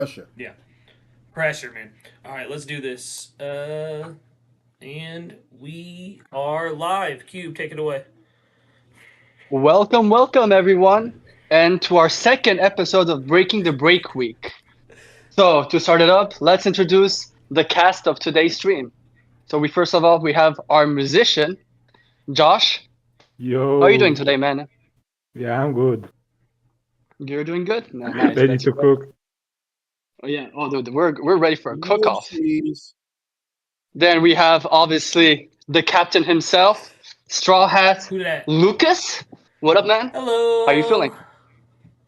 Pressure. Yeah. Pressure, man. All right, let's do this. And we are live. Cube, take it away. Welcome, welcome everyone, and to our second episode of Breaking the Break Week. So, to start it up, let's introduce the cast of today's stream. So, we first of all we have our musician, Josh. How are you doing Yo, today, man? yeah, I'm good. You're doing good. Nice, Ready glad to to hear it. cook. Oh yeah. Oh, dude, we're ready for a cook-off. Whoopsies. Then we have obviously the captain himself, Straw Hat, Who that? Lucas. What up, man? How you feeling? Hello.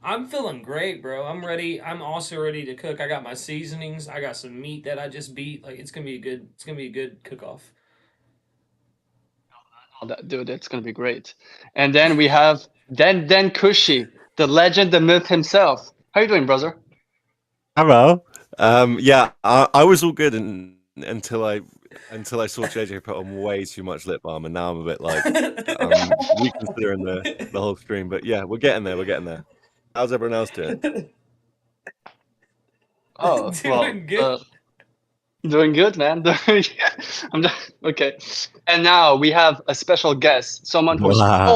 I'm feeling great, bro. I'm ready. I'm also ready to cook. I got my seasonings. I got some meat that I just beat. Like it's gonna be a good. It's gonna be a good cook off. Oh, dude, it's gonna be great. And then we have then Kushi, the legend, the myth himself. How you doing, brother? Hello. Yeah, I was all good until I saw JJ put on way too much lip balm, and now I'm a bit like reconsidering the whole stream. But yeah, we're getting there. We're getting there. How's everyone else doing? Oh, well, Doing good. doing good, man. Okay. And now we have a special guest, someone who's Wow.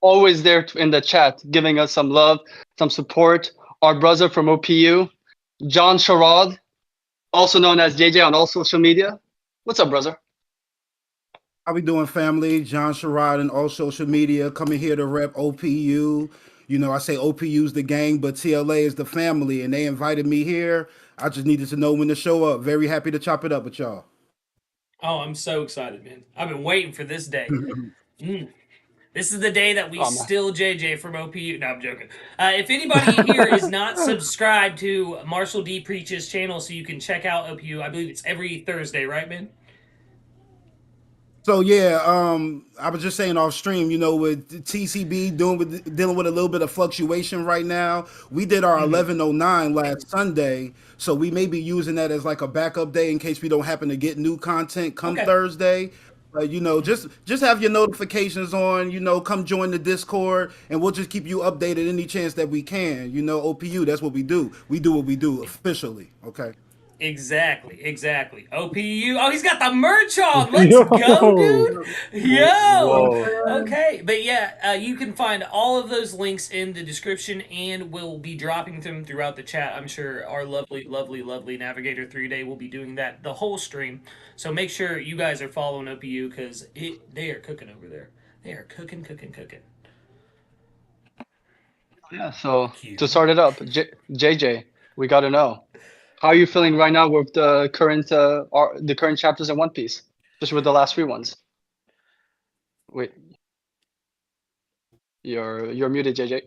always there in the chat, giving us some love, some support. Our brother from OPU, John Sharod, also known as JJ on all social media. What's up, brother? How we doing, family? John Sharod and all social media coming here to rep OPU. You know, I say OPU's the gang, but TLA is the family, and they invited me here. I just needed to know when to show up. Very happy to chop it up with y'all. Oh, I'm so excited, man. I've been waiting for this day. Mm. This is the day that we Oh man. steal JJ from OPU. No, I'm joking. If anybody here is not subscribed to Marshall D Preach's channel, so you can check out OPU, I believe it's every Thursday, right, man? So yeah, I was just saying off stream, you know, with TCB dealing with a little bit of fluctuation right now. We did our Mm-hmm. 1109 last Sunday, so we may be using that as like a backup day in case we don't happen to get new content come Okay. Thursday. You know, just have your notifications on. You know, come join the Discord, and we'll just keep you updated any chance that we can. You know, OPU, that's what we do. We do what we do officially. Okay. Exactly, exactly. OPU. Oh, he's got the merch on. Let's go, Yo, dude. Yo. Whoa. Okay, but yeah, you can find all of those links in the description, and we'll be dropping them throughout the chat. I'm sure our lovely, lovely, lovely Navigator 3 Day will be doing that the whole stream. So make sure you guys are following OPU because they are cooking over there. They are cooking, cooking, cooking. Yeah. So to Cube. start it up, JJ, we gotta know. How are you feeling right now with the current chapters in One Piece, just with the last three ones? Wait, you're muted, JJ.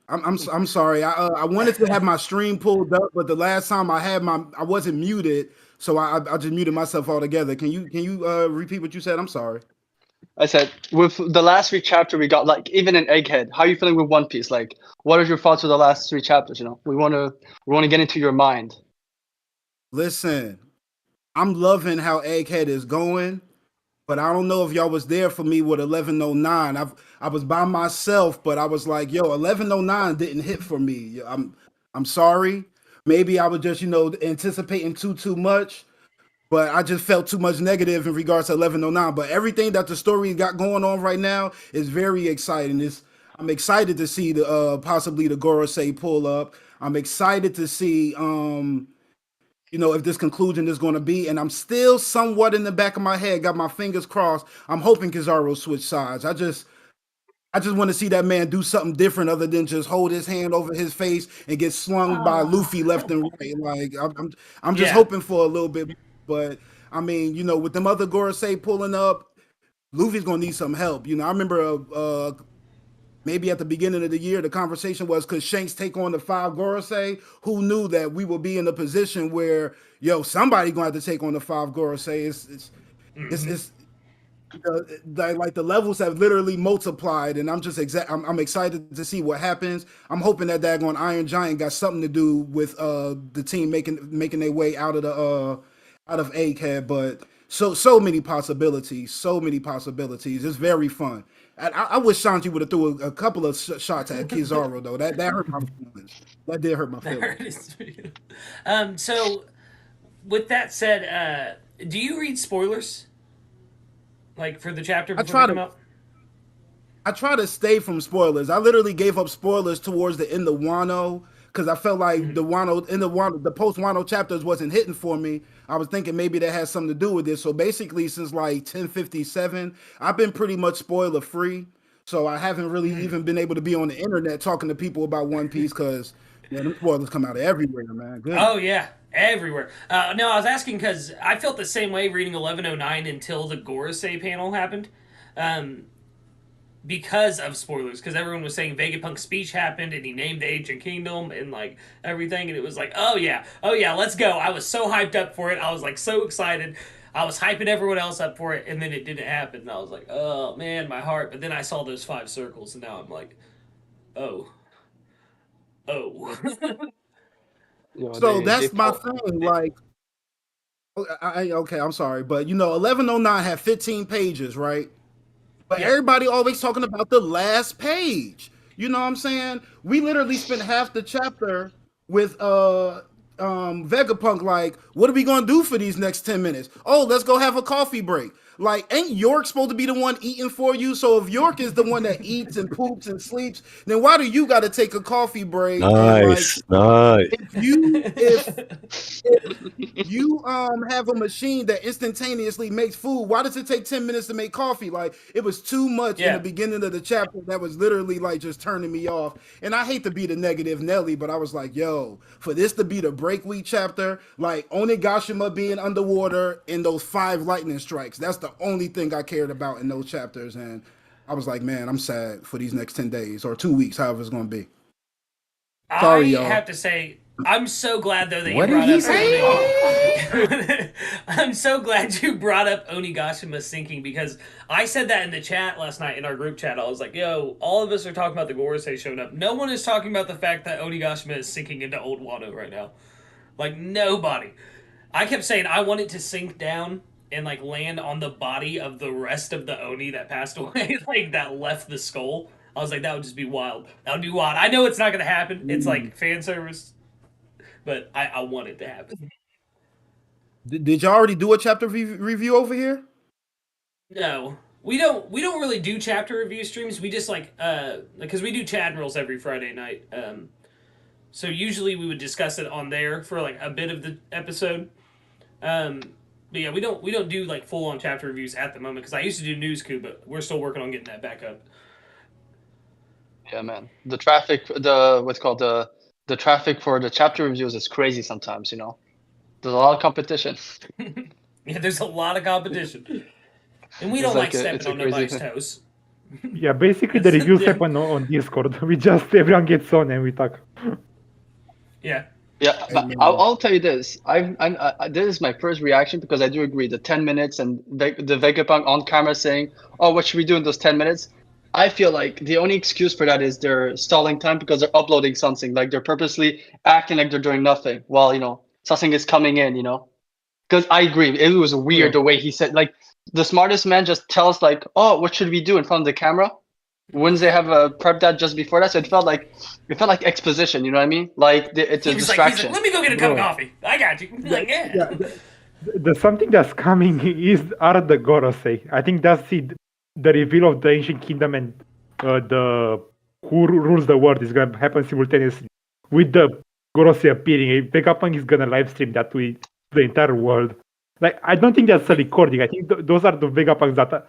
I'm sorry. I wanted to have my stream pulled up, but the last time I wasn't muted, so I just muted myself altogether. Can you repeat what you said? I'm sorry. I said with the last three chapter we got like even an egghead. How are you feeling with One Piece? Like, what are your thoughts with the last three chapters? You know, we wanna get into your mind. Listen, I'm loving how Egghead is going, but I don't know if y'all was there for me with 1109. I was by myself, but I was like, yo, 1109 didn't hit for me. I'm sorry. Maybe I was just anticipating too much. But I just felt too much negative in regards to 1109. But everything that the story got going on right now is very exciting. I'm excited to see the possibly the Gorosei pull up. I'm excited to see if this conclusion is going to be. And I'm still somewhat in the back of my head, got my fingers crossed. I'm hoping Kizaru switch sides. I just want to see that man do something different other than just hold his hand over his face and get slung by Luffy left and right. Like I'm just Yeah. hoping for a little bit, but I mean, with them other Gorosei pulling up, Luffy's gonna need some help. I remember maybe at the beginning of the year, the conversation was, could Shanks take on the five Gorosei? Who knew that we would be in a position where somebody gonna have to take on the five Gorosei? Mm-hmm. It's like the levels have literally multiplied, and I'm excited to see what happens. I'm hoping that daggone Iron Giant got something to do with the team making their way out of Egghead. But so many possibilities, so many possibilities. It's very fun. I wish Sanji would have threw a couple of shots at Kizaru though. That hurt my feelings. That did hurt my feelings. So with that said, do you read spoilers? Like for the chapter I before they try come to out? I try to stay from spoilers. I literally gave up spoilers towards the end of Wano because I felt like the post Wano chapters wasn't hitting for me. I was thinking maybe that has something to do with this. So basically, since like 1057, I've been pretty much spoiler free. So I haven't really even been able to be on the internet talking to people about One Piece because yeah, them spoilers come out of everywhere, man. Oh Goodness. yeah, everywhere. No, I was asking because I felt the same way reading 1109 until the Gorosei panel happened. Um, because of spoilers, because everyone was saying Vegapunk's speech happened and he named the ancient kingdom and like everything, and it was like, oh yeah, let's go. I was so hyped up for it. I was like so excited. I was hyping everyone else up for it, and then it didn't happen. And I was like, oh man, my heart. But then I saw those 5 circles, and now I'm like, oh, oh. So They that's my pull. thing. Like, okay, I'm sorry, but 1109 had 15 pages, right? But Yeah, everybody always talking about the last page. You know what I'm saying? We literally spent half the chapter with Vegapunk like, what are we gonna do for these next 10 minutes? Oh, let's go have a coffee break. Like, ain't York supposed to be the one eating for you? So if York is the one that eats and poops and sleeps, then why do you gotta take a coffee break? And like Nice, nice. if you have a machine that instantaneously makes food, why does it take 10 minutes to make coffee? Like it was too much in the yeah. beginning of the chapter that was literally like just turning me off. And I hate to be the negative Nelly, but I was like, yo, for this to be the break week chapter, like Onigashima being underwater and those 5 lightning strikes, that's the only thing I cared about in those chapters. And I was like, man, I'm sad for these next 10 days or 2 weeks, however it's gonna be. Sorry, I y'all. have to say, I'm so glad though that you What did brought he up say? I'm so glad you brought up Onigashima sinking because I said that in the chat last night in our group chat. I was like, yo, all of us are talking about the Gorosei showing up. No one is talking about the fact that Onigashima is sinking into Old Wano right now. Like, nobody. I kept saying I want it to sink down and, like, land on the body of the rest of the Oni that passed away, like, that left the skull. I was like, that would just be wild. That would be wild. I know it's not going to happen. It's, like, fan service, but I want it to happen. Did y'all already do a chapter review over here? No, we don't really do chapter review streams. We just like because we do chat rolls every Friday night. So usually we would discuss it on there for like a bit of the episode. Um, but yeah, we don't do like full on chapter reviews at the moment because I used to do news Kube, but we're still working on getting that back up. Yeah, man. The traffic, the what's called the traffic for the chapter reviews is crazy sometimes. There's a lot of competition. Yeah, there's a lot of competition, and we It's don't like it's stepping a on crazy nobody's thing. toes. Yeah, basically the reviews Yeah. happen on Discord. We just everyone gets on and we talk. Yeah. Yeah, but Amen. I'll tell you this. This is my first reaction because I do agree. The 10 minutes and the Vegapunk on camera saying, "Oh, what should we do in those 10 minutes?" I feel like the only excuse for that is they're stalling time because they're uploading something. Like they're purposely acting like they're doing nothing while something is coming in. Because I agree, it was weird the way he said. Like the smartest man just tells like, "Oh, what should we do in front of the camera?" Wouldn't they have prepped that just before that? So it felt like exposition. You know what I mean? Like it's a He's like, distraction. let me go get a cup of Bro. coffee. I got you. Like, yeah. Yeah, the something that's coming are the Gorosei. I think that's it. The reveal of the ancient kingdom and the who rules the world is gonna happen simultaneously with the Gorosei appearing. Vegapunk is gonna live stream that to the entire world. Like I don't think that's a recording. I think those are the Vegapunks that are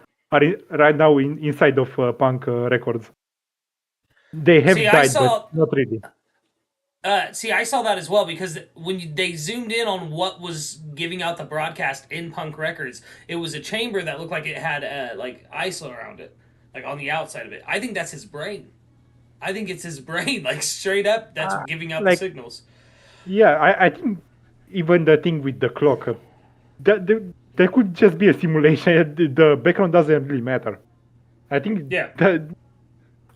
right now inside of Punk records. They have See, I died, saw- but not really. See, I saw that as well because they zoomed in on what was giving out the broadcast in Punk Records, it was a chamber that looked like it had like ice around it, like on the outside of it. I think that's his brain. I think it's his brain, like straight up. That's giving out the like- signals. Yeah, I think even the thing with the clock, that could just be a simulation. The background doesn't really matter. I think Yeah. that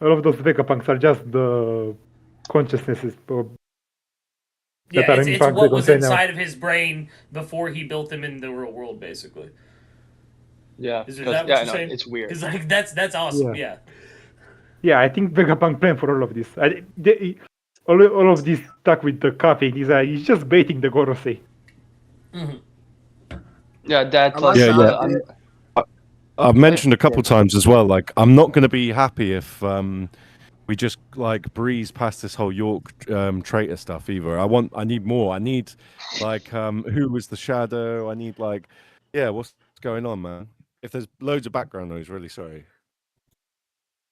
all of those Vegapunks are just the consciousnesses. Yeah, are it's in Punk what was Records right now. inside of his brain before he built them in the real world, basically. Yeah, Is because- that what yeah, you're no, saying? it's weird. Because like that's awesome. Yeah. Yeah. Yeah, I think Vegapunk planned for all of this. All of this stuck with the coffee. He's just baiting the Gorosei. Yeah, that I like plus Yeah, the yeah. idea. I've mentioned a couple yeah. times as well. Like, I'm not going to be happy if we just like breeze past this whole York traitor stuff either. I need more. I need like who was the shadow? I need like, yeah, what's going on, man? If there's loads of background noise, really sorry.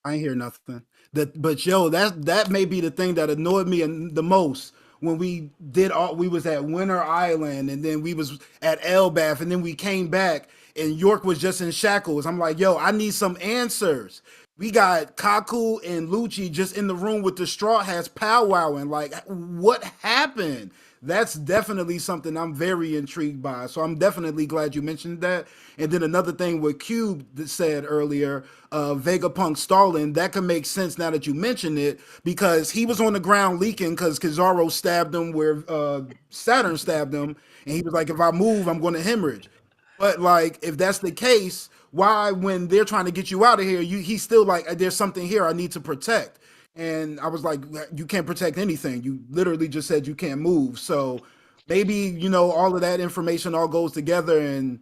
I ain't hear nothing. But yo, that may be the thing that annoyed me the most when we was at Winter Island and then we was at Elbath and then we came back and York was just in shackles. I'm like, yo, I need some answers. We got Kaku and Lucci just in the room with the straw hats powwowing. Like, what happened? That's definitely something I'm very intrigued by. So I'm definitely glad you mentioned that. And then another thing what Cube said earlier, Vegapunk stalling, that can make sense now that you mentioned it because he was on the ground leaking because Kizaru stabbed him where Saturn stabbed him, and he was like, "If I move, I'm going to hemorrhage." But like, if that's the case, why when they're trying to get you out of here, he's still like, "There's something here I need to protect." And I was like, "You can't protect anything. You literally just said you can't move." So maybe all of that information all goes together and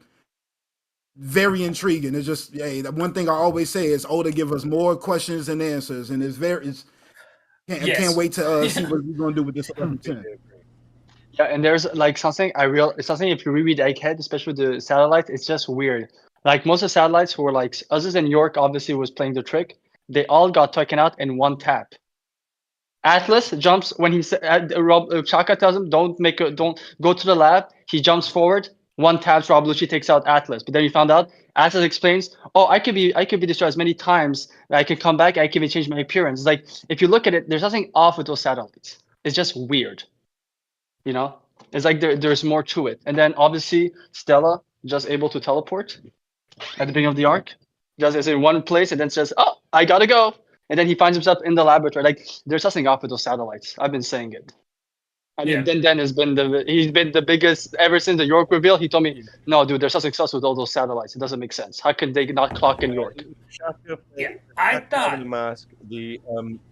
very intriguing. It's just, hey, the one thing I always say is Oda give us more questions than answers, and I can't Yes. wait to see what we're gonna do with this 1110. Yeah, and there's like something if you reread Egghead, especially with the satellites, it's just weird. Like most of the satellites who were like other than York obviously was playing the trick, they all got taken out in one tap. Atlas jumps when he said Chaka tells him don't go to the lab. He jumps forward, one taps Rob Lucci takes out Atlas. But then you found out Atlas explains, "Oh, I could be destroyed as many times. I can come back. I can even change my appearance." It's like if you look at it, there's nothing off with those satellites. It's just weird, you know. It's like there's more to it. And then obviously Stella just able to teleport at the beginning of the arc, just is in one place and then says, "Oh, I gotta go." And then he finds himself in the laboratory. Like there's something off with those satellites. I've been saying it. I mean, Yeah. Den he's been the biggest ever since the York reveal. He told me, "No, dude, there's something sus with all those satellites. It doesn't make sense. How can they not clock in York?" Shaka, Yeah. I Shaka having thought a mask, the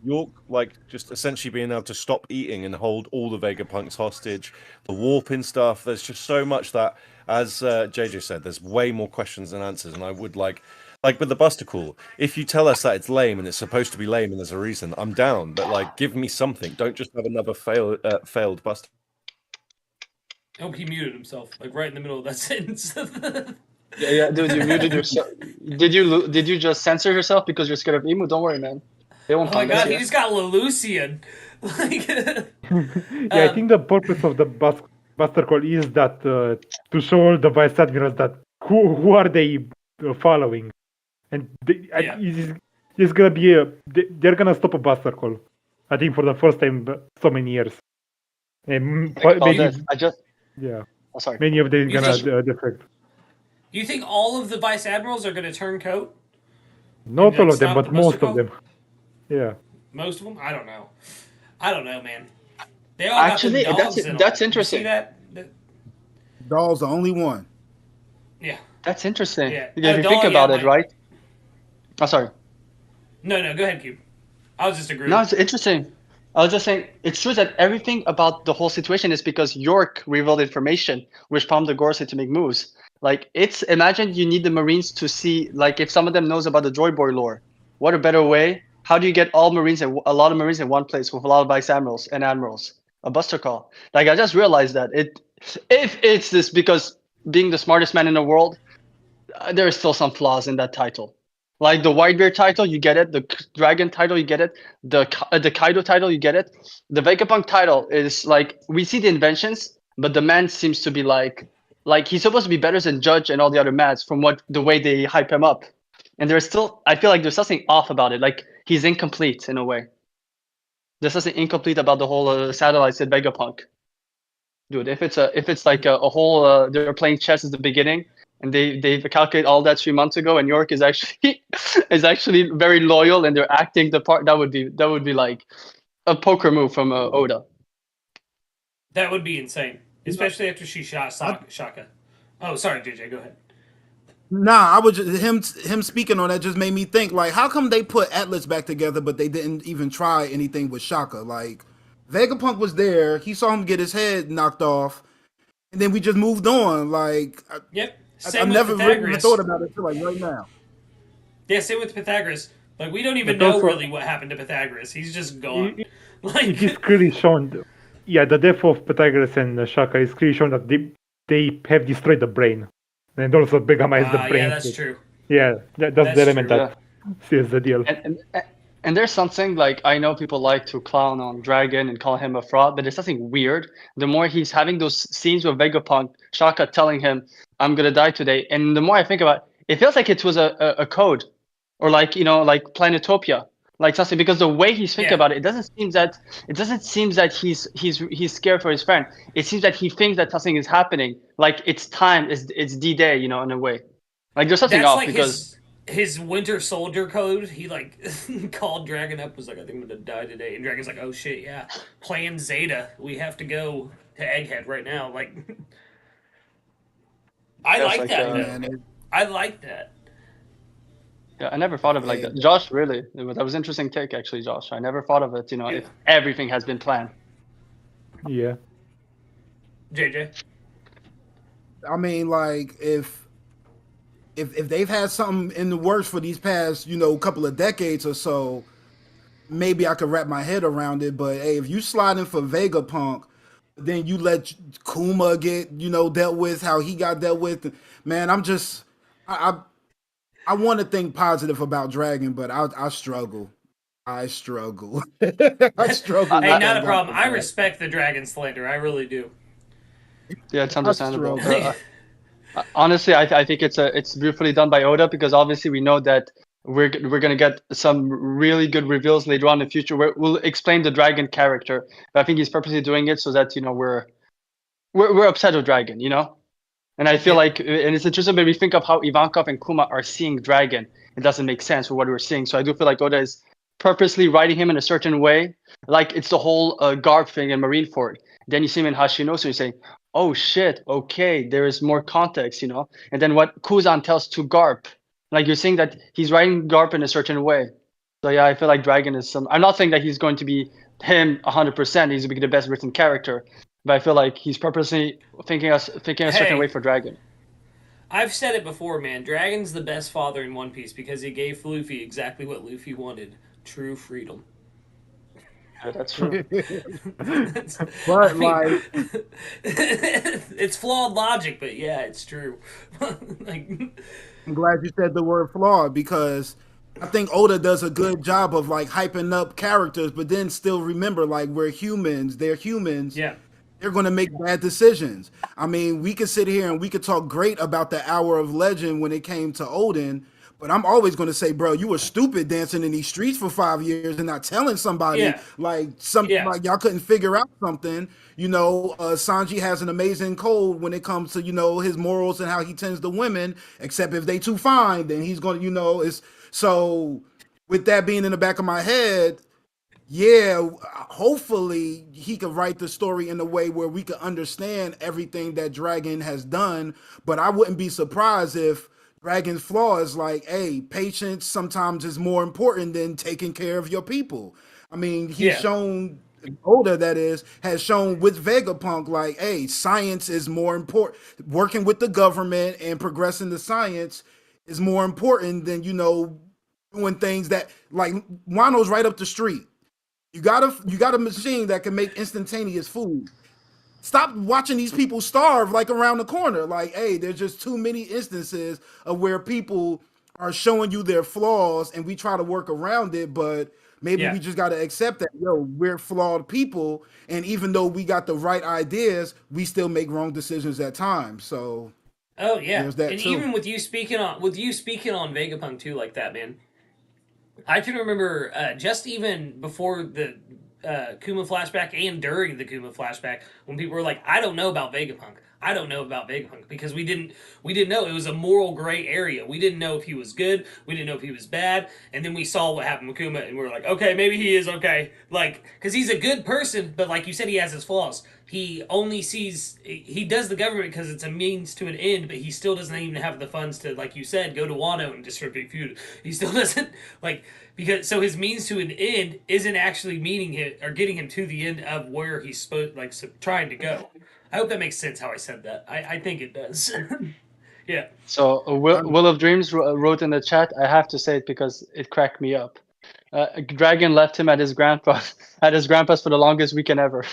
York like just essentially being able to stop eating and hold all the Vegapunks hostage, the warping stuff. There's just so much that, as JJ said, there's way more questions than answers, and I would like with the Buster Call. If you tell us that it's lame and it's supposed to be lame and there's a reason, I'm down. But like, give me something. Don't just have another failed Buster. I hope he muted himself, like right in the middle of that sentence. Yeah, dude, you muted yourself. Did you just censor yourself because you're scared of Emu? Don't worry, man. They won't Oh my find us god, he here. just got Lelucian. Like, Yeah, I think the purpose of the Buster Call is that to show all the vice admirals that who are they following, and Yeah. it's gonna be they're gonna stop a Buster Call. I think for the first time in so many years, and Like all maybe this. yeah, Oh, sorry. many of them You gonna think- defect. you think all of the vice admirals are going to turn coat? Not And, all like, of them, stop but the most Buster of them. Yeah. Most of them? I don't know. I don't know, man. They all Actually, got them dogs in that's all. interesting. You see that? Doll's the only one. Yeah. That's interesting. Yeah. Because if you Doll, think about it, my- right? Oh, sorry. No, go ahead, Cube. I was just agreeing. No, it's interesting. I was just saying, it's true that everything about the whole situation is because York revealed information, which prompted Gorsuch to make moves. Like, imagine you need the Marines to see, like, if some of them knows about the Joy Boy lore. What a better way? How do you get all Marines and a lot of Marines in one place with a lot of vice admirals and admirals? A Buster Call. Like, I just realized that if it's this because being the smartest man in the world, there are still some flaws in that title. Like the Whitebeard title, you get it. The Dragon title, you get it. The Kaido title, you get it. The Vegapunk title is like we see the inventions, but the man seems to be like he's supposed to be better than Judge and all the other mats from the way they hype him up. And there's still, I feel like there's something off about it. Like he's incomplete in a way. There's something incomplete about the whole satellites at Vegapunk. Dude, if it's like a whole they're playing chess at the beginning and they calculate all that 3 months ago and York is actually is actually very loyal and they're acting the part, that would be like a poker move from Oda. That would be insane. Especially after she shot Shaka. Oh, sorry, JJ, go ahead. Nah, I was just, him speaking on that just made me think like, how come they put Atlas back together, but they didn't even try anything with Shaka? Like, Vegapunk was there, he saw him get his head knocked off, and then we just moved on. Like, Yep. I Same with never really even thought Pythagoras. about it until like right now. Yeah, same with Pythagoras. Like we don't even But know also, really what happened to Pythagoras. He's just it, gone. it it is Like clearly shown. Yeah, the death of Pythagoras and Shaka is clearly shown that they have destroyed the brain, and also Begama is the yeah, brain. that's true. Yeah, that's the That's element true. Yeah. that seals the deal. And there's something like I know people like to clown on Dragon and call him a fraud, but there's something weird. The more he's having those scenes with Vegapunk, Shaka telling him, "I'm gonna die today," and the more I think about it, it feels like it was a code, or like like Planetopia, like something. Because the way he's thinking Yeah. about it, it doesn't seem that he's scared for his friend. It seems that he thinks that something is happening, like it's time, it's D-Day, in a way. Like there's something That's off like because his Winter Soldier code. He like called Dragon up, was like, I think I'm gonna die today. And Dragon's like, oh shit, yeah. Plan Zeta. We have to go to Egghead right now. Like I yeah, it's like like that Hey though. man, I like that. yeah, I never thought of it like hey, that. Josh, really, that was an interesting take, actually, Josh. I never thought of it, Yeah. if everything has been planned. Yeah. JJ. I mean, like if they've had something in the works for these past, couple of decades or so, maybe I could wrap my head around it. But hey, if you slide in for Vegapunk, then you let Kuma get, dealt with how he got dealt with. Man, I want to think positive about Dragon, but I struggle. I struggle. I struggle Hey, with I, not that a guy, problem. I man. respect the Dragon slander. I really do. yeah, it's I understandable. struggle. Honestly, I think it's beautifully done by Oda because obviously we know that we're gonna get some really good reveals later on in the future where we'll explain the dragon character. But I think he's purposely doing it so that we're upset with Dragon, And I feel Yeah. like, and it's interesting when we think of how Ivankov and Kuma are seeing Dragon. It doesn't make sense for what we're seeing. So I do feel like Oda is purposely writing him in a certain way. Like it's the whole Garp thing in Marineford. Then you see him in Hashino, so you're saying, oh shit, okay, there is more context, And then what Kuzan tells to Garp, like you're saying that he's writing Garp in a certain way. So yeah, I feel like Dragon is some. I'm not saying that he's going to be him 100%. He's going to be the best written character, but I feel like he's purposely thinking a certain way Hey, for Dragon. I've said it before, man. Dragon's the best father in One Piece because he gave Luffy exactly what Luffy wanted: true freedom. Yeah, that's true. I But mean, like, it's flawed logic, but yeah, it's true. Like, I'm glad you said the word flawed because I think Oda does a good job of like hyping up characters, but then still remember like we're humans. They're humans. yeah, They're going to make bad decisions. I mean, we could sit here and we could talk great about the Hour of Legend when it came to Odin, but I'm always going to say, bro, you were stupid dancing in these streets for 5 years and not telling somebody yeah, like something yeah, like y'all couldn't figure out something. Sanji has an amazing code when it comes to his morals and how he tends to women. Except if they too fine, then he's going to it's so. With that being in the back of my head, yeah, hopefully he could write the story in a way where we could understand everything that Dragon has done. But I wouldn't be surprised if Dragon's flaw is like, hey, patience sometimes is more important than taking care of your people. I mean, he's yeah, shown Oda that is has shown with Vegapunk like, hey, science is more important. Working with the government and progressing the science is more important than doing things that like Wano's right up the street. You got a machine that can make instantaneous food. Stop watching these people starve like around the corner. Like, hey, there's just too many instances of where people are showing you their flaws and we try to work around it, but maybe yeah. we just got to accept that, we're flawed people. And even though we got the right ideas, we still make wrong decisions at times. So Oh yeah, there's that and too. even with you speaking on Vegapunk too, like that, man. I can remember just even before the Kuma flashback and during the Kuma flashback when people were like, I don't know about Vegapunk. I don't know about Vegapunk because we didn't know. It was a moral gray area. We didn't know if he was good. We didn't know if he was bad. And then we saw what happened with Kuma, and we were like, okay, maybe he is okay. Like, because he's a good person, but like you said, he has his flaws. He only sees he does the government because it's a means to an end, but he still doesn't even have the funds to, like you said, go to Wano and distribute food. He still doesn't like because so his means to an end isn't actually meeting him or getting him to the end of where he's supposed trying to go. I hope that makes sense how I said that. I think it does. Yeah. So Will of Dreams wrote in the chat. I have to say it because it cracked me up. Dragon left him at his grandpa's for the longest weekend ever.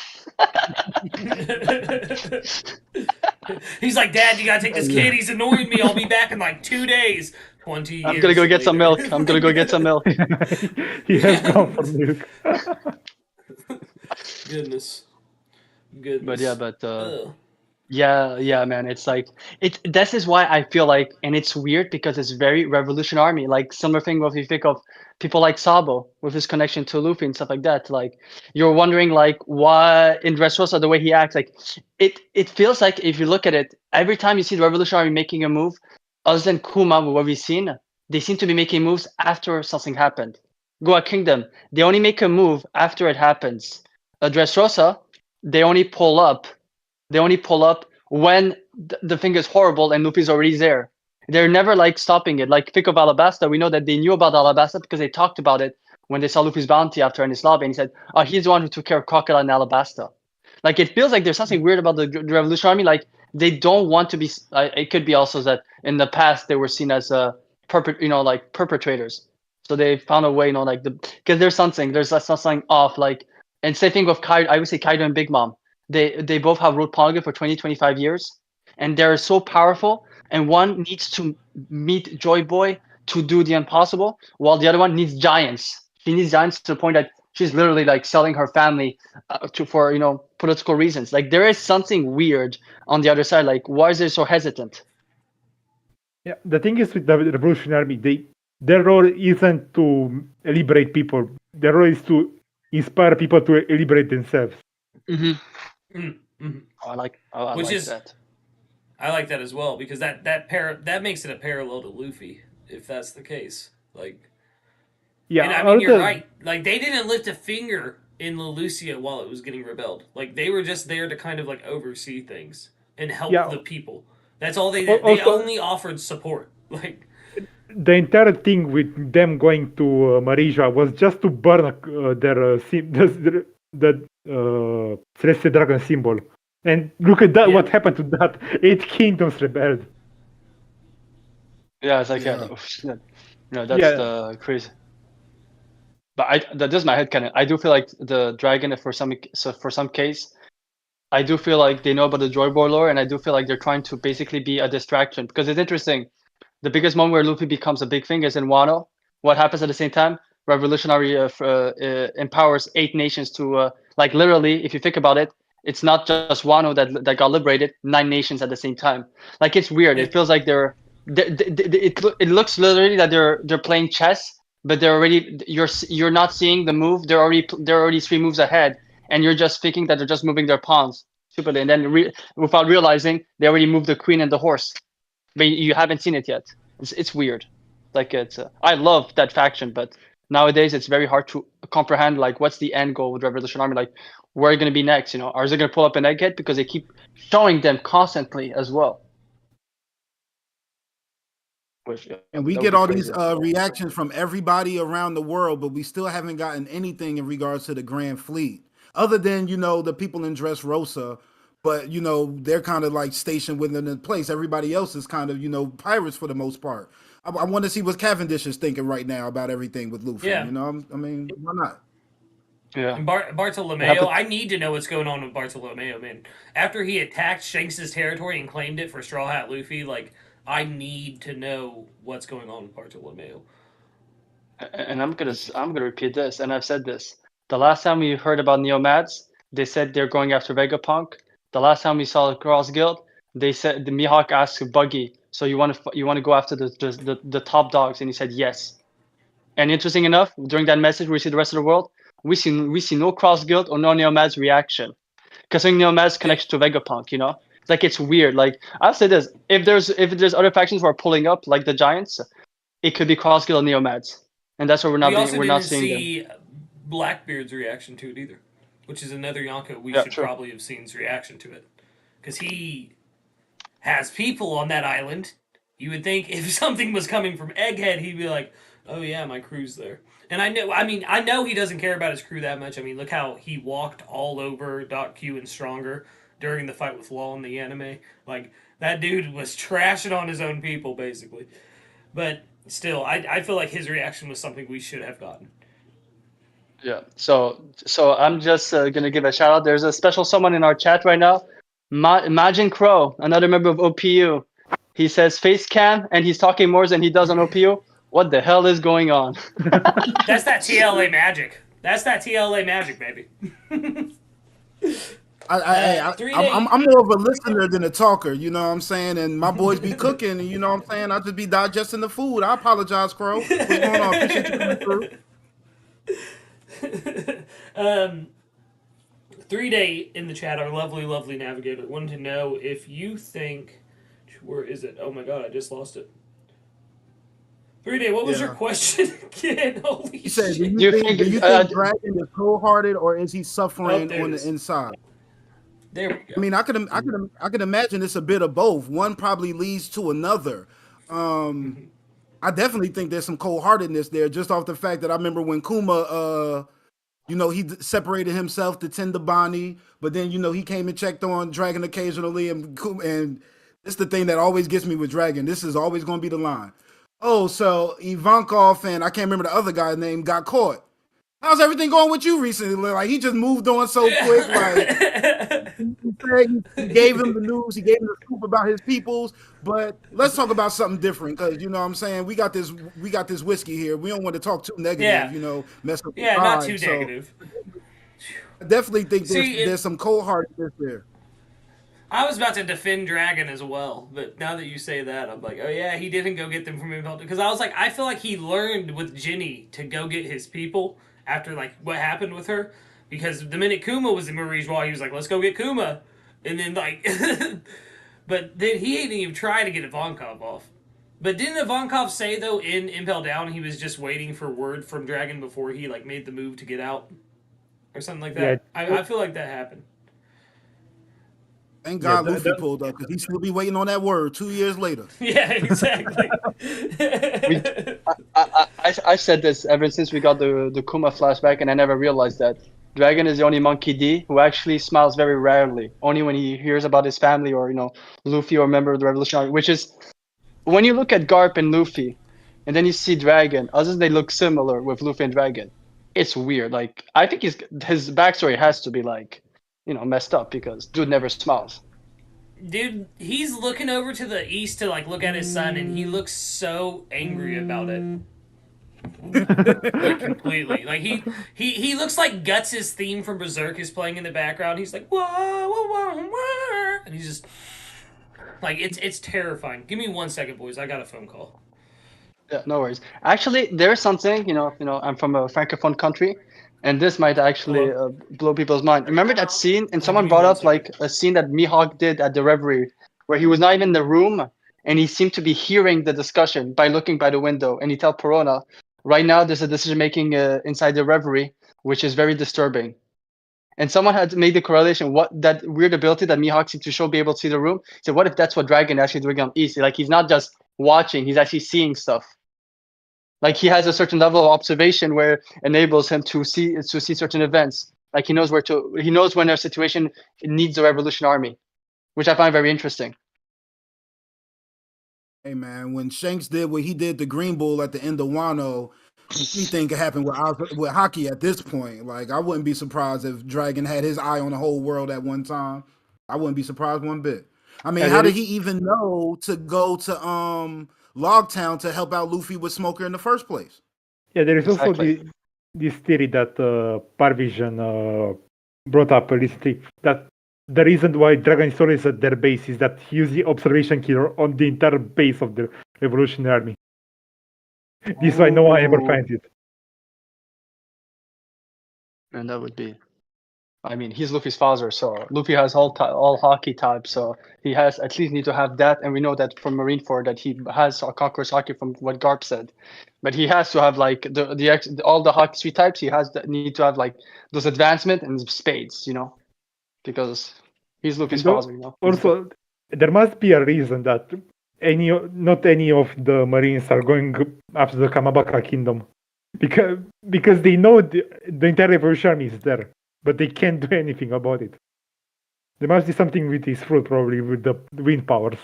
He's like, Dad, you gotta take this kid. He's annoying me. I'll be back in like 2 days. 20 years. I'm gonna go get some milk. I'm gonna go get some milk. He has gone for milk. Goodness. But yeah, man. It's like this is why I feel like, and it's weird because it's very Revolution Army. Like similar thing if you think of people like Sabo with his connection to Luffy and stuff like that. Like you're wondering like why in Dressrosa the way he acts, like it feels like if you look at it, every time you see the Revolution Army making a move, other than Kuma, what we've seen, they seem to be making moves after something happened. Goa Kingdom, they only make a move after it happens. Dressrosa, they only pull up when the thing is horrible and Luffy's already there. They're never like stopping it. Like think of Alabasta. We know that they knew about Alabasta because they talked about it when they saw Luffy's bounty after in his lobby, and he said, "Oh, he's the one who took care of Crocodile and Alabasta." Like it feels like there's something weird about the Revolution Army. Like they don't want to be. It could be also that in the past they were seen as perpetrators. So they found a way, because there's something off. Like and same thing with Kaido. I would say Kaido and Big Mom. They both have ruled Ponga for 25 years, and they're so powerful. And one needs to meet Joy Boy to do the impossible, while the other one needs giants. She needs giants to the point that she's literally like selling her family for political reasons. Like there is something weird on the other side. Like why is they so hesitant? Yeah, the thing is with the Revolution Army, their role isn't to liberate people. Their role is to inspire people to liberate themselves. Mm-hmm. Mm-hmm. I like that. I like that as well because that makes it a parallel to Luffy if that's the case. Like, yeah, and I mean you're right. Like they didn't lift a finger in Lelucia while it was getting rebelled. Like they were just there to kind of like oversee things and help the people. That's all they did. They only offered support. Like the entire thing with them going to Marija was just to burn the Celestial Dragon symbol. And look at that! Yeah. What happened to that? 8 kingdoms rebelled. Yeah, it's like that's crazy. But that does my head canon. I do feel like the dragon for some case, I do feel like they know about the Joy Boy lore, and I do feel like they're trying to basically be a distraction because it's interesting. The biggest moment where Luffy becomes a big thing is in Wano. What happens at the same time? Revolutionary empowers 8 nations to like literally, if you think about it. It's not just Wano that got liberated. 9 nations at the same time. Like it's weird. It feels like it looks literally that they're playing chess, but they're already you're not seeing the move. They're already 3 moves ahead, and you're just thinking that they're just moving their pawns stupidly, and then without realizing they already moved the queen and the horse, but you haven't seen it yet. It's weird. Like I love that faction, but nowadays it's very hard to comprehend like what's the end goal with Revolution Army. Like where are you going to be next? Are they going to pull up an egghead because they keep showing them constantly as well? And we get all these reactions from everybody around the world, but we still haven't gotten anything in regards to the Grand Fleet, other than the people in Dressrosa. But they're kind of like stationed within the place. Everybody else is kind of pirates for the most part. I want to see what Cavendish is thinking right now about everything with Luffy. Yeah. I mean, why not? Yeah. And Bartolomeo, I need to know what's going on with Bartolomeo, man. After he attacked Shanks' territory and claimed it for Straw Hat Luffy, like, I need to know what's going on with Bartolomeo. And I'm gonna repeat this, and I've said this. The last time we heard about Neomads, they said they're going after Vegapunk. The last time we saw the Cross Guild, they said the Mihawk asked Buggy, "So you want to go after the top dogs?" And he said yes. And interesting enough, during that message, we see the rest of the world. we see no cross guild or no Neomad's reaction. Considering Neomad's connection to Vegapunk, you know? Like it's weird. Like I'll say this: if there's other factions who are pulling up, like the Giants, it could be cross guild and Neomads, and that's what We also we're didn't not seeing them. see Blackbeard's reaction to it either, which is another Yonko we Yeah, should true. probably have seen's reaction to it, because he has people on that island. You would think if something was coming from Egghead, he'd be like, "Oh yeah, my crew's there." And I know he doesn't care about his crew that much. I mean, look how he walked all over Doc Q and Stronger during the fight with Law in the anime. Like that dude was trashing on his own people basically. But still, I feel like his reaction was something we should have gotten. Yeah. So I'm just gonna give a shout out. There's a special someone in our chat right now, Imagine Crow, another member of OPU. He says face cam, and he's talking more than he does on OPU. What the hell is going on? That's that TLA magic. That's that TLA magic, baby. I'm more of a listener than a talker, you know what I'm saying? And my boys be cooking, and you know what I'm saying? I just be digesting the food. I apologize, Crow. What's going on? Appreciate you coming through. 3-Day in the chat, our lovely Navigator, wanted to know if you think, where is it? Oh my god, I just lost it. 3-Day, what was your question again? Holy He said, shit. do you think Dragon is cold-hearted, or is he suffering there on it the is. inside? There we go. I mean, I could imagine it's a bit of both. One probably leads to another. I definitely think there's some cold-heartedness there, just off the fact that I remember when Kuma, he separated himself to tend to Bonnie, but then he came and checked on Dragon occasionally, and this is the thing that always gets me with Dragon. This is always going to be the line. Oh, so Ivankov and I can't remember the other guy's name got caught. How's everything going with you recently? Like he just moved on so quick. Like he gave him the news, he gave him the scoop about his peoples. But let's talk about something different, because you know what I'm saying, we got this whiskey here. We don't want to talk too negative, Yeah. mess up. Yeah, not too negative. I definitely think there's some cold-heartedness there. I was about to defend Dragon as well, but now that you say that, I'm like, oh yeah, he didn't go get them from Impel, because I was like, I feel like he learned with Ginny to go get his people after like what happened with her, because the minute Kuma was in Marie's he was like, let's go get Kuma, and then like, but then he didn't even try to get Ivankov off. But didn't Ivankov say though in Impel Down he was just waiting for word from Dragon before he like made the move to get out, or something like that? Yeah. I feel like that happened. Thank God Luffy pulled up, because he still be waiting on that word 2 years later. Yeah, exactly. I said this ever since we got the Kuma flashback, and I never realized that Dragon is the only Monkey D who actually smiles very rarely, only when he hears about his family or Luffy or a member of the Revolutionary. Which is, when you look at Garp and Luffy, and then you see Dragon, other than they look similar with Luffy and Dragon, it's weird. Like I think his backstory has to be like, messed up, because dude never smiles. Dude, he's looking over to the east to like look at his son, and he looks so angry about it. Like completely. Like he looks like Guts' theme from Berserk is playing in the background. He's like, whoa, whoa, whoa, whoa, and he's just like, it's terrifying. Give me 1 second, boys. I got a phone call. Yeah, no worries. Actually, there's something, I'm from a francophone country, and this might actually blow people's mind. Remember that scene? And someone brought up like a scene that Mihawk did at the Reverie, where he was not even in the room, and he seemed to be hearing the discussion by looking by the window. And he told Perona, right now there's a decision making inside the Reverie, which is very disturbing. And someone had made the correlation, what that weird ability that Mihawk seemed to show, be able to see the room. So what if that's what Dragon actually doing on East? Like he's not just watching, he's actually seeing stuff. Like he has a certain level of observation where enables him to see certain events. Like he knows when a situation needs a revolution army, which I find very interesting. Hey man, when Shanks did what he did to Green Bull at the end of Wano, anything could happen with Haki at this point. Like I wouldn't be surprised if Dragon had his eye on the whole world at one time. I wouldn't be surprised one bit. I mean, how did he even know to go to Logtown to help out Luffy with Smoker in the first place? Yeah, there is also this theory that Parvision brought up recently, that the reason why Dragon is always at their base is that he used the observation killer on the entire base of the Revolutionary Army. This is why no one ever finds it. And that would be, I mean, he's Luffy's father, so Luffy has all hockey types, so he has at least need to have that. And we know that from Marineford that he has Conqueror's hockey from what Garp said, but he has to have like all the hockey three types. He has need to have like those advancement and spades, because he's Luffy's father, Also, there must be a reason that not any of the Marines are going after the Kamabaka Kingdom, because they know the entire Revolution Army is there, but they can't do anything about it. There must be something with his fruit, probably with the wind powers,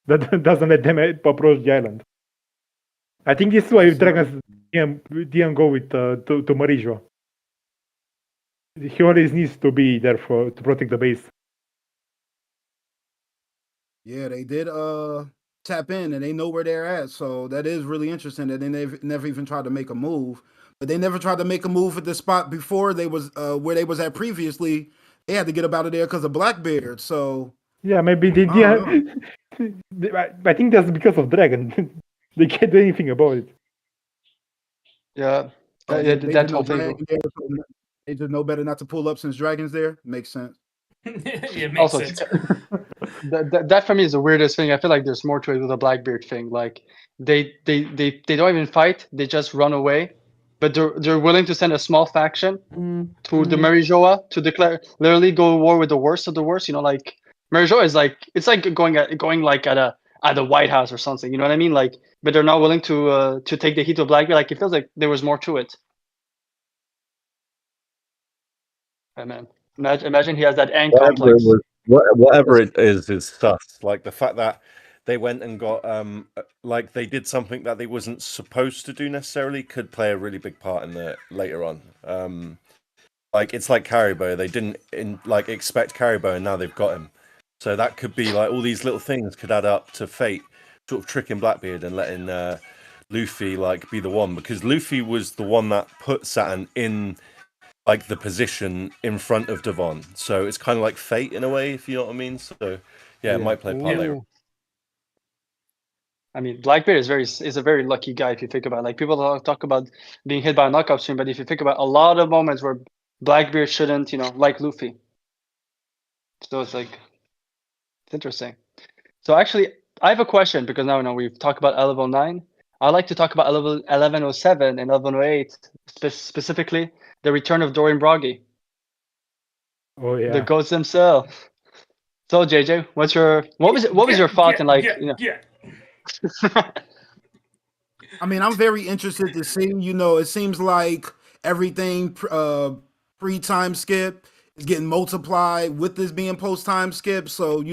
that doesn't let them approach the island. I think this is why dragons didn't go with to Marijo. He always needs to be there to protect the base. Yeah, they did tap in and they know where they're at. So that is really interesting that they never even tried to make a move. But they never tried to make a move at the spot before they was where they was at previously. They had to get up out of there because of Blackbeard. So yeah, maybe they did. I think that's because of Dragon. They can't do anything about it. Yeah, that whole thing. They just know better not to pull up since Dragon's there. Makes sense. Yeah, makes sense. that for me is the weirdest thing. I feel like there's more to it with the Blackbeard thing. Like they don't even fight; they just run away. But they're willing to send a small faction to the Marijoa to declare, literally go war with the worst of the worst. Like Marijoa is like, it's like going like at the White House or something. You know what I mean? Like, but they're not willing to take the heat of Blackbeard. Like it feels like there was more to it. Hey, man, imagine he has that Aang complex. Whatever it is sus. Like the fact that they went and got like they did something that they wasn't supposed to do necessarily could play a really big part in the later on. Like it's like Karibo. They didn't expect Karibo, and now they've got him. So that could be like all these little things could add up to fate, sort of tricking Blackbeard and letting Luffy like be the one, because Luffy was the one that put Saturn in like the position in front of Devon. So it's kind of like fate in a way, if you know what I mean. So yeah, it might play a part later. I mean, Blackbeard is a very lucky guy if you think about it. Like people talk about being hit by a knockout stream, but if you think about a lot of moments where Blackbeard shouldn't, like Luffy. So it's like, it's interesting. So actually, I have a question, because now we've talked about 1109. I'd like to talk about 1107 and 1108, specifically the return of Dorian Broggy. Oh yeah, the goats themselves. So JJ, what was your thought in I mean, I'm very interested to see. It seems like everything pre-time skip is getting multiplied with this being post-time skip. So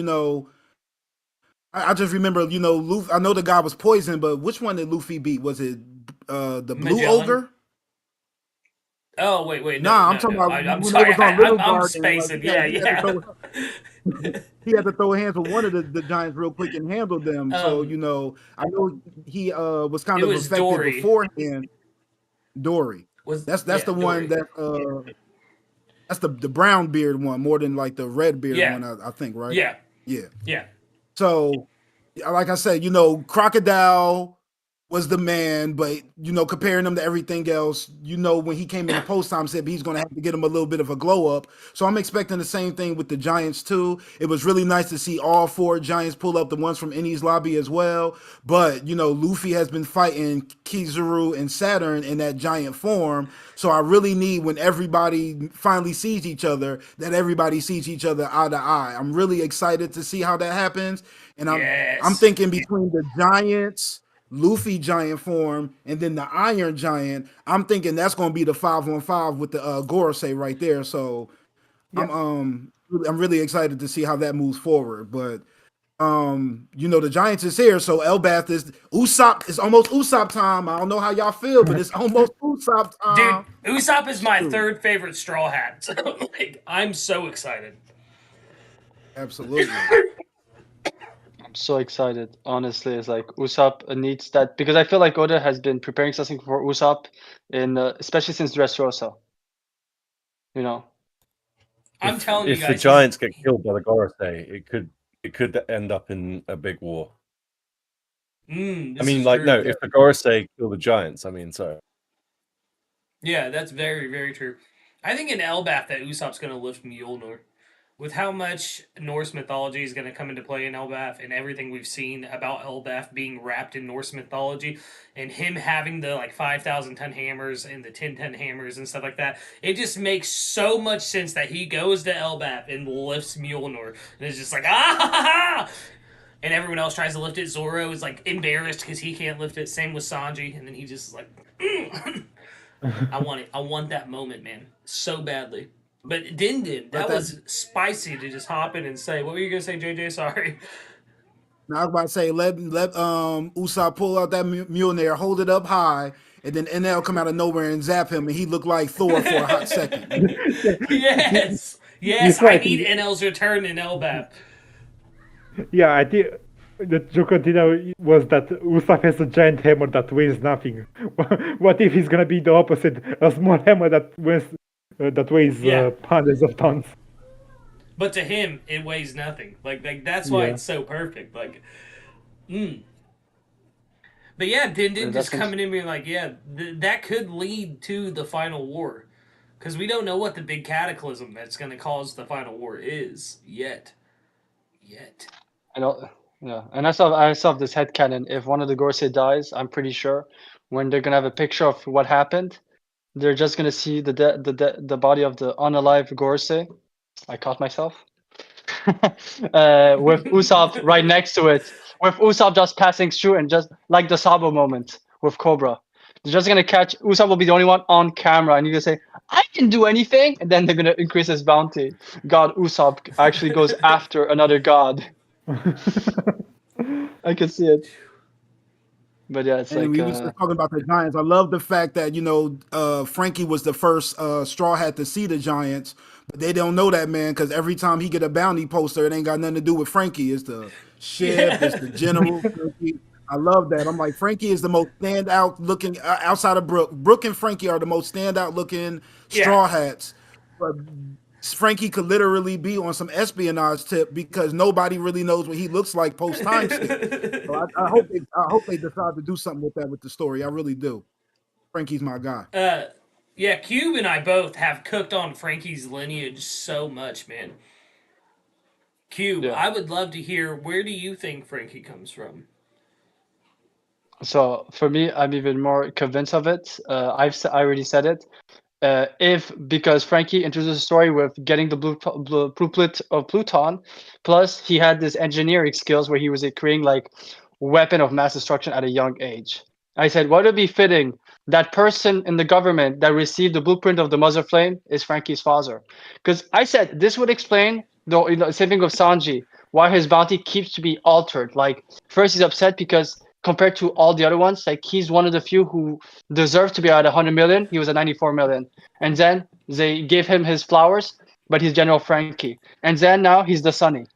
I just remember, Luffy. I know the guy was poisoned, but which one did Luffy beat? Was it the Blue Magellan? Ogre? Oh wait, Nah, no, I'm talking no. about I'm when sorry. they was on Little I'm Guard. spacing. He had to throw hands with one of the giants real quick and handle them. So I know he was kind of affected Dory. beforehand. Dory. That's the one that that's the brown beard one more than like the red beard one. I think, right? Yeah. So, like I said, Crocodile was the man, but comparing him to everything else, when he came in the post time skip, he's going to have to get him a little bit of a glow up. So I'm expecting the same thing with the Giants too. It was really nice to see all four Giants pull up, the ones from Eni's lobby as well. But Luffy has been fighting Kizaru and Saturn in that giant form. So I really need, when everybody finally sees each other, that everybody sees each other eye to eye. I'm really excited to see how that happens. And I'm thinking between the Giants, Luffy giant form, and then the Iron Giant, I'm thinking that's going to be the 5-on-5 with the Gorosei right there. So I'm really excited to see how that moves forward. But the Giants is here, so Elbath is Usopp. It's almost Usopp time. I don't know how y'all feel, but it's almost Usopp time. Dude, Usopp is my third favorite Straw Hat. So I'm so excited. Absolutely. I'm so excited. Honestly, it's like Usopp needs that, because I feel like Oda has been preparing something for Usopp especially since Dressrosa. I'm telling you guys, if the Giants get killed by the Gorosei, it could end up in a big war. If the Gorosei kill the Giants, sorry. Yeah, that's very, very true. I think in Elbaf that Usopp's going to lift Mjolnir. With how much Norse mythology is going to come into play in Elbaf and everything we've seen about Elbaf being wrapped in Norse mythology and him having the like 5,000 ton hammers and the 10-ton hammers and stuff like that, it just makes so much sense that he goes to Elbaf and lifts Mjolnir. And it's just like, ah ha ha ha! And everyone else tries to lift it. Zoro is like embarrassed because he can't lift it. Same with Sanji. And then he just is like, I want it. I want that moment, man. So badly. But Din, Let that that. was spicy to just hop in and say. What were you gonna say, JJ? Sorry. Now I was about to say let Usopp pull out that Mjolnir, hold it up high, and then NL come out of nowhere and zap him, and he looked like Thor for a hot second. Yes, yes. It's I right. need NL's return in Elbap. Yeah, I think the Jokotino was that Usopp has a giant hammer that weighs nothing. What if he's gonna be the opposite? A small hammer that weighs Yeah. hundreds of tons. But to him, it weighs nothing. Like that's why Yeah. it's so perfect. Like, But yeah, Din Yeah, just that's coming in being like, yeah, that could lead to the final war. Because we don't know what the big cataclysm that's going to cause the final war is yet. I know. Yeah, and I saw this headcanon. If one of the Gorsei dies, I'm pretty sure when they're gonna have a picture of what happened, they're just gonna see the body of the unalive Gorsei. I caught myself. With Usopp right next to it, with Usopp just passing through and just like the Sabo moment with Cobra. They're just gonna catch Usopp will be the only one on camera, and you're gonna say, "I didn't do anything," and then they're gonna increase his bounty. God Usopp actually goes after another god. I can see it. But yeah, it's And like we was just talking about the Giants. I love the fact that Frankie was the first Straw Hat to see the Giants, but they don't know that, man, because every time he get a bounty poster, it ain't got nothing to do with Frankie. It's the ship, it's the Yeah. general. Frankie. I love that. I'm like, Frankie is the most standout looking outside of Brooke. Brooke and Frankie are the most standout looking Yeah. Straw Hats. But Frankie could literally be on some espionage tip because nobody really knows what he looks like post time skip. So I hope they decide to do something with that with the story. I really do. Frankie's my guy. Yeah, Cube and I both have cooked on Frankie's lineage so much, man. Cube, yeah. I would love to hear where do you think Frankie comes from? So for me, I'm even more convinced of it. I already said it. If because Frankie introduced the story with getting the blueprint of Pluton, plus he had this engineering skills where he was creating like weapon of mass destruction at a young age. I said, what would be fitting? That person in the government that received the blueprint of the Mother Flame is Frankie's father, because I said this would explain the saving of Sanji, why his bounty keeps to be altered. Like first he's upset because compared to all the other ones, like he's one of the few who deserved to be at 100 million. He was at 94 million. And then they gave him his flowers, but he's General Frankie. And then now he's the Sunny.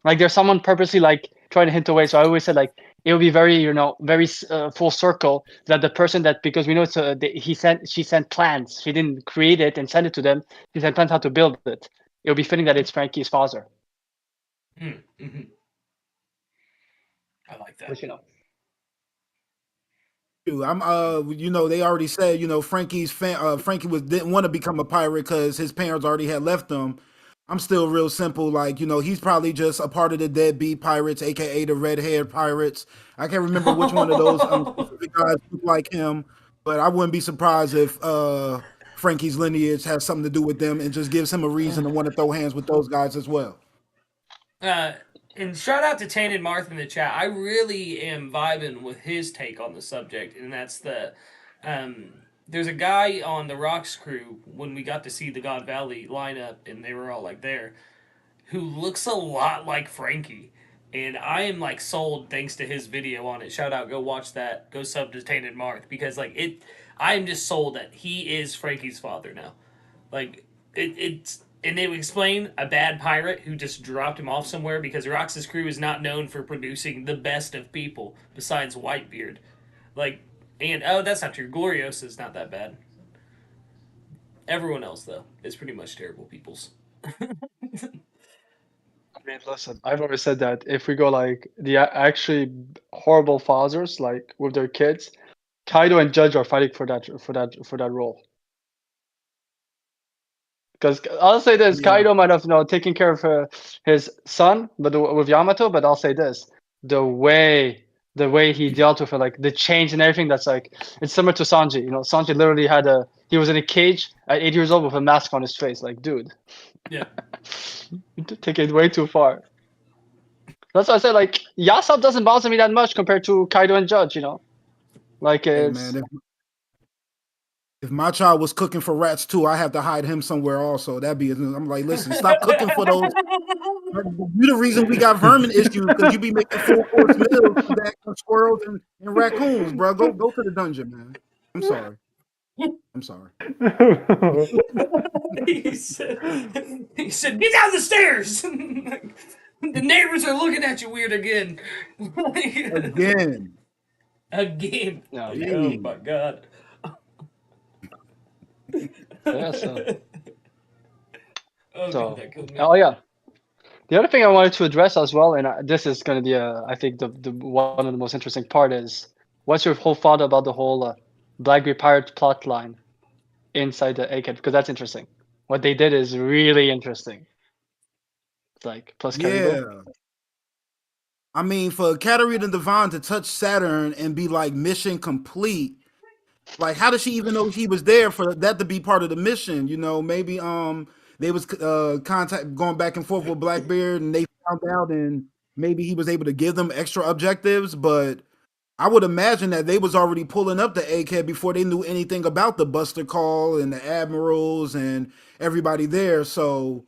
Like there's someone purposely like trying to hint away. So I always said like it would be very very full circle that the person that because we know it's she sent plans. She didn't create it and send it to them. She sent plans how to build it. It would be fitting that it's Frankie's father. Mm-hmm. I like that. But I'm they already said, Frankie didn't want to become a pirate because his parents already had left him. I'm still real simple, like, he's probably just a part of the deadbeat pirates, aka the red haired pirates. I can't remember which one of those specific guys look like him, but I wouldn't be surprised if Frankie's lineage has something to do with them and just gives him a reason to want to throw hands with those guys as well. Uh, and shout out to Tainted Marth in the chat. I really am vibing with his take on the subject, and that's there's a guy on the Rocks crew when we got to see the God Valley lineup, and they were all like there, who looks a lot like Frankie. And I am like sold thanks to his video on it. Shout out, go watch that. Go sub to Tainted Marth because like it, I am just sold that he is Frankie's father now. Like it's and they would explain a bad pirate who just dropped him off somewhere because Rox's crew is not known for producing the best of people besides Whitebeard. Like and oh that's not true. Gloriosa is not that bad. Everyone else though is pretty much terrible peoples. I mean, listen, I've always said that if we go like the actually horrible fathers, like with their kids, Kaido and Judge are fighting for that role. Because I'll say this, Yeah. Kaido might have taken care of his son, but with Yamato. But I'll say this: the way he dealt with it, like the change and everything, that's like it's similar to Sanji. Sanji literally he was in a cage at 8 years old with a mask on his face. Like, dude, Yeah. you take it way too far. That's why I said like Yasop doesn't bother me that much compared to Kaido and Judge. Like Hey it's man, if my child was cooking for rats too, I have to hide him somewhere also. That'd be. I'm like, listen, stop cooking for those. You the reason we got vermin issues because you be making 4-course meals for that squirrels and raccoons, bro. Go to the dungeon, man. I'm sorry. I'm sorry. he said, "Get down the stairs." The neighbors are looking at you weird again. Again. Again. Yeah. Like, oh my god. yeah. So Oh, So- God, that killed me. oh yeah. The other thing I wanted to address as well, and this is going to be I think the one of the most interesting part is what's your whole thought about the whole Blackbeard pirate plot line inside the Egghead, because that's interesting. What they did is really interesting. It's like plus Karibo. Yeah. I mean, for Katarina and Devon to touch Saturn and be like mission complete, like how does she even know he was there for that to be part of the mission? Maybe they was contact going back and forth with Blackbeard and they found out and maybe he was able to give them extra objectives, but I would imagine that they was already pulling up the Egghead before they knew anything about the Buster Call and the admirals and everybody there. So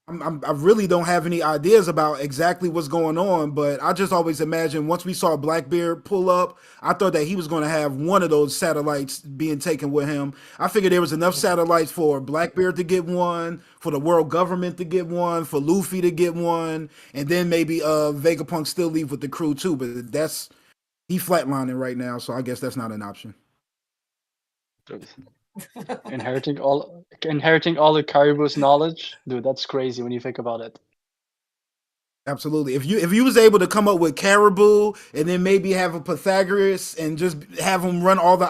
I really don't have any ideas about exactly what's going on, but I just always imagined once we saw Blackbeard pull up, I thought that he was going to have one of those satellites being taken with him. I figured there was enough satellites for Blackbeard to get one, for the world government to get one, for Luffy to get one, and then maybe Vegapunk still leave with the crew too. But he flatlining right now, so I guess that's not an option. inheriting all of Karibo's knowledge, dude. That's crazy when you think about it. Absolutely. If you was able to come up with Caribou and then maybe have a Pythagoras and just have him run all the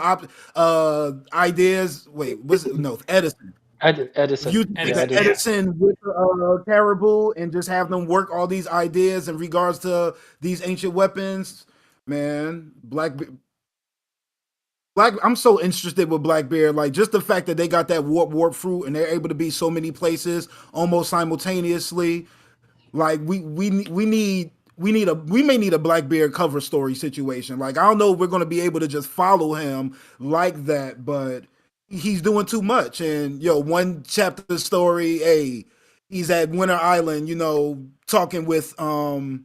ideas. Wait, was it no Edison? Edison. If you Edison, take Edison with Caribou and just have them work all these ideas in regards to these ancient weapons, man. I'm so interested with Blackbeard. Like just the fact that they got that warp fruit and they're able to be so many places almost simultaneously. Like we may need a Blackbeard cover story situation. Like I don't know if we're gonna be able to just follow him like that, but he's doing too much. And one chapter story, hey, he's at Winter Island, talking with Garp.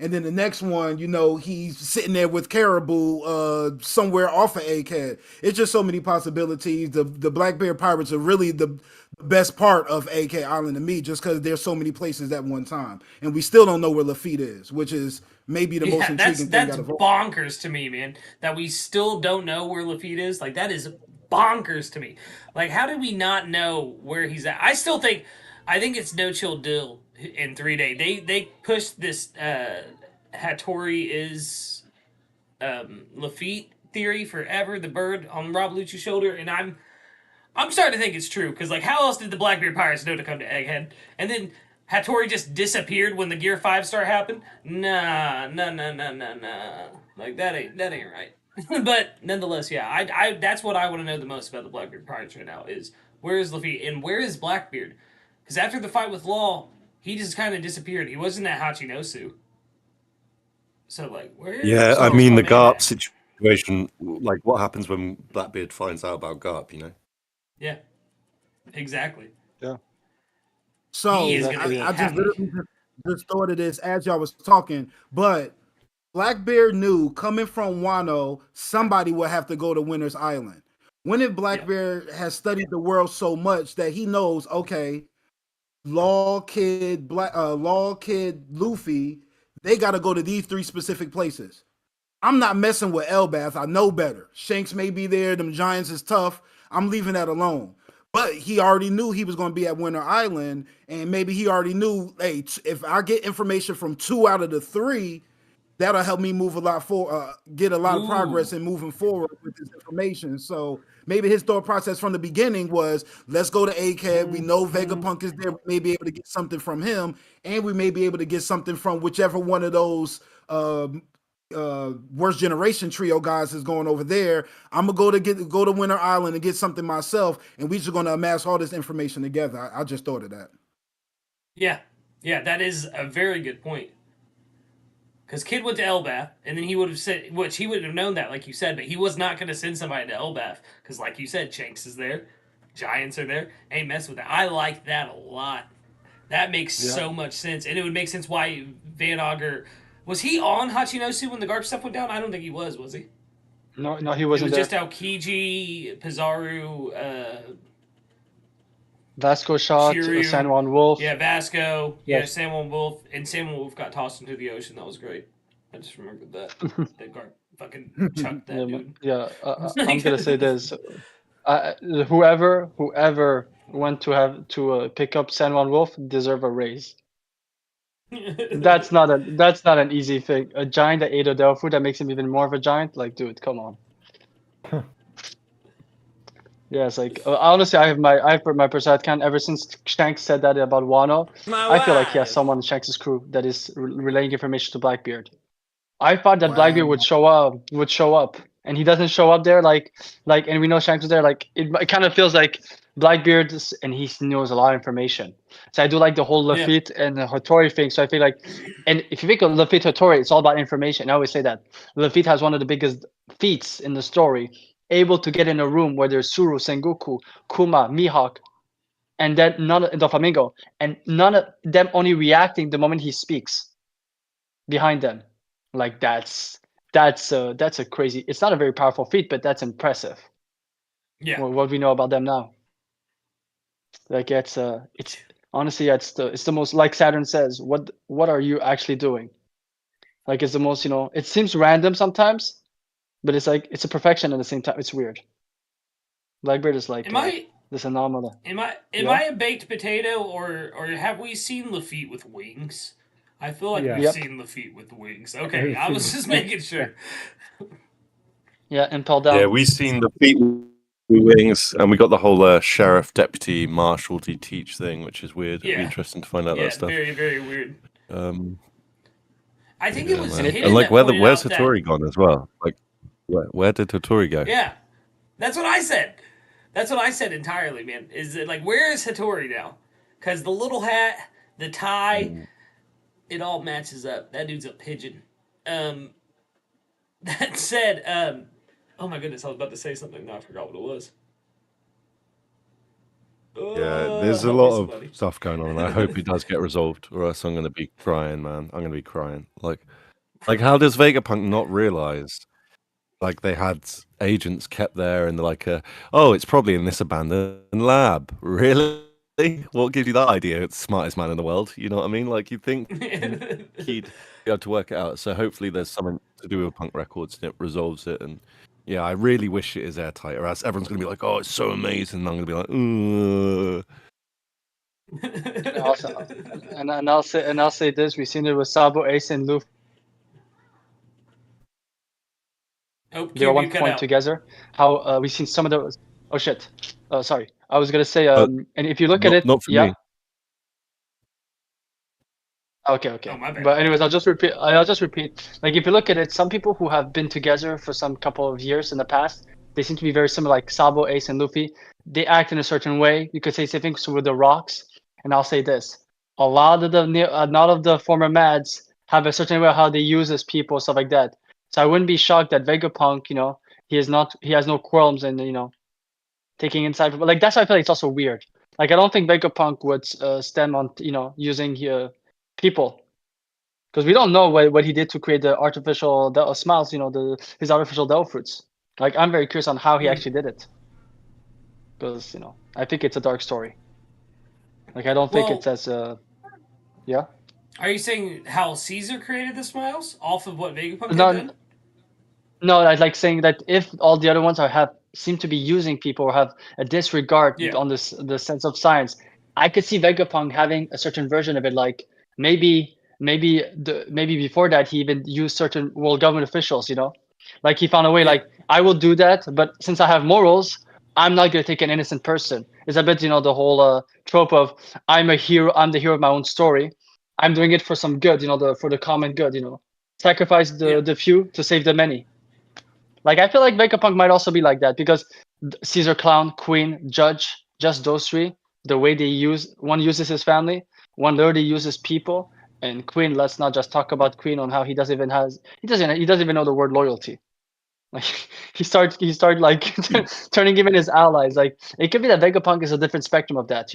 And then the next one, he's sitting there with Caribou somewhere off of Egghead. It's just so many possibilities. The Blackbeard Pirates are really the best part of Egghead Island to me, just because there's so many places at one time. And we still don't know where Lafitte is, which is maybe the most intriguing thing that's out of all. bonkers to me, man. That we still don't know where Lafitte is. Like that is bonkers to me. Like how did we not know where he's at? I think it's NoChillDill in 3-day. They pushed this Hattori is Lafitte theory forever, the bird on Rob Lucci's shoulder, and I'm starting to think it's true, because like how else did the Blackbeard Pirates know to come to Egghead? And then Hattori just disappeared when the Gear 5 star happened? Nah. Like that ain't right. But nonetheless, yeah, I that's what I want to know the most about the Blackbeard Pirates right now is where is Lafitte and where is Blackbeard? Because after the fight with Law, he just kind of disappeared. He wasn't at Hachinosu. So like, where? Yeah, I where's mean my the man Garp at? situation. Like, what happens when Blackbeard finds out about Garp? Yeah, exactly. So He is gonna be I just happy. literally just thought of this as y'all was talking, but Blackbeard knew coming from Wano, somebody would have to go to Winter's Island. When if Blackbeard has studied the world so much that he knows, okay, Law Kid, Luffy, they got to go to these 3 specific places. I'm not messing with Elbath. I know better. Shanks may be there. Them giants is tough. I'm leaving that alone. But he already knew he was going to be at Winter Island, and maybe he already knew, hey, if I get information from 2 out of the 3, that'll help me move a lot get a lot of progress in moving forward with this information. So maybe his thought process from the beginning was, let's go to Egghead. We know Vegapunk is there. We may be able to get something from him, and we may be able to get something from whichever one of those worst generation trio guys is going over there. I'm gonna go to Winter Island and get something myself, and we just gonna amass all this information together. I just thought of that. Yeah, that is a very good point. Because Kid went to Elbath, and then he would have said, which he would have known that, like you said, but he was not going to send somebody to Elbath. Because, like you said, Shanks is there, Giants are there. Ain't mess with that. I like that a lot. That makes so much sense. And it would make sense why Van Auger. Was he on Hachinosu when the Garp stuff went down? I don't think he was he? No, he It wasn't was there. just Aokiji, Pizarro, Vasco shot, Shiryu. San Juan Wolf. Yeah, Vasco. Yes. Yeah, San Juan Wolf. And San Juan Wolf got tossed into the ocean. That was great. I just remembered that. That Garp fucking chucked that dude. Yeah, I'm gonna say this: whoever went to pick up San Juan Wolf deserve a raise. That's not an easy thing. A giant that ate a Delphi that makes him even more of a giant. Like, dude, come on. Yeah, it's like honestly, I've put my personality count ever since Shanks said that about Wano. I feel like he has someone in Shanks' crew that is relaying information to Blackbeard. I thought that Blackbeard would show up, and he doesn't show up there. Like, and we know Shanks was there. Like, it kind of feels like Blackbeard, and he knows a lot of information. So I do like the whole Lafitte and the Hattori thing. So I feel like, and if you think of Lafitte Hattori, it's all about information. I always say that Lafitte has one of the biggest feats in the story, able to get in a room where there's Suru, Sengoku, Kuma, Mihawk, and then Doflamingo, and none of them only reacting the moment he speaks behind them. Like that's a crazy. It's not a very powerful feat, but that's impressive. Yeah. What we know about them now. Like it's honestly it's the most, like Saturn says. What are you actually doing? Like it's the most, it seems random sometimes, but it's like it's a perfection at the same time. It's weird. Blackbeard is like this anomaly. Am I a baked potato, or have we seen Lafitte with wings? I feel like we've seen Lafitte with wings. Okay, I was just making sure. Yeah, Impel Down. Yeah, we've seen the feet with wings, and we got the whole sheriff, deputy, marshal, teach thing, which is weird. It'd be interesting to find out that stuff. Very, very weird. I think it was man. hidden. And like, where's Hattori gone as well? Like, where did Hattori go? Yeah, that's what I said. That's what I said entirely, man. Is it like, where is Hattori now? Because the little hat, the tie, it all matches up. That dude's a pigeon. That said, oh my goodness, I was about to say something. Now I forgot what it was. Yeah, there's a lot of stuff going on. I hope it does get resolved, or else I'm going to be crying, man. I'm going to be crying. Like how does Vegapunk not realize? Like they had agents kept there, and they're like, "Oh, it's probably in this abandoned lab." Really? What gives you that idea? It's the smartest man in the world. You know what I mean? Like you'd think he'd be able to work it out. So hopefully there's something to do with Punk Records and it resolves it. And yeah, I really wish it is airtight, or else everyone's going to be like, "Oh, it's so amazing." And I'm going to be like, Also, and I'll say this: we've seen it with Sabo, Ace, and Luffy. They're at one point together. How we've seen some of those. Oh shit! Sorry, I was gonna say. And if you look at it, not for me. Okay. Oh, my bad. But anyways, I'll just repeat. Like if you look at it, some people who have been together for some couple of years in the past, they seem to be very similar. Like Sabo, Ace, and Luffy, they act in a certain way. You could say same thing with the Rocks. And I'll say this: a lot of the former Mads have a certain way of how they use as people, stuff like that. So I wouldn't be shocked that Vegapunk, he has no qualms in, taking inside. But like that's why I feel like it's also weird. Like I don't think Vegapunk would stem on, using people, because we don't know what he did to create the artificial smiles, his artificial Devil Fruits. Like I'm very curious on how he actually did it, because I think it's a dark story. Like I don't think it's as yeah. Are you saying how Caesar created the smiles off of what Vegapunk had done? No, I'd like saying that if all the other ones seem to be using people or have a disregard on the sense of science, I could see Vegapunk having a certain version of it. Like maybe before that he even used certain world government officials. Like he found a way. Like I will do that, but since I have morals, I'm not gonna take an innocent person. It's a bit, the whole trope of I'm a hero. I'm the hero of my own story. I'm doing it for some good, for the common good. Sacrifice Yeah. the few to save the many. Like I feel like Vegapunk might also be like that because Caesar Clown, Queen, Judge, just those three. The way they one uses his family, one literally uses people, and Queen. Let's not just talk about Queen on how he doesn't even know the word loyalty. Like he started like turning him in his allies. Like it could be that Vegapunk is a different spectrum of that,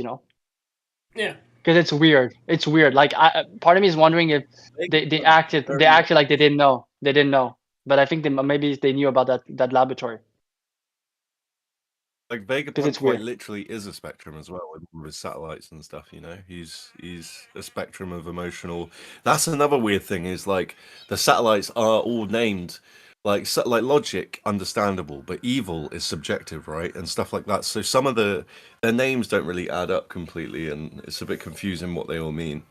Yeah. because it's weird. It's weird. Like part of me is wondering if they acted like they didn't know. They didn't know, but I think maybe they knew about that laboratory. Like it's Vegapunk quite weird. literally is a spectrum as well with his satellites and stuff. He's a spectrum of emotional. That's another weird thing is like the satellites are all named like logic understandable, but evil is subjective, right? And stuff like that. So some of their names don't really add up completely, and it's a bit confusing what they all mean.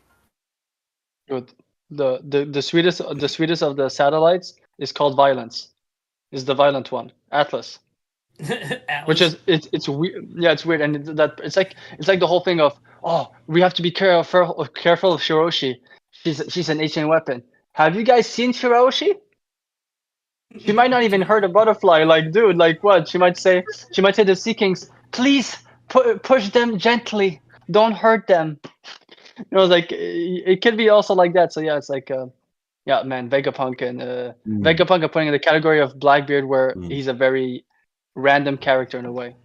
Good. The sweetest of the satellites is called Violence. Is the violent one, Atlas. Which is it's weird. Yeah, it's weird, and it's like the whole thing of we have to be careful of Shiroshi. She's an ancient weapon. Have you guys seen Shiroshi? She might not even hurt a butterfly. Like, dude, like what? She might say to the Sea Kings, please push them gently. Don't hurt them. Like it could be also like that. So yeah, it's like yeah, man, Vegapunk and Vegapunk are putting in the category of Blackbeard, where he's a very random character in a way.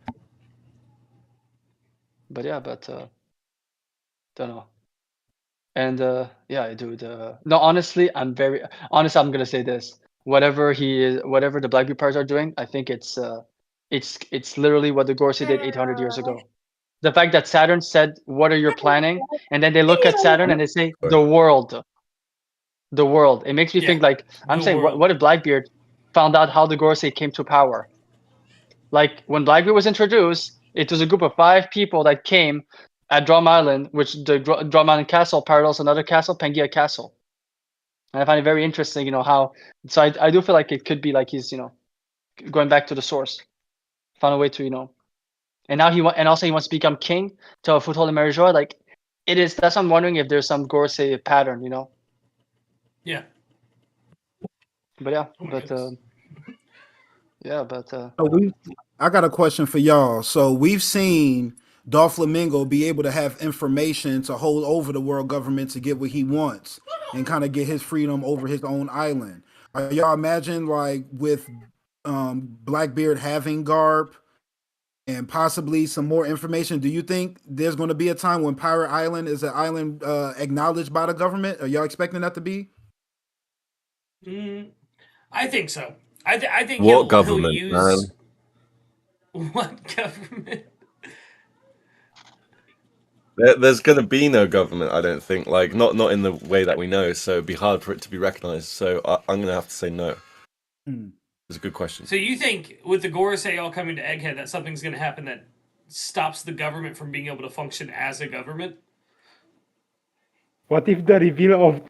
But yeah, don't know. And yeah, dude. No, honestly, I'm gonna say this. Whatever the Blackbeard pirates are doing, I think it's literally what the Gorsey did 800 years ago. The fact that Saturn said, "What are you planning?" and then they look at Saturn and they say, "The world." The world. It makes me think like I'm saying, what if Blackbeard found out how the Gorsey came to power? Like when Blackbeard was introduced, it was a group of 5 people that came at Drum Island, which the Drum Island Castle parallels another castle, Pangaea Castle. And I find it very interesting, how. So I do feel like it could be like he's, going back to the source, found a way to, and now and also he wants to become king to a foothold in Merijoy. Like it is. That's I'm wondering if there's some Gorsey pattern, Yeah. But yeah, yeah, but So I got a question for y'all. So we've seen Doflamingo be able to have information to hold over the world government to get what he wants and kind of get his freedom over his own island. Are y'all imagine like with Blackbeard having Garp and possibly some more information? Do you think there's going to be a time when Pirate Island is an island acknowledged by the government? Are y'all expecting that to be? I think so. I think What he'll government, use man? what government? There's going to be no government, I don't think. Like not in the way that we know. So it'd be hard for it to be recognized. So I'm going to have to say no. It's a good question. So you think with the Gorosei all coming to Egghead that something's going to happen that stops the government from being able to function as a government? What if the reveal of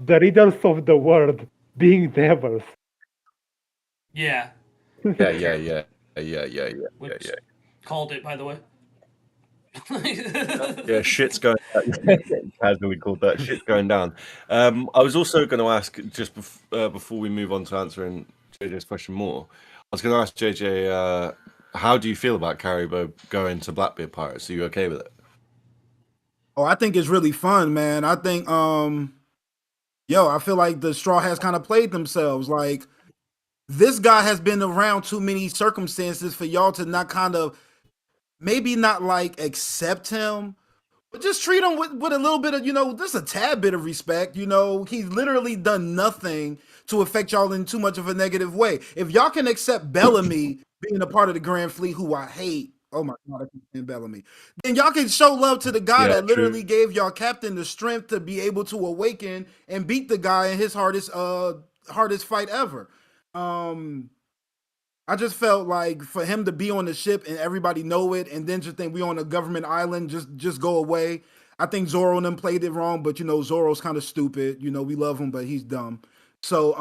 the riddles of the world being devils? Yeah. Yeah. Which called it, by the way. Yeah, shit's going down. Casually called that. Shit's going down. I was also going to ask, just before we move on to answering JJ's question more, I was going to ask JJ, how do you feel about Karibo going to Blackbeard Pirates? Are you okay with it? Oh, I think it's really fun, man. I think I feel like the Straw Hats kind of played themselves. Like this guy has been around too many circumstances for y'all to not kind of maybe not like accept him, but just treat him with a little bit of, just a tad bit of respect. He's literally done nothing to affect y'all in too much of a negative way. If y'all can accept Bellamy being a part of the Grand Fleet, who I hate, oh my God, I can't stand Bellamy, then y'all can show love to the guy that literally gave y'all captain the strength to be able to awaken and beat the guy in his hardest fight ever. I just felt like for him to be on the ship and everybody know it, and then just think we on a government island, just go away. I think Zoro and them played it wrong, but Zoro's kind of stupid. We love him, but he's dumb. So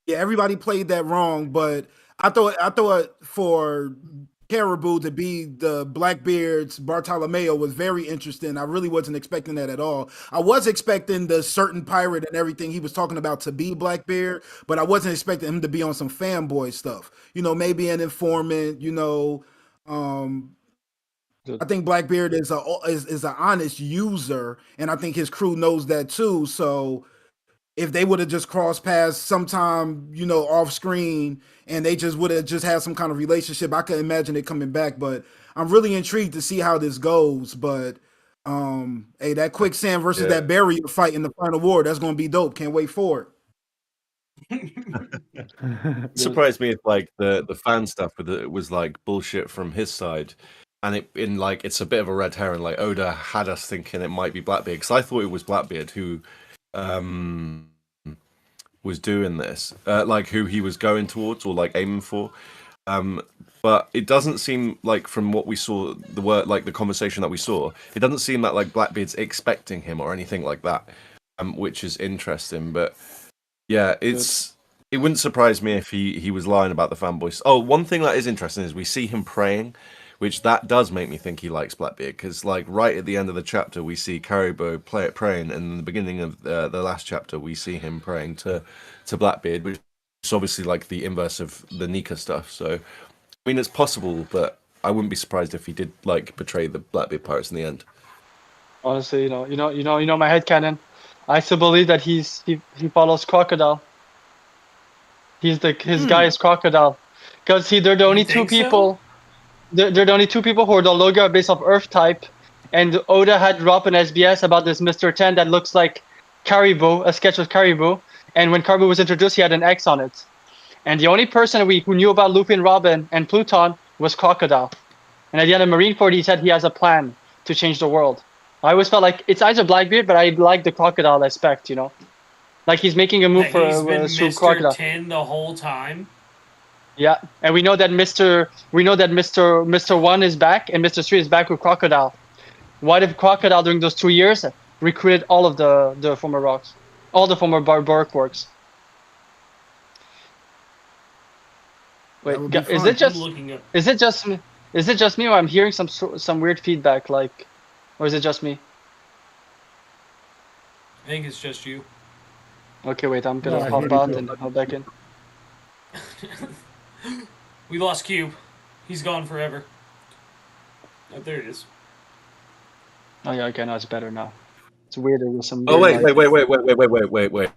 yeah, everybody played that wrong, but I thought for Caribou to be the Blackbeard's Bartolomeo was very interesting. I really wasn't expecting that at all. I was expecting the certain pirate and everything he was talking about to be Blackbeard, but I wasn't expecting him to be on some fanboy stuff. Maybe an informant. Um, I think Blackbeard is an honest user, and I think his crew knows that too. So if they would have just crossed paths sometime, off screen, and they just would have just had some kind of relationship, I could imagine it coming back. But I'm really intrigued to see how this goes. But hey, that quicksand versus Yeah. that barrier fight in the final war, that's gonna be dope. Can't wait for it. Surprised me if like the fan stuff with it was like bullshit from his side, and it's a bit of a red herring. Like Oda had us thinking it might be Blackbeard, because I thought it was Blackbeard who was doing this, like who he was going towards or like aiming for. But it doesn't seem like, from what we saw, the conversation that we saw, it doesn't seem that like Blackbeard's expecting him or anything like that, which is interesting. But yeah, it wouldn't surprise me if he was lying about the fanboys. Oh, one thing that is interesting is we see him praying, which that does make me think he likes Blackbeard, because like right at the end of the chapter we see Caribou praying, and in the beginning of the last chapter we see him praying to Blackbeard, which is obviously like the inverse of the Nika stuff. So I mean, it's possible, but I wouldn't be surprised if he did like betray the Blackbeard pirates in the end. Honestly, you know my headcanon. I still believe that he follows Crocodile. His guy is Crocodile, because they're the only two think so? people. They're the only two people who are the logo are based off Earth type, and Oda had dropped an SBS about this Mr. 10 that looks like Caribou, a sketch of Caribou, and when Caribou was introduced, he had an X on it. And the only person who knew about Luffy and Robin and Pluton was Crocodile. And at the end of Marineford, he said he has a plan to change the world. I always felt like it's either Blackbeard, but I like the Crocodile aspect, like he's making a move That for he's been through Mr. Crocodile. 10 the whole time. Yeah, and we know that Mr. 1 is back and Mr. 3 is back with Crocodile. What if Crocodile during those 2 years recruited all of the former rocks, all the former barbaric works? Wait, That would be is fun. it just I'm looking up. is it just me? Is it just me, or I'm hearing some weird feedback, like, or is it just me? I think it's just you. Okay, wait, I'm gonna No, I hop hear out you. and hop back in. We lost Cube. He's gone forever. Oh, there it is. Oh yeah, okay, no, it's better now. It's weird. There was some. Oh weird, wait.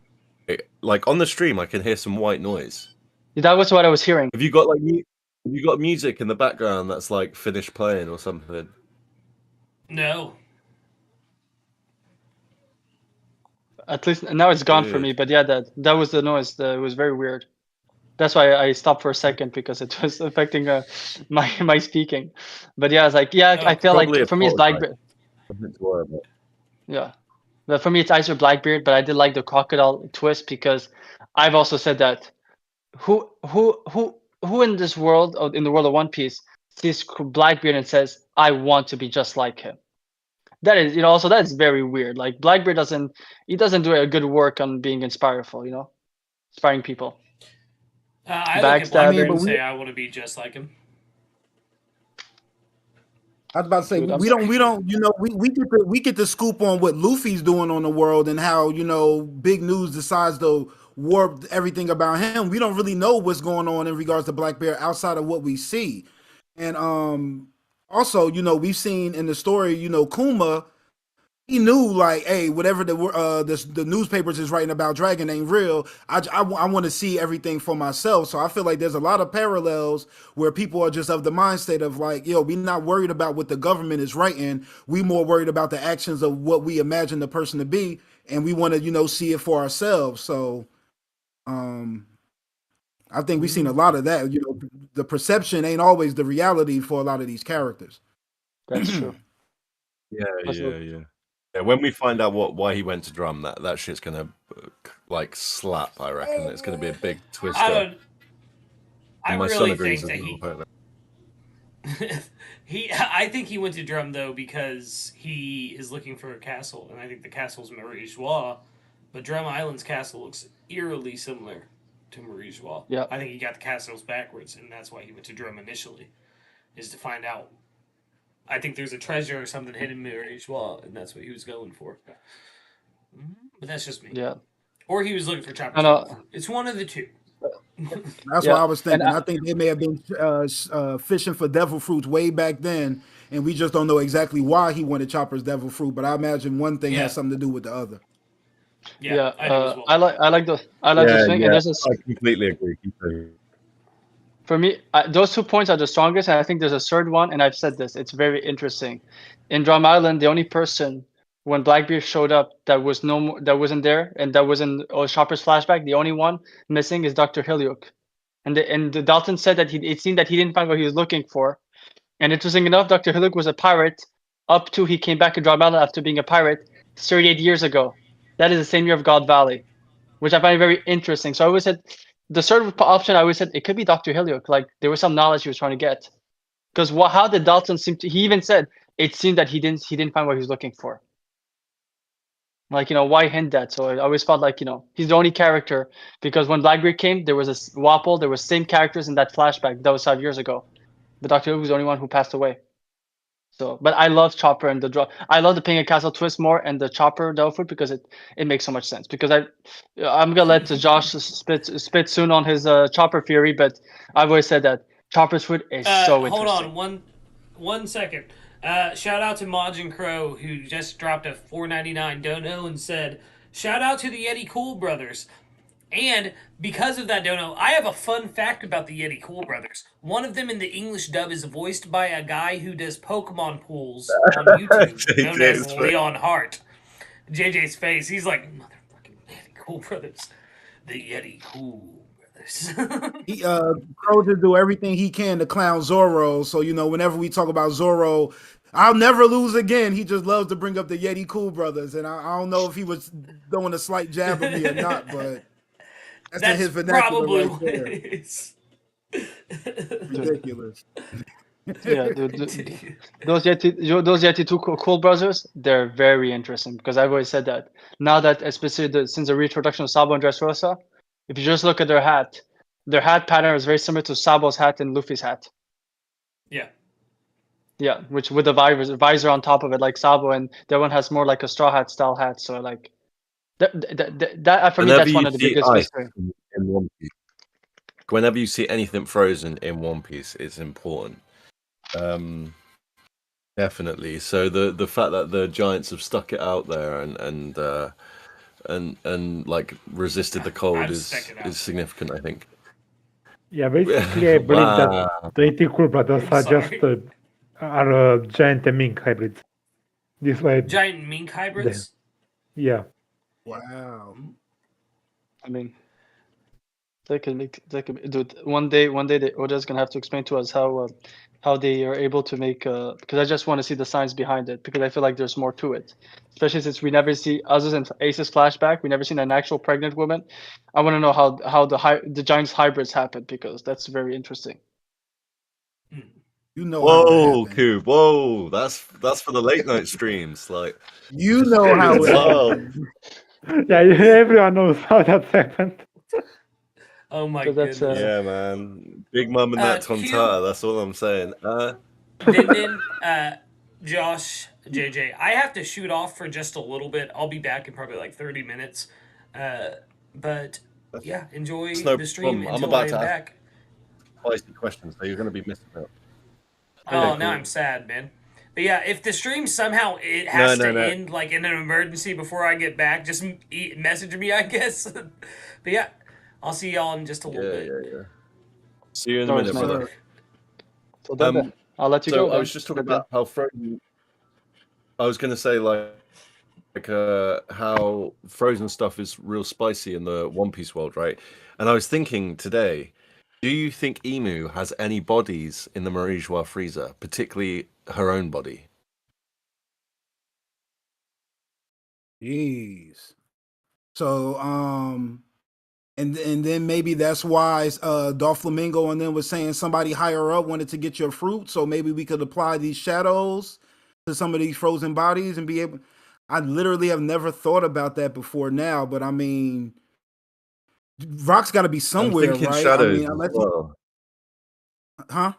Like on the stream, I can hear some white noise. That was what I was hearing. Have you got music in the background that's like finished playing or something? No. At least now it's gone for Weird. me. But yeah, that was the noise. It was very weird. That's why I stopped for a second, because it was affecting my speaking. But yeah, I was like, yeah, I feel Probably like a for me it's fault line. Blackbeard. Nothing to worry about. Yeah, but for me it's either Blackbeard, but I did like the Crocodile twist, because I've also said that who in this world, in the world of One Piece, sees Blackbeard and says, I want to be just like him. That is, also that's very weird. Like Blackbeard doesn't do a good work on being inspireful, inspiring people. I look at Blackbeard Backstabbing. and say I want to be just like him. I was about to say Dude, I'm we sorry. don't we get the scoop on what Luffy's doing on the world, and how big news decides to warp everything about him. We don't really know what's going on in regards to Black Bear outside of what we see. And also, we've seen in the story, Kuma, he knew, like, hey, whatever the newspapers is writing about Dragon ain't real. I want to see everything for myself. So I feel like there's a lot of parallels where people are just of the mind state of like, yo, we not worried about what the government is writing. We more worried about the actions of what we imagine the person to be, and we want to see it for ourselves. So I think we've seen a lot of that. The perception ain't always the reality for a lot of these characters. That's true. Yeah. Also- Yeah, when we find out why he went to drum, that shit's gonna like slap. I reckon it's gonna be a big twist. I And my son really agrees think as that well. I think he went to Drum though because he is looking for a castle, and I think the castle's Marie Joie, but Drum Island's castle looks eerily similar. to Marie-Joie. Yeah. I think he got the castles backwards, and that's why he went to Drum initially, is to find out. I think there's a treasure or something hidden in Marie-Joie, and that's what he was going for. But that's just me. Yeah. Or he was looking for Chopper's And devil fruit. It's one of the two. That's Yeah, what I was and thinking. I think they may have been fishing for devil fruits way back then, and we just don't know exactly why he wanted Chopper's devil fruit. But I imagine one thing Yeah. has something to do with the other. Yeah, I do as well. I like the swing, and there's a I completely agree. Completely. for me, those 2 points are the strongest, and I think there's a third one, and I've said this. It's very interesting. In Drum Island, the only person when Blackbeard showed up that wasn't there, and that was in Chopper's flashback, the only one missing is Dr. Hilliuk. And the Dalton said that it seemed that he didn't find what he was looking for. And interesting enough, Dr. Hilliuk was a pirate up to he came back to Drum Island after being a pirate 38 years ago. That is the same year of God Valley, which I find very interesting. So I always said the third option. I always said it could be Dr. Hilliuk. Like there was some knowledge he was trying to get. Because how did Dalton seem to? He even said it seemed that he didn't find what he was looking for. Like why hint that? So I always felt like he's the only character because when Blackbeard came, there was a Wapple. There was same characters in that flashback that was 5 years ago, but Dr. Who was the only one who passed away. So, but I love Chopper and I love the Penguin Castle twist more and the Chopper Delfoot because it makes so much sense. Because I'm gonna let Josh spit soon on his Chopper theory, but I've always said that Chopper's food is so interesting. Hold on, one second. Shout out to Majin Crow who just dropped a $4.99 dono and said, "Shout out to the Yeti Cool Brothers." And because of that dono, I have a fun fact about the Yeti Cool Brothers. One of them in the English dub is voiced by a guy who does Pokemon pools on YouTube, known as Leon Hart. JJ's face, he's like, motherfucking Yeti Cool Brothers. The Yeti Cool Brothers. Crow just do everything he can to clown Zoro. So whenever we talk about Zoro, I'll never lose again. He just loves to bring up the Yeti Cool Brothers, and I don't know if he was throwing a slight jab at me or not, but. That's his vernacular probably right there. what it is. Ridiculous. Yeah, dude, those Yeti two cool brothers, they're very interesting because I've always said that. Now that especially since the reintroduction of Sabo and Dressrosa, if you just look at their hat pattern is very similar to Sabo's hat and Luffy's hat. Yeah. Yeah, which with the visor on top of it, like Sabo, and that one has more like a straw hat style hat. So like. That for me, that's one of the biggest mysteries. In One Piece, whenever you see anything frozen in One Piece, it's important. Definitely. So the fact that the giants have stuck it out there and like resisted the cold is significant, I think. Yeah, basically, I believe that the Yeti Cool Brothers are just giant and mink hybrids. This way, giant mink hybrids. Yeah. Wow. I mean, they can dude. One day, Oda's gonna have to explain to us how they are able to make. Because I just want to see the science behind it because I feel like there's more to it, especially since we never see, other than Ace's flashback, we never seen an actual pregnant woman. I want to know how the giants hybrids happen because that's very interesting. Whoa, Kube! Whoa, that's for the late night streams. Like how it happened. Yeah, everyone knows how that happened. Oh my goodness! Yeah, man, Big Mum and that tontata. That's all I'm saying. Then, Josh, JJ, I have to shoot off for just a little bit. I'll be back in probably like 30 minutes. But yeah, enjoy the stream until I'm about to back. Spicy questions, so you're going to be missing out. Oh, now I'm sad, man. But yeah, if the stream somehow has to end like in an emergency before I get back, just message me, I guess. But yeah, I'll see y'all in just a little bit. Yeah. See you in a minute, brother. So I'll let you go. I was just talking about how Frozen. I was going to say like how Frozen stuff is real spicy in the One Piece world, right? And I was thinking today, do you think Emu has any bodies in the Marie-Joie freezer, particularly her own body? Jeez. So, and then maybe that's why Doflamingo and then was saying somebody higher up wanted to get your fruit. So maybe we could apply these shadows to some of these frozen bodies and be able. I literally have never thought about that before now, but I mean, Rock's got to be I'm somewhere, thinking right? I shadows mean, as unless well. huh?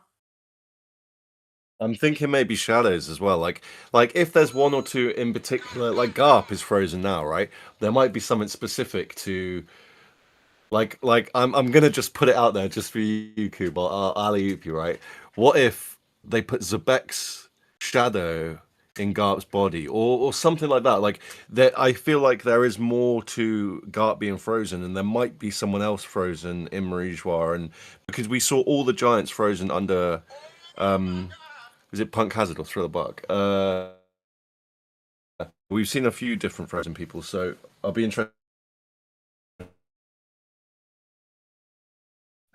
I'm thinking maybe shadows as well. Like if there's one or two in particular, like Garp is frozen now, right? There might be something specific to like I'm gonna just put it out there just for you, Kube. I'll alley-oop you, right? What if they put Zebek's shadow in Garp's body or something like that? Like there, I feel like there is more to Garp being frozen, and there might be someone else frozen in Marijois, and because we saw all the giants frozen under is it Punk Hazard or Thriller Bark? We've seen a few different frozen people, so I'll be interested.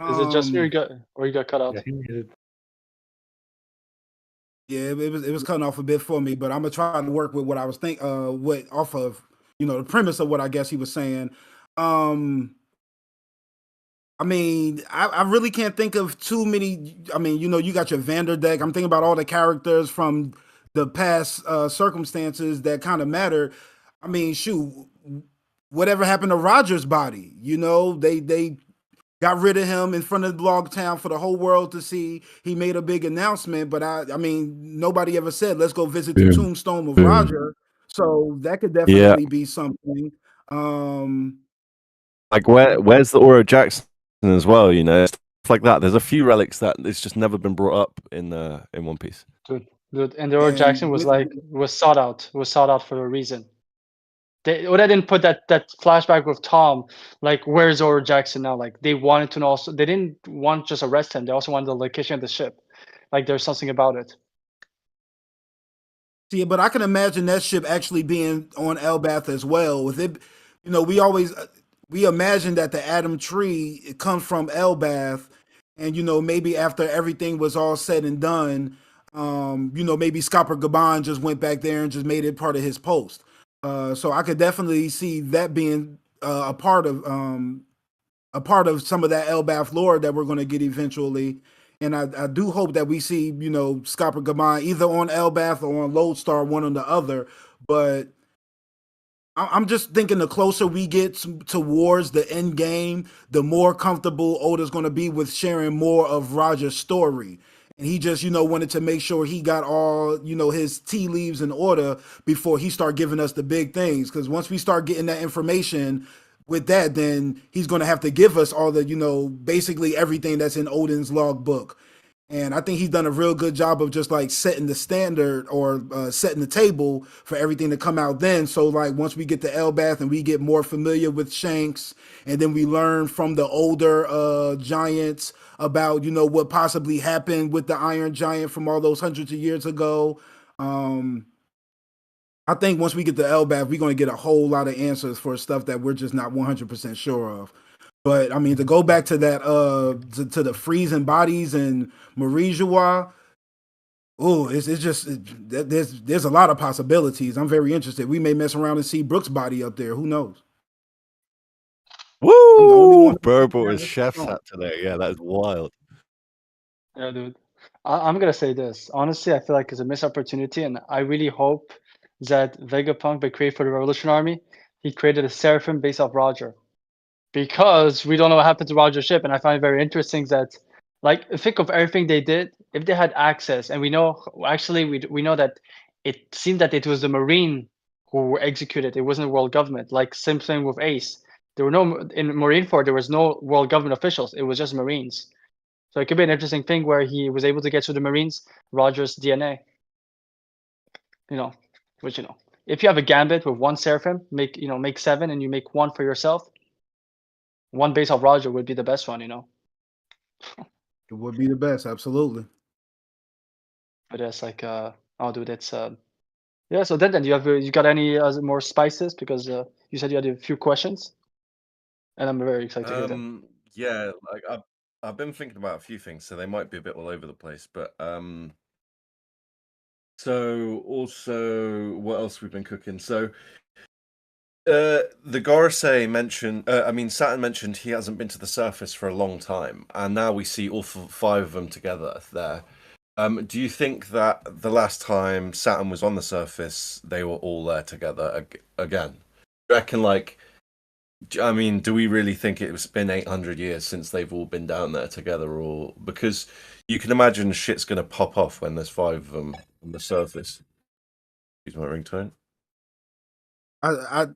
Is it just me Um, or you got cut out? Yeah, I think yeah, it was cutting off a bit for me, but I'm gonna try to work with what I was what off of the premise of what I guess he was saying. Um, I mean, I really can't think of too many. I mean, you got your Vander deck. I'm thinking about all the characters from the past circumstances that kind of matter. I mean, shoot, whatever happened to Roger's body? They got rid of him in front of Blog Town for the whole world to see. He made a big announcement, but I mean, nobody ever said, let's go visit the Boom, tombstone of boom. Roger. So that could Yeah, definitely be something. Um, like where's the Oro Jackson as well? Stuff like that. There's a few relics that it's just never been brought up in One Piece. Dude, and the Oro and Jackson was with like was sought out for a reason. They didn't put that flashback with Tom, like where's Oro Jackson now? Like they wanted to know also they didn't want just arrest him, they also wanted the location of the ship. Like there's something about it. See, but I can imagine that ship actually being on Elbath as well. With it, we imagine that the Atom Tree it comes from Elbath, and maybe after everything was all said and done, maybe Scopper Gaban just went back there and just made it part of his post. So I could definitely see that being a part of some of that Elbath lore that we're going to get eventually. And I do hope that we see, Scopper Gaban either on Elbath or on Lodestar, one or the other. But I'm just thinking the closer we get towards the end game, the more comfortable Oda's going to be with sharing more of Roger's story. And he just, wanted to make sure he got all, his tea leaves in order before he start giving us the big things. Because once we start getting that information with that, then he's going to have to give us all the, basically everything that's in Odin's logbook. And I think he's done a real good job of just like setting the standard or setting the table for everything to come out then. So like once we get to Elbath and we get more familiar with Shanks, and then we learn from the older giants about what possibly happened with the Iron Giant from all those hundreds of years ago. Um, I think once we get to Elbath, we're going to get a whole lot of answers for stuff that we're just not 100% sure of. But I mean, to go back to that, to the freezing bodies and Marie Joie, oh, it's just there's a lot of possibilities. I'm very interested. We may mess around and see Brooks' body up there. Who knows? I'm the only one. Woo! Who Bro thinks brought that his was chef's wrong. hat today. Yeah, that is wild. Yeah, dude. I'm gonna say this. Honestly, I feel like it's a missed opportunity, and I really hope that Vegapunk, by create for the Revolution Army, he created a Seraphim based off Roger. Because we don't know what happened to Roger's ship, and I find it very interesting that, like, think of everything they did. If they had access, and we know, actually, we know that it seemed that it was the Marine who were executed. It wasn't the world government. Like same thing with Ace. There were no in Marineford. There was no world government officials. It was just Marines. So it could be an interesting thing where he was able to get to the Marines, Roger's DNA. You know, which if you have a gambit with one Seraphim, make 7, and you make 1 for yourself. One base off Roger would be the best one. It would be the best, absolutely. But it's like, oh, dude, it's yeah. So then you got any more spices? Because you said you had a few questions, and I'm very excited to hear them. Yeah, like I've been thinking about a few things, so they might be a bit all over the place, but so also what else we've been cooking? So the Gorosei mentioned, I mean, Saturn mentioned he hasn't been to the surface for a long time, and now we see all 5 of them together there. Do you think that the last time Saturn was on the surface, they were all there together again? Do you reckon, like, I mean, do we really think it's been 800 years since they've all been down there together, or because you can imagine shit's gonna pop off when there's 5 of them on the surface? Use my ringtone. I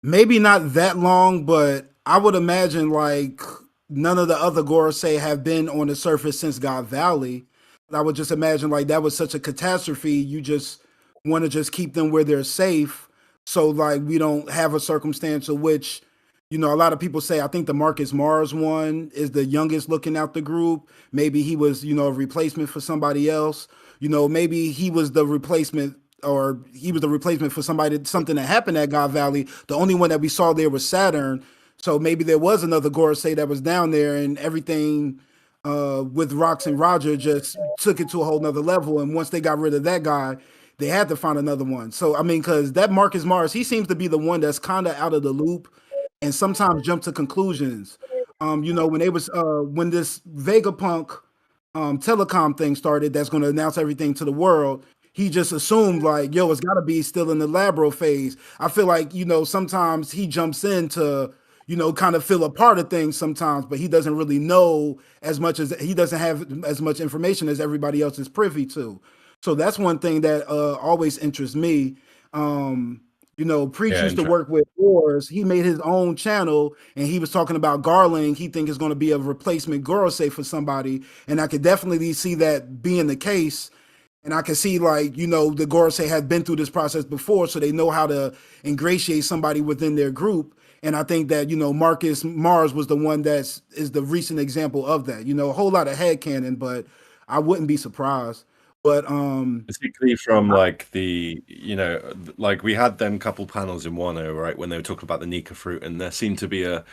maybe not that long, but I would imagine like none of the other Gorosei have been on the surface since God Valley. I would just imagine like that was such a catastrophe. You just want to just keep them where they're safe, so like we don't have a circumstance of which, a lot of people say I think the Marcus Mars one is the youngest looking out the group. Maybe he was a replacement for somebody else. Maybe he was the replacement or he was the replacement for something that happened at God Valley. The only one that we saw there was Saturn. So maybe there was another Gorosei that was down there, and everything with Rox and Roger just took it to a whole nother level. And once they got rid of that guy, they had to find another one. So I mean, because that Marcus Mars, he seems to be the one that's kind of out of the loop and sometimes jump to conclusions. When this Vegapunk telecom thing started, that's going to announce everything to the world. He just assumed like, yo, it's got to be still in the labro phase. I feel like sometimes he jumps in to kind of feel a part of things sometimes, but he doesn't really know as much as he doesn't have as much information as everybody else is privy to. So that's one thing that always interests me. Preach Yeah, used to work with Wars. He made his own channel, and he was talking about Garling. He think is going to be a replacement Gorosei for somebody, and I could definitely see that being the case. And I can see like the Gorosei have been through this process before, so they know how to ingratiate somebody within their group. And I think that Marcus Mars was the one is the recent example of that. A whole lot of headcanon, but I wouldn't be surprised. But particularly from like like we had them couple panels in Wano, right, when they were talking about the Nika fruit, and there seemed to be a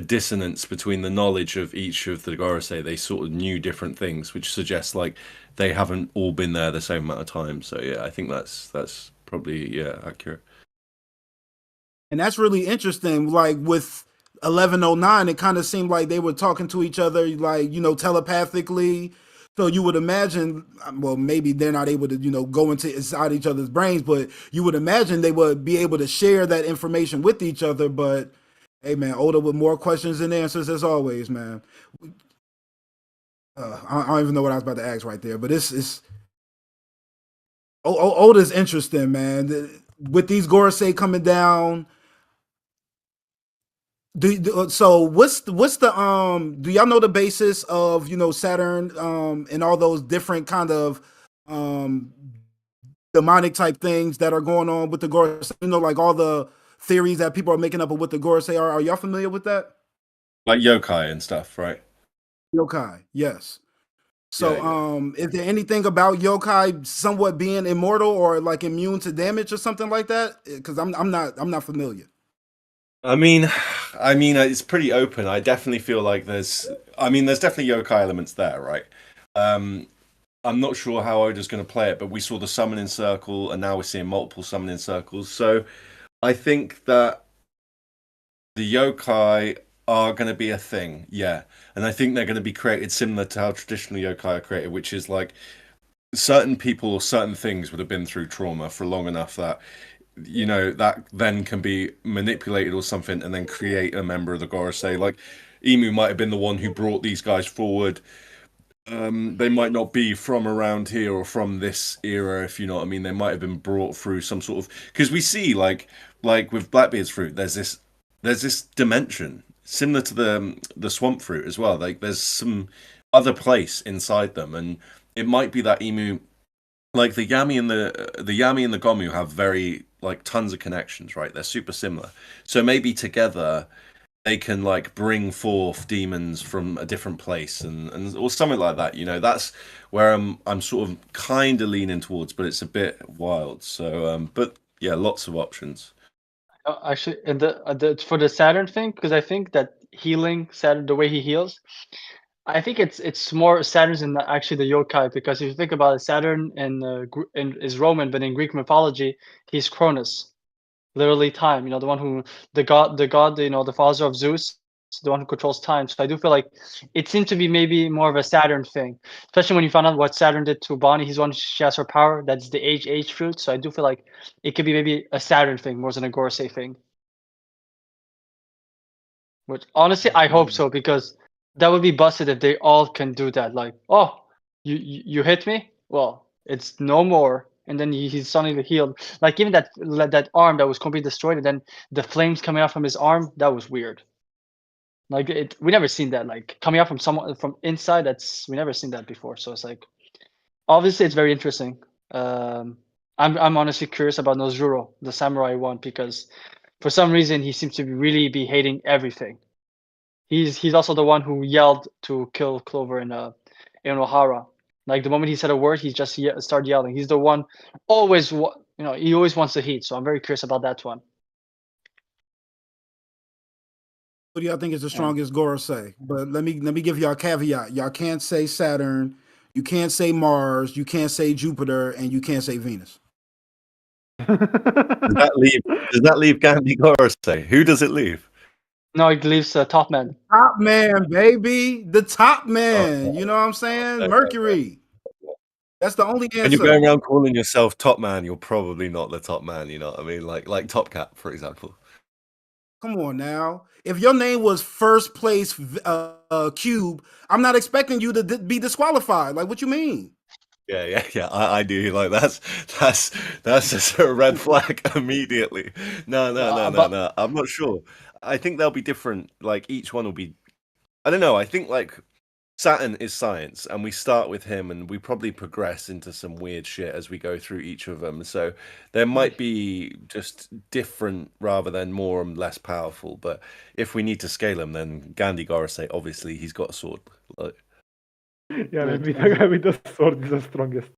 dissonance between the knowledge of each of the Gorosei. They sort of knew different things, which suggests like they haven't all been there the same amount of time. So yeah, I think that's probably accurate. And that's really interesting. Like with 1109, it kind of seemed like they were talking to each other, like, telepathically. So you would imagine, well, maybe they're not able to, go inside each other's brains, but you would imagine they would be able to share that information with each other. But hey, man, Oda with more questions than answers as always, man. I don't even know what I was about to ask right there, but it's Oda's interesting, man. With these Gorosei coming down, so what's the do y'all know the basis of Saturn and all those different kind of um demonic type things that are going on with the Gorosei? Like all the theories that people are making up of what the Gorosei are. Are y'all familiar with that? Like yokai and stuff, right? Yokai, yes. Yeah, So yeah. is there anything about yokai somewhat being immortal or like immune to damage or something like that? Because I'm not familiar. I mean, it's pretty open. I definitely feel like there's definitely yokai elements there, right? Um, I'm not sure how Oda's going to play it, but we saw the summoning circle, and now we're seeing multiple summoning circles. So I think that the yokai are going to be a thing, yeah. And I think they're going to be created similar to how traditional yokai are created, which is like certain people or certain things would have been through trauma for long enough that that then can be manipulated or something and then create a member of the Gorosei. Like Emu might have been the one who brought these guys forward. They might not be from around here or from this era, if you know what I mean. They might have been brought through some sort of, because we see like with Blackbeard's fruit, there's this dimension similar to the swamp fruit as well. Like there's some other place inside them, and it might be that Emu, like the Yami and the Gomu have very like tons of connections, right? They're super similar. So maybe together they can like bring forth demons from a different place and or something like that. That's where I'm sort of kind of leaning towards, but it's a bit wild. So but yeah, lots of options. Actually, and for the Saturn thing, because I think that healing Saturn, the way he heals, I think it's more Saturn's than actually the yokai. Because if you think about it, Saturn is Roman, but in Greek mythology, he's Cronus, literally time. The one who the god, the father of Zeus, the one who controls time. So I do feel like it seemed to be maybe more of a Saturn thing, especially when you found out what Saturn did to Bonnie. He's the one, she has her power. That's the age fruit. So I do feel like it could be maybe a Saturn thing more than a Gorosei thing. Which honestly, I hope so, because that would be busted if they all can do that. Like, oh, you hit me? Well, it's no more, and then he's suddenly healed. Like even that arm that was completely destroyed, and then the flames coming out from his arm, that was weird. Like we never seen that. Like coming out from someone from inside, we never seen that before. So it's like, obviously, it's very interesting. I'm honestly curious about Nozuro, the samurai one, because for some reason he seems to be hating everything. He's also the one who yelled to kill Clover in Ohara. Like the moment he said a word, he just started yelling. He's the one always, he always wants to heat. So I'm very curious about that one. What do y'all think is the strongest Gorosei? But let me give y'all a caveat. Y'all can't say Saturn, you can't say Mars, you can't say Jupiter, and you can't say Venus. Does that leave Gandhi Gorosei? Who does it leave? No, it leaves Top Man. Top man, baby. The top man. You know what I'm saying? Mercury. That's the only answer. When you're going around calling yourself top man, you're probably not the top man, you know what I mean? Like Top Cat, for example. Come on now. If your name was first place Cube, I'm not expecting you to be disqualified. Like, what you mean? Yeah. I do. Like that's just a red flag immediately. No. I'm not sure. I think they'll be different. Like each one will be. I don't know. I think like Saturn is science, and we start with him, and we probably progress into some weird shit as we go through each of them. So there might be just different rather than more and less powerful. But if we need to scale him, then Gandhi Gorosei, obviously, he's got a sword. Like, yeah, maybe the guy with the sword is the strongest.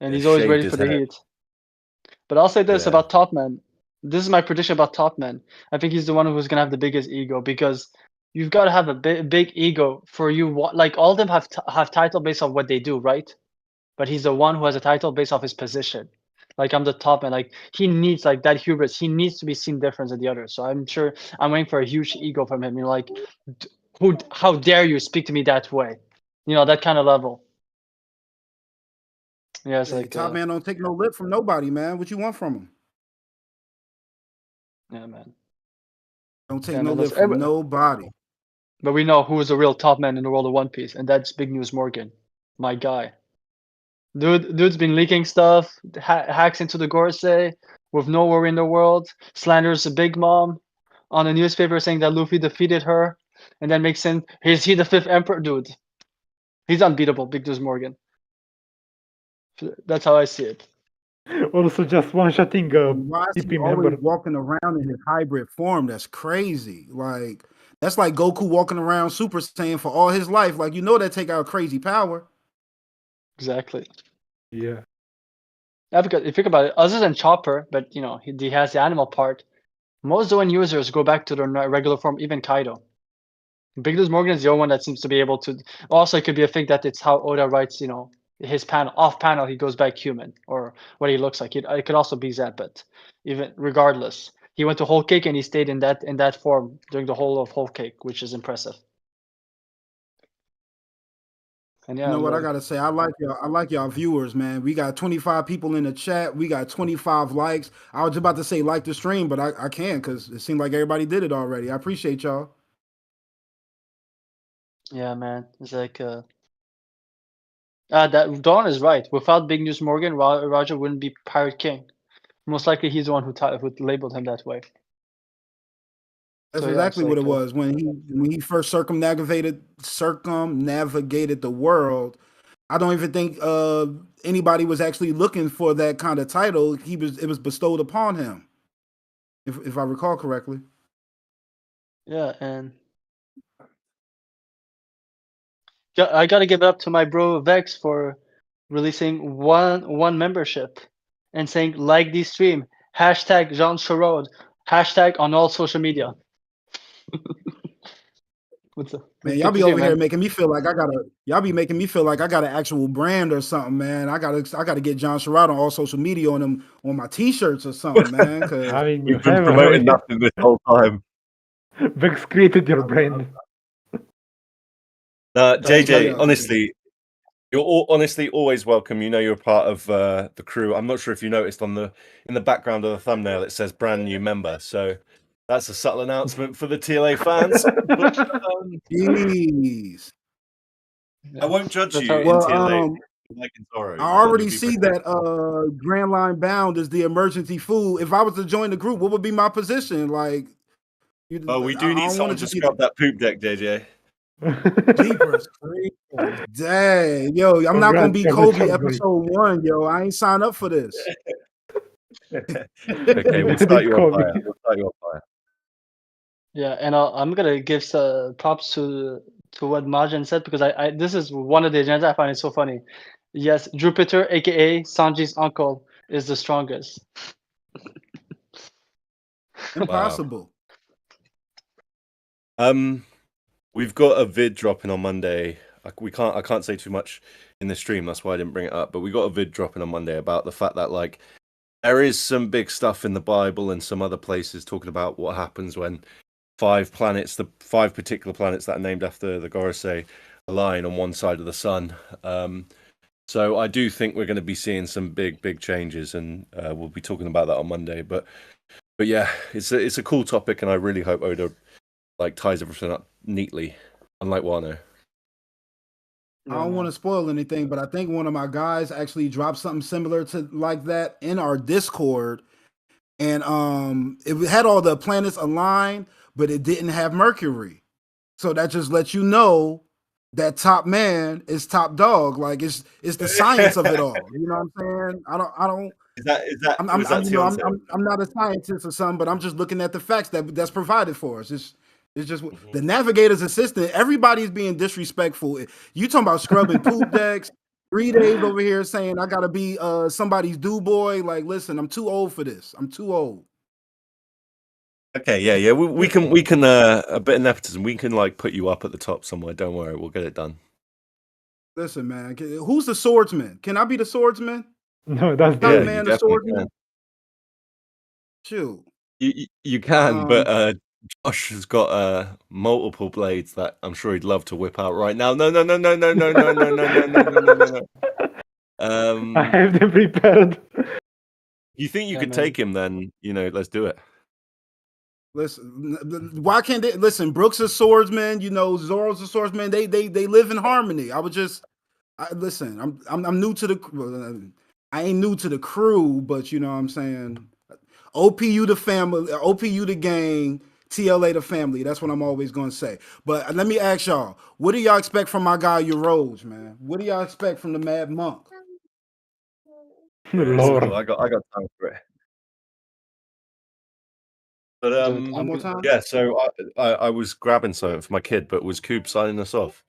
And he's always ready for the heat. But I'll say this about Top Man. This is my prediction about Top Man. I think he's the one who's going to have the biggest ego, because you've got to have a big ego for you. Like all of them have title based on what they do, right? But he's the one who has a title based off his position. Like I'm the top man. Like he needs like that hubris. He needs to be seen different than the others. So I'm sure I'm waiting for a huge ego from him. Like, how dare you speak to me that way? That kind of level. Yeah, it's like top man don't take no lip from nobody, man. What you want from him? Yeah, man. Don't take no lip from nobody. But we know who is the real top man in the world of One Piece, and that's Big News Morgan, my guy. Dude's been leaking stuff, hacks into the Gorosei with no worry in the world, slanders a Big Mom on a newspaper saying that Luffy defeated her, and then makes him, is he the fifth emperor? Dude, he's unbeatable, Big News Morgan. That's how I see it. Also, just one-shotting why is he always walking around in his hybrid form? That's crazy. Like, that's like Goku walking around Super Saiyan for all his life. Like, that take out crazy power. Exactly. Yeah. Because if you think about it, other than Chopper, but he has the animal part, most Zoan users go back to their regular form, even Kaido. Big News Morgan is the only one that seems to be able to. Also, it could be a thing that it's how Oda writes, his panel, off panel, he goes back human, or what he looks like. It could also be that, but even regardless, he went to Whole Cake and he stayed in that form during the whole of Whole Cake, which is impressive. And yeah, you know what I gotta say? I like y'all viewers, man. We got 25 people in the chat. We got 25 likes. I was about to say like the stream, but I can't because it seemed like everybody did it already. I appreciate y'all. Yeah, man. It's like that Dawn is right. Without Big News Morgan, Roger wouldn't be Pirate King. Most likely, he's the one who labeled him that way. That's exactly what it was when he first circumnavigated the world. I don't even think anybody was actually looking for that kind of title. It was bestowed upon him, if I recall correctly. Yeah, and I gotta give it up to my bro Vex for releasing one membership and saying like this stream, hashtag Jean Sharod, hashtag on all social media. Man, y'all be over here making me feel like I got an actual brand or something, man. I gotta get John Sharod on all social media on my t-shirts or something, man. Cause I mean, you've been promoting nothing this whole time. Vex created your brand. JJ, honestly, you're honestly always welcome. You're a part of the crew. I'm not sure if you noticed in the background of the thumbnail it says brand new member. So That's a subtle announcement for the TLA fans. But, Jeez. I won't judge That's you how- in Well, TLA. Like in Zoro, I then already you'll be see protected. that Grand Line Bound is the emergency food. If I was to join the group, what would be my position? Like, Oh, we I do need don't someone want to it to be scrub that poop deck, JJ. Jeepers creepers. Dang, yo, I'm not gonna be Congrats, Kobe congrats. episode 1, yo. I ain't signed up for this. Okay, we'll This start you on Kobe. fire. We'll start you on fire. Yeah, and I'm gonna give props to what Majan said, because I this is one of the agendas I find it so funny. Yes, Jupiter, aka Sanji's uncle, is the strongest. Impossible. We've got a vid dropping on Monday. I can't say too much in the stream. That's why I didn't bring it up. But we got a vid dropping on Monday about the fact that like there is some big stuff in the Bible and some other places talking about what happens when 5 planets, the 5 particular planets that are named after the Gorosei, align on one side of the sun. So I do think we're going to be seeing some big changes, and we'll be talking about that on Monday. But yeah, it's a cool topic, and I really hope Oda like ties everything up neatly, unlike Wano. I don't want to spoil anything, but I think one of my guys actually dropped something similar to like that in our Discord. And it had all the planets aligned, but it didn't have Mercury. So that just lets you know that top man is top dog. Like it's the science of it all. You know what I'm saying? I don't Is that I'm was that you know, Tion said? I'm not a scientist or something, but I'm just looking at the facts that's provided for us. It's just the navigator's assistant. Everybody's being disrespectful. You talking about scrubbing poop decks? 3 days over here saying I gotta be somebody's do boy. Like, listen, I'm too old for this. I'm too old. Okay, yeah. We can a bit of nepotism. We can like put you up at the top somewhere. Don't worry, we'll get it done. Listen, man. Who's the swordsman? Can I be the swordsman? No, that's Top Yeah, the man, you the definitely swordsman. can. Shoot. You can, but Josh has got multiple blades that I'm sure he'd love to whip out right now. No. I have them prepared. You think you Yeah, could man. take him? Then let's do it. Listen, why can't they listen? Brooks is swordsman, Zoro's a swordsman. They live in harmony. Listen. I'm new to the. I ain't new to the crew, but you know what I'm saying. OPU the family, OPU the gang, TLA the family. That's what I'm always gonna say. But let me ask y'all, what do y'all expect from my guy Rose, man? What do y'all expect from the Mad Monk? Yeah, it's Lord. cool. I got time for it. But Dude, One more time. yeah. So I was grabbing something for my kid, but was Kube signing us off?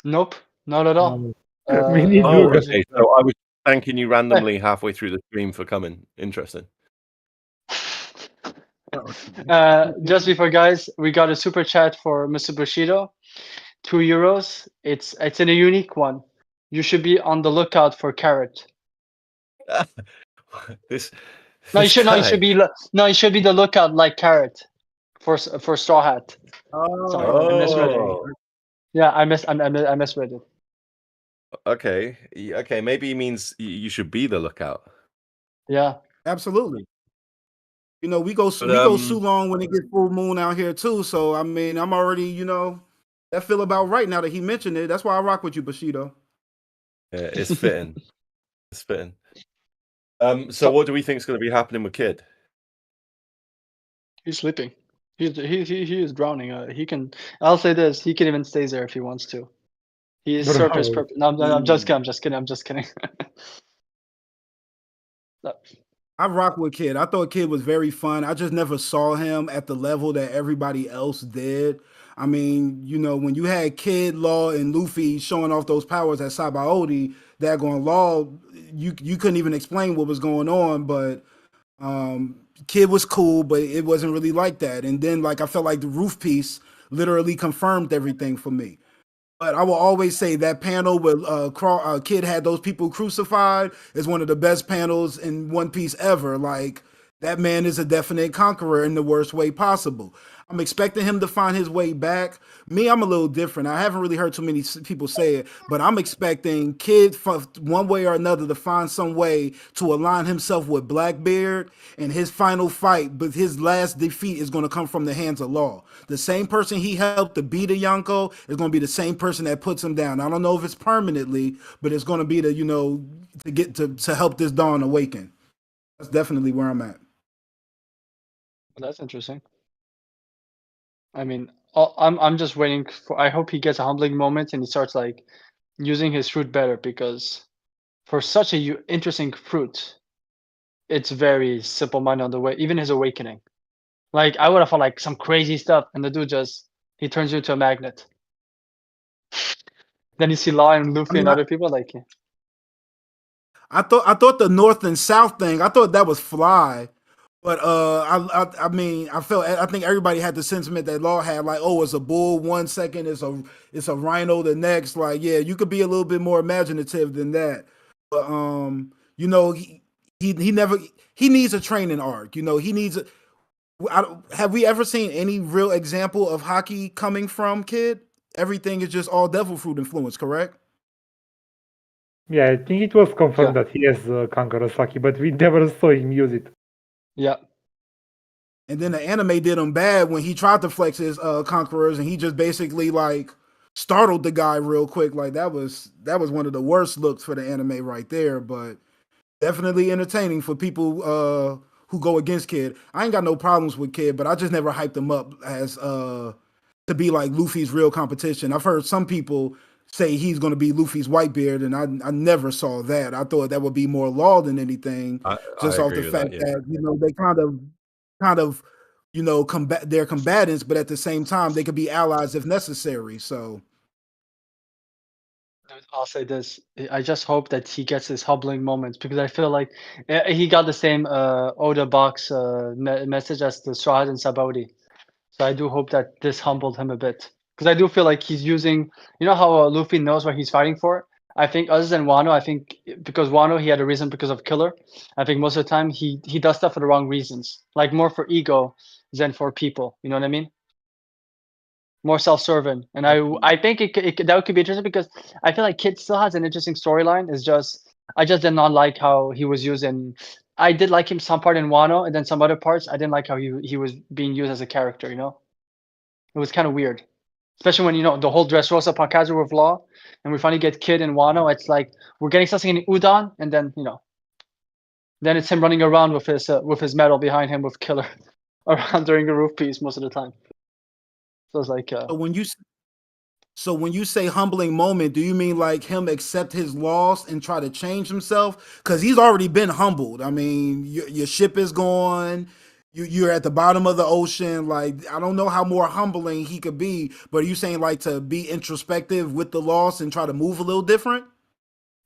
Nope, not at all. We need Oh, Lucas. okay. So I was thanking you randomly halfway through the stream for coming. Interesting. Just before, guys, we got a super chat for Mr. Bushido, €2. It's in a unique one. You should be on the lookout for Carrot. this No, you this should. No, you guy. should be. No, you should be the lookout like Carrot for Straw Hat. Sorry, I misread it. Oh, Yeah, I misread it. okay. Okay, maybe he means you should be the lookout. Yeah. Absolutely. We go But, so long when it gets full moon out here too. So I mean, I'm already, that feel about right now that he mentioned it. That's why I rock with you, Bushido. Yeah, it's fitting. It's fitting. So what do we think is going to be happening with Kid? He's sleeping. He is drowning. He can. I'll say this: he can even stay there if he wants to. He is served his Bro. purpose. No, I'm just kidding. I'm just kidding. I rock with Kid. I thought Kid was very fun. I just never saw him at the level that everybody else did. I mean, when you had Kid, Law, and Luffy showing off those powers at Sabaody, that going Law, you couldn't even explain what was going on. But Kid was cool, but it wasn't really like that. And then, I felt like the roof piece literally confirmed everything for me. But I will always say that panel where Kid had those people crucified is one of the best panels in One Piece ever. Like that man is a definite conqueror in the worst way possible. I'm expecting him to find his way back. Me, I'm a little different. I haven't really heard too many people say it, but I'm expecting Kid, one way or another, to find some way to align himself with Blackbeard, and his final fight, but his last defeat is going to come from the hands of Law. The same person he helped to beat a Yonko is going to be the same person that puts him down. I don't know if it's permanently, but it's going to be to get to help this Dawn awaken. That's definitely where I'm at. Well, that's interesting. I mean, I'm just waiting for. I hope he gets a humbling moment and he starts like using his fruit better, because for such a interesting fruit, it's very simple-minded on the way. Even his awakening, like I would have thought like some crazy stuff, and the dude just he turns you into a magnet. Then you see Law and I Luffy mean, and other people like. I thought the North and South thing, I thought that was fly. But I mean, I think everybody had the sentiment that Law had, like, oh, it's a bull 1 second, it's a rhino the next. Like, yeah, you could be a little bit more imaginative than that. But he never he needs a training arc. He needs a. Have we ever seen any real example of hockey coming from Kid? Everything is just all devil fruit influence, correct? Yeah, I think it was Yeah. confirmed that he has Kangaroo Saki, but we never saw him use it. Yeah. And then the anime did him bad when he tried to flex his conquerors, and he just basically like startled the guy real quick. Like that was one of the worst looks for the anime right there. But definitely entertaining for people who go against Kid. I ain't got no problems with Kid, but I just never hyped him up as to be like Luffy's real competition. I've heard some people say he's going to be Luffy's Whitebeard, and I never saw that. I thought that would be more Law than anything, I just off agree the with fact that. Yeah. that they kind of combat they're combatants, but at the same time they could be allies if necessary. So Dude, I'll say this. I just hope that he gets his humbling moments, because I feel like he got the same Oda box message as the Sharod and Sabaody. So I do hope that this humbled him a bit, because I do feel like he's using. You know how Luffy knows what he's fighting for. I think other than Wano, I think because Wano he had a reason because of Killer. I think most of the time he does stuff for the wrong reasons, like more for ego than for people. You know what I mean? More self-serving, and I think that could be interesting, because I feel like Kid still has an interesting storyline. It's just I just did not like how he was used in. I did like him some part in Wano, and then some other parts I didn't like how he was being used as a character. It was kind of weird, especially when the whole Dressrosa Pankazu with Law, and we finally get Kid in Wano. It's like we're getting something in Udon, and then it's him running around with his medal behind him with Killer around during a roof piece most of the time. So it's like so when you so when you say humbling moment, do you mean like him accept his loss and try to change himself? Because he's already been humbled. I mean, your ship is gone. You're at the bottom of the ocean. Like, I don't know how more humbling he could be, but are you saying like to be introspective with the loss and try to move a little different?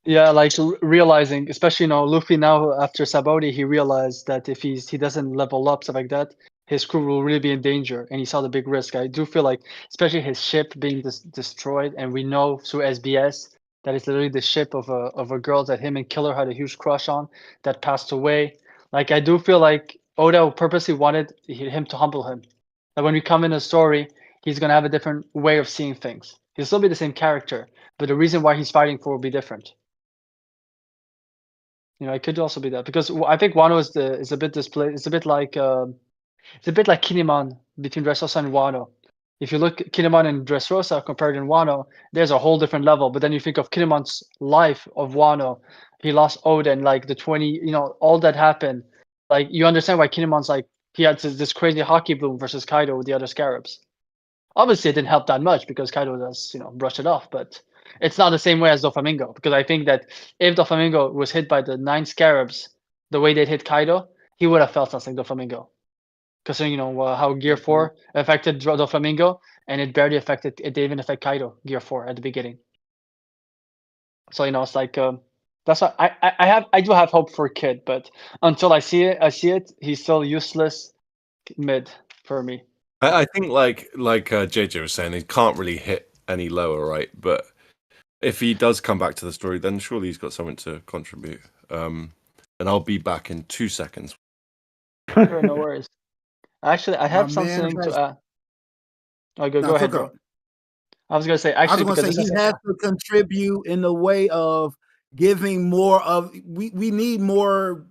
Yeah, like realizing, especially Luffy now after Sabaody, he realized that if he doesn't level up stuff like that, his crew will really be in danger, and he saw the big risk. I do feel like, especially his ship being destroyed, and we know through SBS that it's literally the ship of a girl that him and Killer had a huge crush on that passed away. Like I do feel like Oda purposely wanted him to humble him. Like when we come in a story, he's gonna have a different way of seeing things. He'll still be the same character, but the reason why he's fighting for will be different. It could also be that, because I think Wano is a bit displayed. It's a bit like Kinemon between Dressrosa and Wano. If you look at Kinemon and Dressrosa compared in Wano, there's a whole different level. But then you think of Kinemon's life of Wano. He lost Oda, and like the 20, all that happened. Like you understand why Kinemon's like he had this crazy hockey bloom versus Kaido with the other scarabs. Obviously, it didn't help that much because Kaido just brushed it off, but it's not the same way as Doflamingo, because I think that if Doflamingo was hit by the 9 scarabs the way they'd hit Kaido, he would have felt something Doflamingo. Considering how Gear 4 affected Doflamingo, and it barely affected, it didn't even affect Kaido Gear 4 at the beginning. So it's like that's why I do have hope for Kid, but until I see it, he's still useless mid for me. I think like JJ was saying, he can't really hit any lower, right? But if he does come back to the story, then surely he's got something to contribute. And I'll be back in 2 seconds. Sure, no worries. Actually, I My have man something to has add. Oh, go now ahead, cook up. bro. I was gonna say I was actually gonna because say this he is has to contribute in the way of giving more of we need more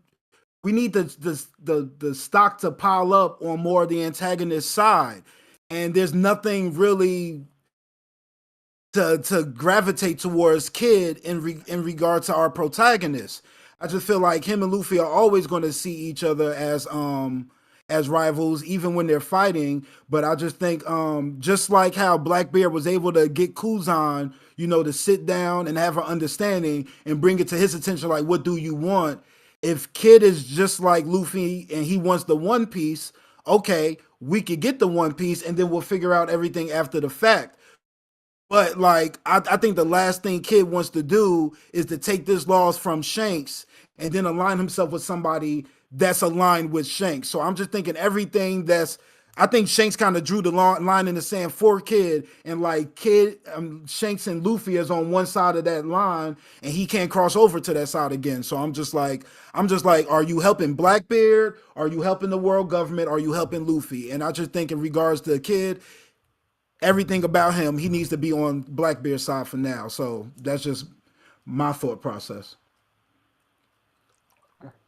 we need the stock to pile up on more of the antagonist side. And there's nothing really to gravitate towards Kid in regard to our protagonist. I just feel like him and Luffy are always going to see each other as rivals, even when they're fighting. But I just think just like how Blackbeard was able to get Kuzan, to sit down and have an understanding and bring it to his attention, like, what do you want? If Kid is just like Luffy and he wants the One Piece, okay, we could get the One Piece and then we'll figure out everything after the fact. But like, I think the last thing Kid wants to do is to take this loss from Shanks and then align himself with somebody that's aligned with Shanks. So I'm just thinking everything that's. I think Shanks kind of drew the line in the sand for Kid, and like Kid, Shanks and Luffy is on one side of that line, and he can't cross over to that side again. So I'm just like, are you helping Blackbeard? Are you helping the world government? Are you helping Luffy? And I just think in regards to Kid, everything about him, he needs to be on Blackbeard's side for now. So that's just my thought process.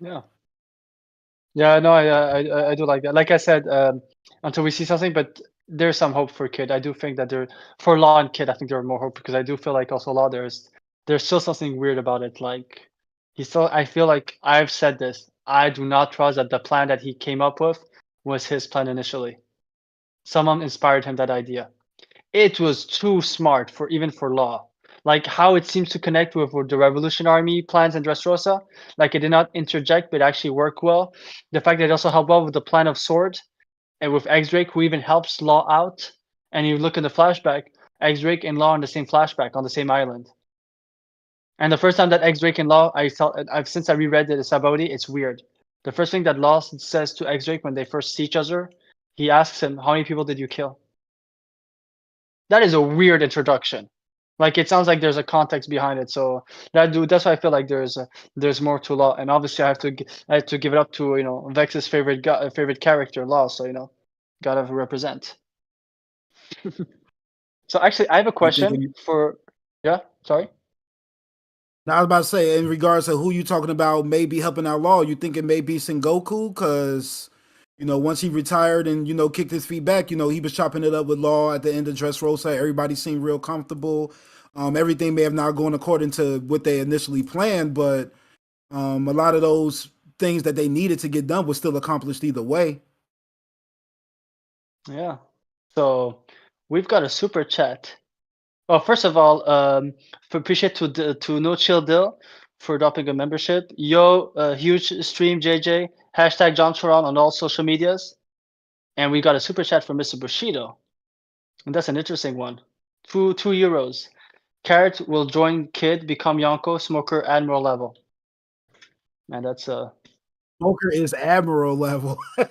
yeah. Yeah, no, I do like that. Like I said, until we see something, but there's some hope for Kid. I do think that for Law and Kid, I think there's more hope because I do feel like also Law there's still something weird about it. Like I feel like I've said this. I do not trust that the plan that he came up with was his plan initially. Someone inspired him that idea. It was too smart for even for Law. Like how it seems to connect with the Revolution Army plans and Dressrosa. Like it did not interject, but actually work well. The fact that it also helped well with the plan of Sword and with X Drake, who even helps Law out. And you look in the flashback, X Drake and Law in the same flashback on the same island. And the first time that X Drake and Law, since I reread the Saboti, it's weird. The first thing that Law says to X Drake when they first see each other, he asks him, "How many people did you kill?" That is a weird introduction. Like it sounds like there's a context behind it. So that's why I feel like there's more to Law. And obviously I have to give it up to Vex's favorite character, Law. So gotta represent. So actually, I have a You think? question for. Yeah, sorry. Now I was about to say, in regards to who you talking about, maybe helping out Law, you think it may be Sengoku? Because once he retired and kicked his feet back, he was chopping it up with Law at the end of Dressrosa. Everybody seemed real comfortable. Everything may have not gone according to what they initially planned, but a lot of those things that they needed to get done was still accomplished either way. Yeah. So we've got a super chat. Well, first of all, appreciate to NoChillDill for adopting a membership. Yo, huge stream, JJ. Hashtag John Charon on all social medias. And we got a super chat from Mr. Bushido. And that's an interesting one. €2. Carrot will join Kid, become Yonko, Smoker, Admiral level. Man, that's Smoker is Admiral level. yeah,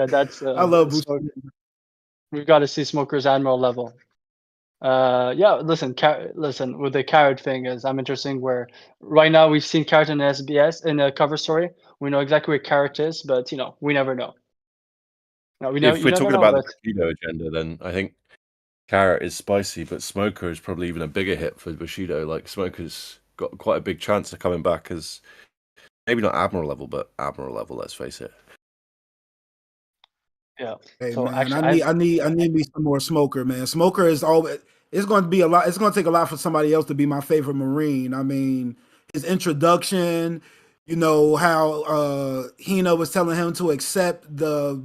that's I love so Bushido. we've got to see Smoker's Admiral level. Yeah, listen, with the Carrot thing is I'm interesting where right now we've seen Carrot in SBS in a cover story. We know exactly where Carrot is, but we never know. No, If you we're never talking know, about the but Bushido agenda, then I think Carrot is spicy, but Smoker is probably even a bigger hit for Bushido. Like Smoker's got quite a big chance of coming back as maybe not Admiral level, but Admiral level. Let's face it. yeah. Hey So man, actually, I need me some more Smoker, man. Smoker is always. It's going to be a lot. It's going to take a lot for somebody else to be my favorite Marine. I mean, his introduction. How Hina was telling him to accept the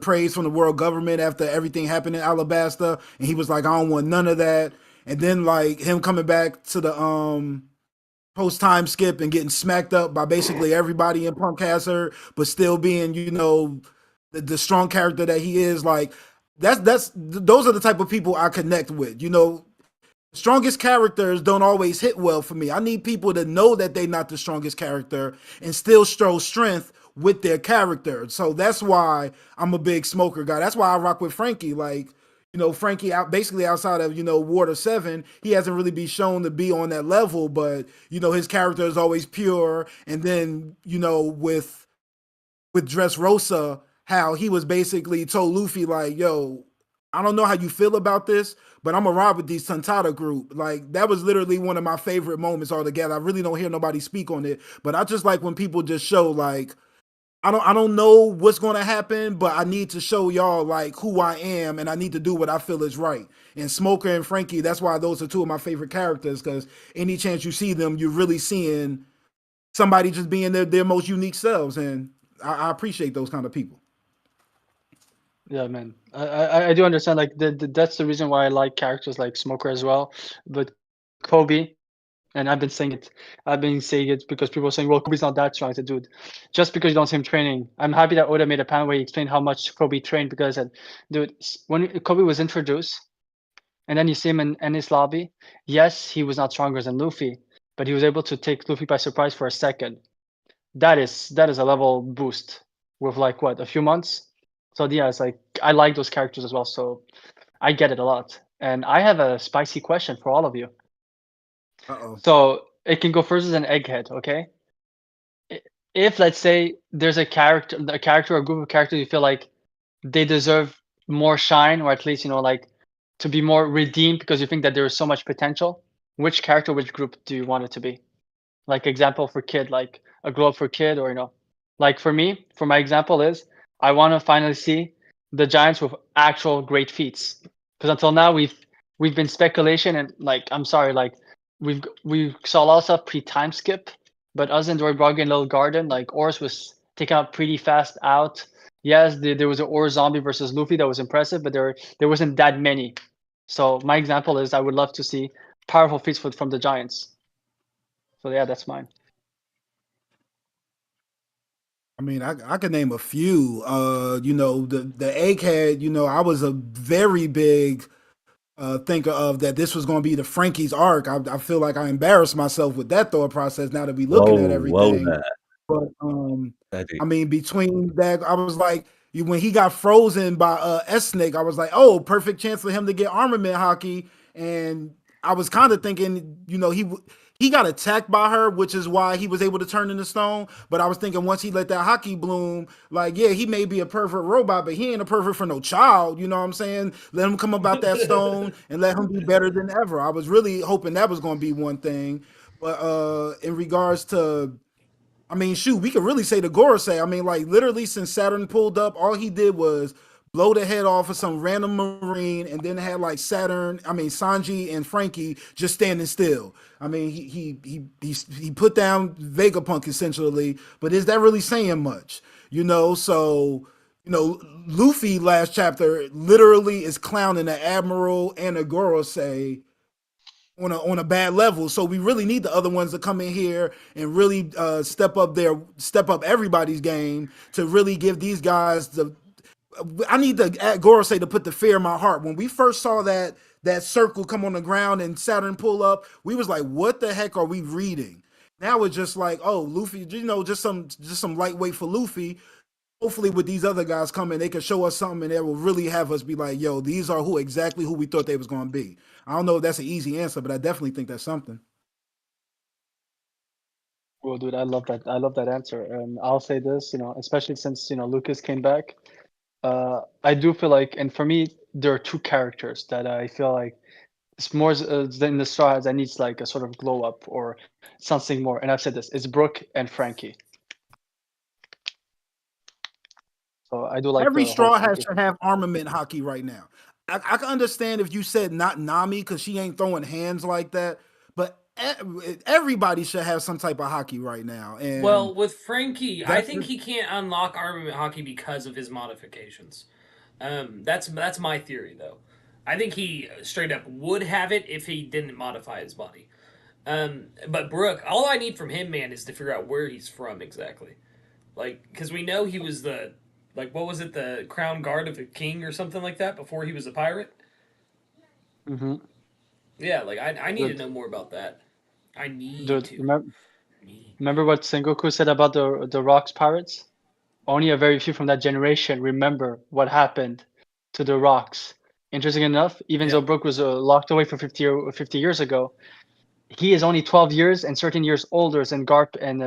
praise from the world government after everything happened in Alabasta, and he was like, I don't want none of that. And then like him coming back to the post time skip and getting smacked up by basically everybody in Punk Hazard, but still being the strong character that he is. Like those are the type of people I connect with. Strongest characters don't always hit well for me. I need people to know that they're not the strongest character and still show strength with their character. So that's why I'm a big Smoker guy. That's why I rock with Frankie. Like, Frankie basically outside of, Water 7, he hasn't really been shown to be on that level, but his character is always pure. And then, with with Dressrosa, how he was basically told Luffy like, "Yo, I don't know how you feel about this, but I'm gonna ride with these Tontada group." Like that was literally one of my favorite moments altogether. I really don't hear nobody speak on it, but I just like when people just show like, I don't know what's going to happen, but I need to show y'all like who I am, and I need to do what I feel is right. And Smoker and Frankie, that's why those are two of my favorite characters, because any chance you see them, you're really seeing somebody just being their most unique selves, and I appreciate those kind of people. Yeah, man. I do understand. Like that's the reason why I like characters like Smoker as well. But Kobe, and I've been saying it because people are saying, well, Kobe's not that strong. I said, dude, just because you don't see him training, I'm happy that Oda made a panel where he explained how much Kobe trained because I said, dude, when Kobe was introduced, and then you see him in his lobby, yes, he was not stronger than Luffy, but he was able to take Luffy by surprise for a second. That is a level boost with like what, a few months. So yeah, it's like I like those characters as well. So I get it a lot. And I have a spicy question for all of you. Uh-oh. So it can go first as an egghead, okay? If let's say there's a character or a group of characters you feel like they deserve more shine, or at least like to be more redeemed because you think that there is so much potential, which character, which group do you want it to be? Like example for Kid, like a glow up for Kid, or like for me, for my example is I want to finally see the Giants with actual great feats, because until now we've been speculation, and like I'm sorry, like we saw a lot of stuff pre time skip, but us in Doribrogi and Little Garden, like Ors was taken out pretty fast out. Yes, there was an Ors zombie versus Luffy that was impressive, but there wasn't that many. So my example is I would love to see powerful feats from the Giants. So yeah, that's mine. I mean, I could name a few. The egghead. I was a very big thinker of that this was going to be the Frankie's arc. I feel like I embarrassed myself with that thought process. Now that we looking at Whoa everything, there, but Eddie. I mean, between that, I was like, when he got frozen by Esnik, I was like, oh, perfect chance for him to get armament hockey. And I was kind of thinking, he got attacked by her, which is why he was able to turn into stone. But I was thinking once he let that hockey bloom, like, yeah, he may be a perfect robot, but he ain't a perfect for no child. You know what I'm saying? Let him come about that stone and let him be better than ever. I was really hoping that was going to be one thing. But in regards to, I mean, shoot, we could really say the Gorosei. I mean, like literally since Saturn pulled up, all he did was blow the head off of some random marine, and then had like Sanji and Frankie just standing still. I mean, he put down Vegapunk essentially, but is that really saying much? So Luffy last chapter literally is clowning the Admiral and the Gorosei on a bad level. So we really need the other ones to come in here and really step up everybody's game to really give these guys the. I need the Gorosei to put the fear in my heart. When we first saw that circle come on the ground and Saturn pull up, we was like, what the heck are we reading? Now it's just like, oh, Luffy, just some lightweight for Luffy. Hopefully with these other guys coming, they can show us something and that will really have us be like, yo, these are exactly who we thought they was going to be. I don't know if that's an easy answer, but I definitely think that's something. Well, dude, I love that. I love that answer. And I'll say this, especially since Lucas came back, I do feel like, and for me, there are two characters that I feel like it's more than the stars that needs like a sort of glow up or something more. And I've said this: it's Brooke and Frankie. So I do like Every the whole straw has Frankie. to have armament hockey right now. I can understand if you said not Nami because she ain't throwing hands like that, but everybody should have some type of hockey right now. And Well, with Frankie, I that's think he can't unlock armament hockey because of his modifications. That's my theory, though. I think he straight up would have it if he didn't modify his body. But Brooke, all I need from him, man, is to figure out where he's from exactly. Like, because we know he was what was it, the crown guard of the king or something like that before he was a pirate? Mm-hmm. Yeah, like, I need to Dude, know more about that. I need dude, to. remember what Sengoku said about the Rocks pirates? Only a very few from that generation remember what happened to the Rocks. Interesting enough, even Yeah. though Brooke was locked away for 50 years ago, he is only 12 years and 13 years older than Garp and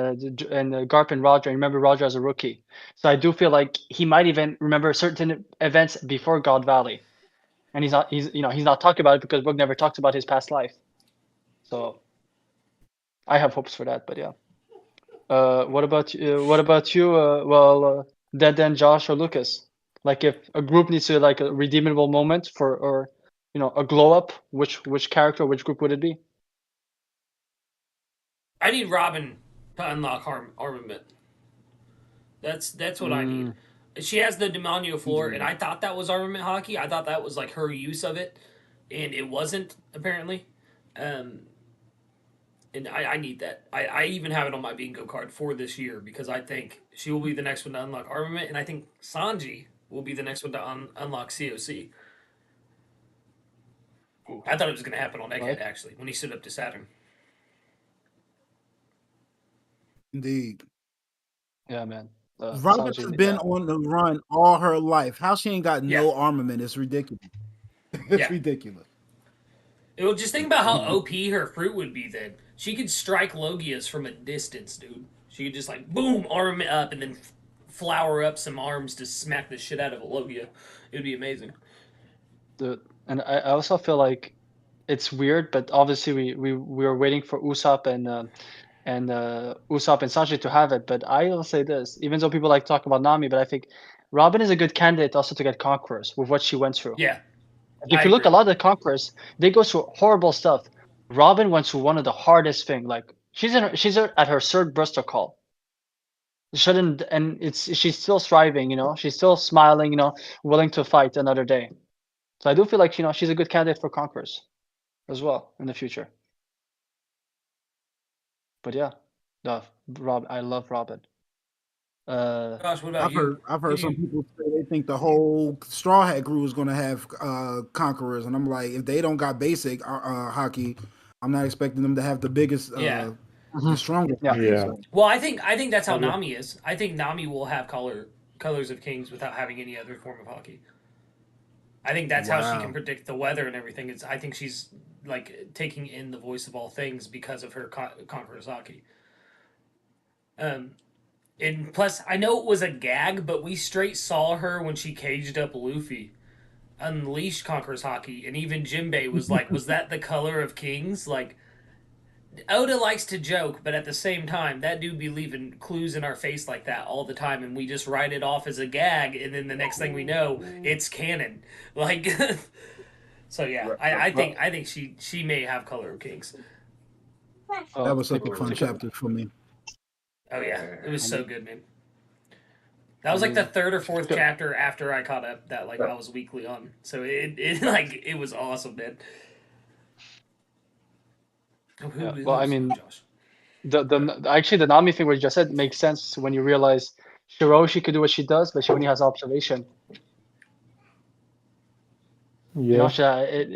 Garp and Roger. And remember Roger as a rookie, so I do feel like he might even remember certain events before God Valley, and he's not talking about it because Book never talks about his past life. So I have hopes for that, but yeah. What about you? Then Josh or Lucas. Like if a group needs to like a redeemable moment or a glow up, which character, which group would it be? I need Robin to unlock armament. That's what I need. She has the Demonio floor, and I thought that was armament hockey. I thought that was like her use of it, and it wasn't apparently. And I need that. I even have it on my bingo card for this year because I think she will be the next one to unlock armament, and I think Sanji will be the next one to unlock COC. I thought it was going to happen on Egghead, actually, when he stood up to Saturn. Indeed. Yeah, man. Robin has been on the run all her life. How she ain't got no armament is ridiculous. It's ridiculous. Well, just think about how OP her fruit would be then. She could strike Logias from a distance, dude. She could just like, boom, armament up, and then flower up some arms to smack the shit out of a Logia. It would be amazing. And I also feel like it's weird, but obviously we were waiting for Usopp and Usopp and Sanji to have it. But I will say this, even though people like to talk about Nami, but I think Robin is a good candidate also to get Conquerors with what she went through. Yeah. If you look, a lot of the Conquerors, they go through horrible stuff. Robin went through one of the hardest things. Like she's at her third Buster call. Shouldn't, and she's still thriving. She's still smiling. Willing to fight another day. So I do feel like she's a good candidate for Conquerors as well in the future. But yeah, I love Robin. Gosh, what about you? I've heard some people say they think the whole Straw Hat crew is going to have conquerors, and I'm like, if they don't got basic hockey, I'm not expecting them to have the biggest, the strongest. Yeah. So. Well, I think that's how Nami is. I think Nami will have colors of kings without having any other form of hockey. I think that's how she can predict the weather and everything. I think she's like taking in the voice of all things because of her Conqueror's hockey. And plus, I know it was a gag, but we straight saw her when she caged up Luffy, unleashed Conqueror's hockey, and even Jinbei was like, "Was that the color of kings?" Like, Oda likes to joke, but at the same time, that dude be leaving clues in our face like that all the time, and we just write it off as a gag, and then the next thing we know, it's canon. Like, so yeah, I think she may have color of kings. That was such a fun chapter for me. Oh yeah, it was so good, man. That was like the third or fourth chapter after I caught up that like I was weekly on, so it was awesome, man. Well, I mean, actually the Nami thing what you just said makes sense when you realize Shiroshi could do what she does, but she only has observation. Yeah.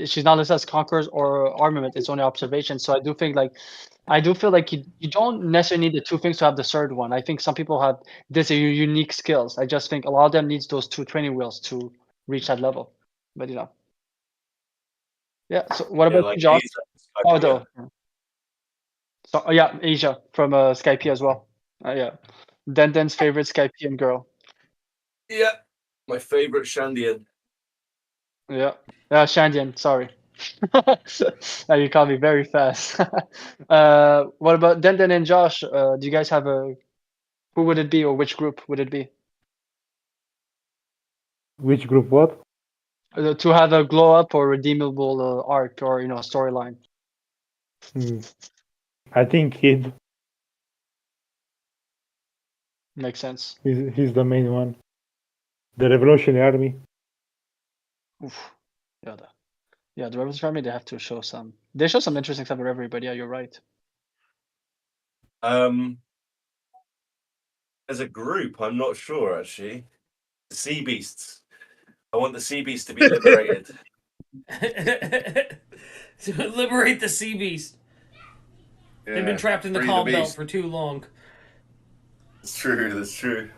She's not listed as conquerors or armament. It's only observation. So I do feel like you don't necessarily need the two things to have the third one. I think some people have this unique skills. I just think a lot of them needs those two training wheels to reach that level. But yeah. So what about you, Josh? So yeah, Asia from Skype as well. Yeah, Denden's favorite Skypean girl. Yeah, my favorite Shandian. Yeah, Shandian. Sorry, you caught me very fast. What about Denden and Josh? Do you guys have who would it be, or which group would it be? Which group? What? To have a glow up or redeemable arc or storyline. I think Kid. Makes sense. He's the main one. The Revolutionary Army. Oof. Yeah, the Revolutionary Army. They have to show some. They show some interesting stuff with Reverie, but yeah, you're right. As a group, I'm not sure actually. The Sea Beasts. I want the Sea Beasts to be liberated. To liberate the Sea Beast. Yeah, they've been trapped in the Calm Belt for too long. That's true.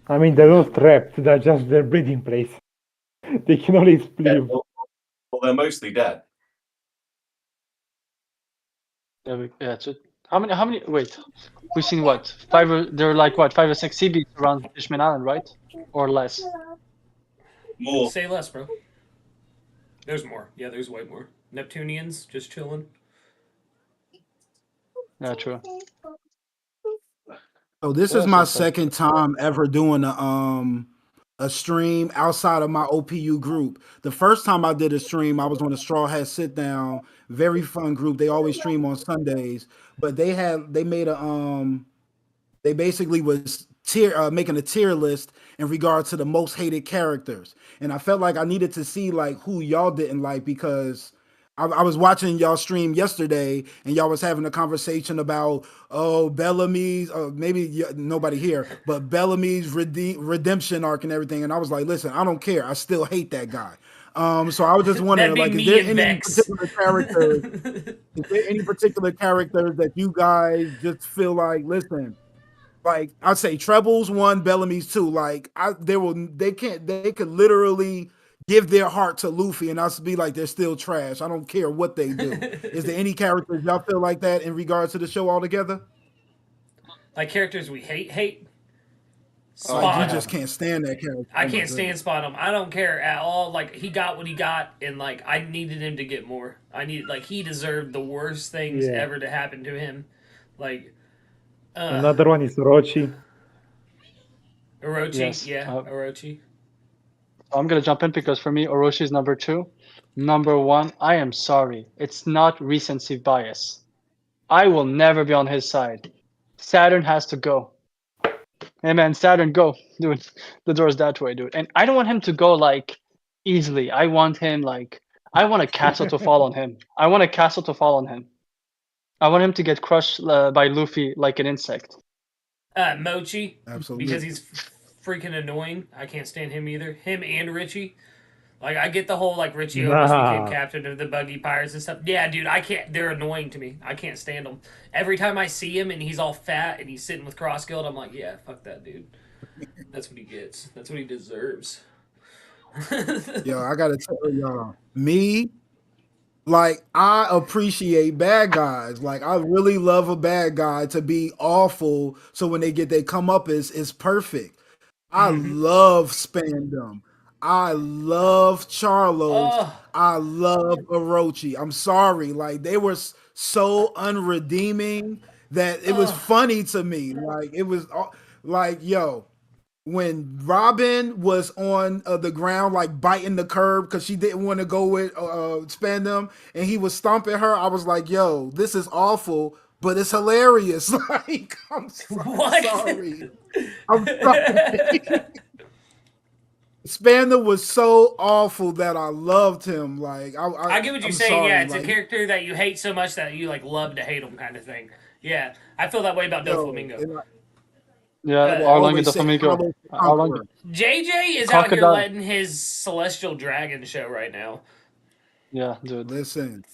I mean, they're not trapped. They're just their breeding place. They can always leave. Well, they're mostly dead. Yeah. So how many? Wait, we've seen what? There are like what 5 or 6 sea beasts around Fishman Island, right? Or less. More. Say less, bro. There's more. Yeah, there's way more. Neptunians just chilling. Yeah, true. So this What is else my is there? second time ever doing a stream outside of my OPU group. The first time I did a stream, I was on a Straw Hat Sit Down, very fun group. They always stream on Sundays, but they made a they basically was making a tier list in regard to the most hated characters, and I felt like I needed to see like who y'all didn't like because I was watching y'all stream yesterday and y'all was having a conversation about Bellamy's maybe nobody here but Bellamy's redemption arc and everything, and I was like, listen, I don't care, I still hate that guy. So I was just That'd wondering, be like, is me there and any Vex. particular characters? Is there any particular characters that you guys just feel like, listen, like I'd say Treble's one, Bellamy's two. Like they could literally give their heart to Luffy and us be like they're still trash. I don't care what they do. Is there any characters y'all feel like that in regards to the show altogether? Like characters we hate. Like you Spot 'em. just can't stand that character. I Oh my can't stand goodness. Spot him. I don't care at all. Like he got what he got, and like I needed him to get more. He deserved the worst things Yeah. ever to happen to him. Like Another one is Orochi. Orochi, Yes. yeah, Orochi. I'm gonna jump in because for me, Orochi is number 2. Number 1, I am sorry. It's not recency bias. I will never be on his side. Saturn has to go. Hey man, Saturn, go. Dude, the door's that way, dude. And I don't want him to go like easily. I want him like I want a castle to fall on him. I want a castle to fall on him. I want him to get crushed by Luffy like an insect. Mochi, Absolutely. because he's freaking annoying. I can't stand him either. Him and Richie. Like I get the whole like Richie almost became Nah. captain of the buggy pirates and stuff. Yeah, dude, I can't. They're annoying to me. I can't stand them. Every time I see him and he's all fat and he's sitting with Crossguild, I'm like, yeah, fuck that dude. That's what he gets. That's what he deserves. Yo, I gotta tell y'all, me, like I appreciate bad guys. Like I really love a bad guy to be awful. So when they get they come up is perfect. I Mhm. love Spandam. I love Charlos. Oh, I love Orochi. I'm sorry, like they were so unredeeming that it was oh, funny to me. Like it was like yo, when Robin was on the ground, like biting the curb because she didn't want to go with Spandam, and he was stomping her. I was like, "Yo, this is awful, but it's hilarious." Like, I'm what? sorry, I'm sorry. Spandam was so awful that I loved him. Like, I get what you're I'm saying. Yeah, sorry. it's a Like, character that you hate so much that you like love to hate him, kind of thing. Yeah, I feel that way about yo, Doflamingo. and Yeah, I will Arlong always the say Flamingo. Carlos the Arlong Conqueror. JJ is out here Crocodile. letting his celestial dragon show right now. Yeah, dude. Listen,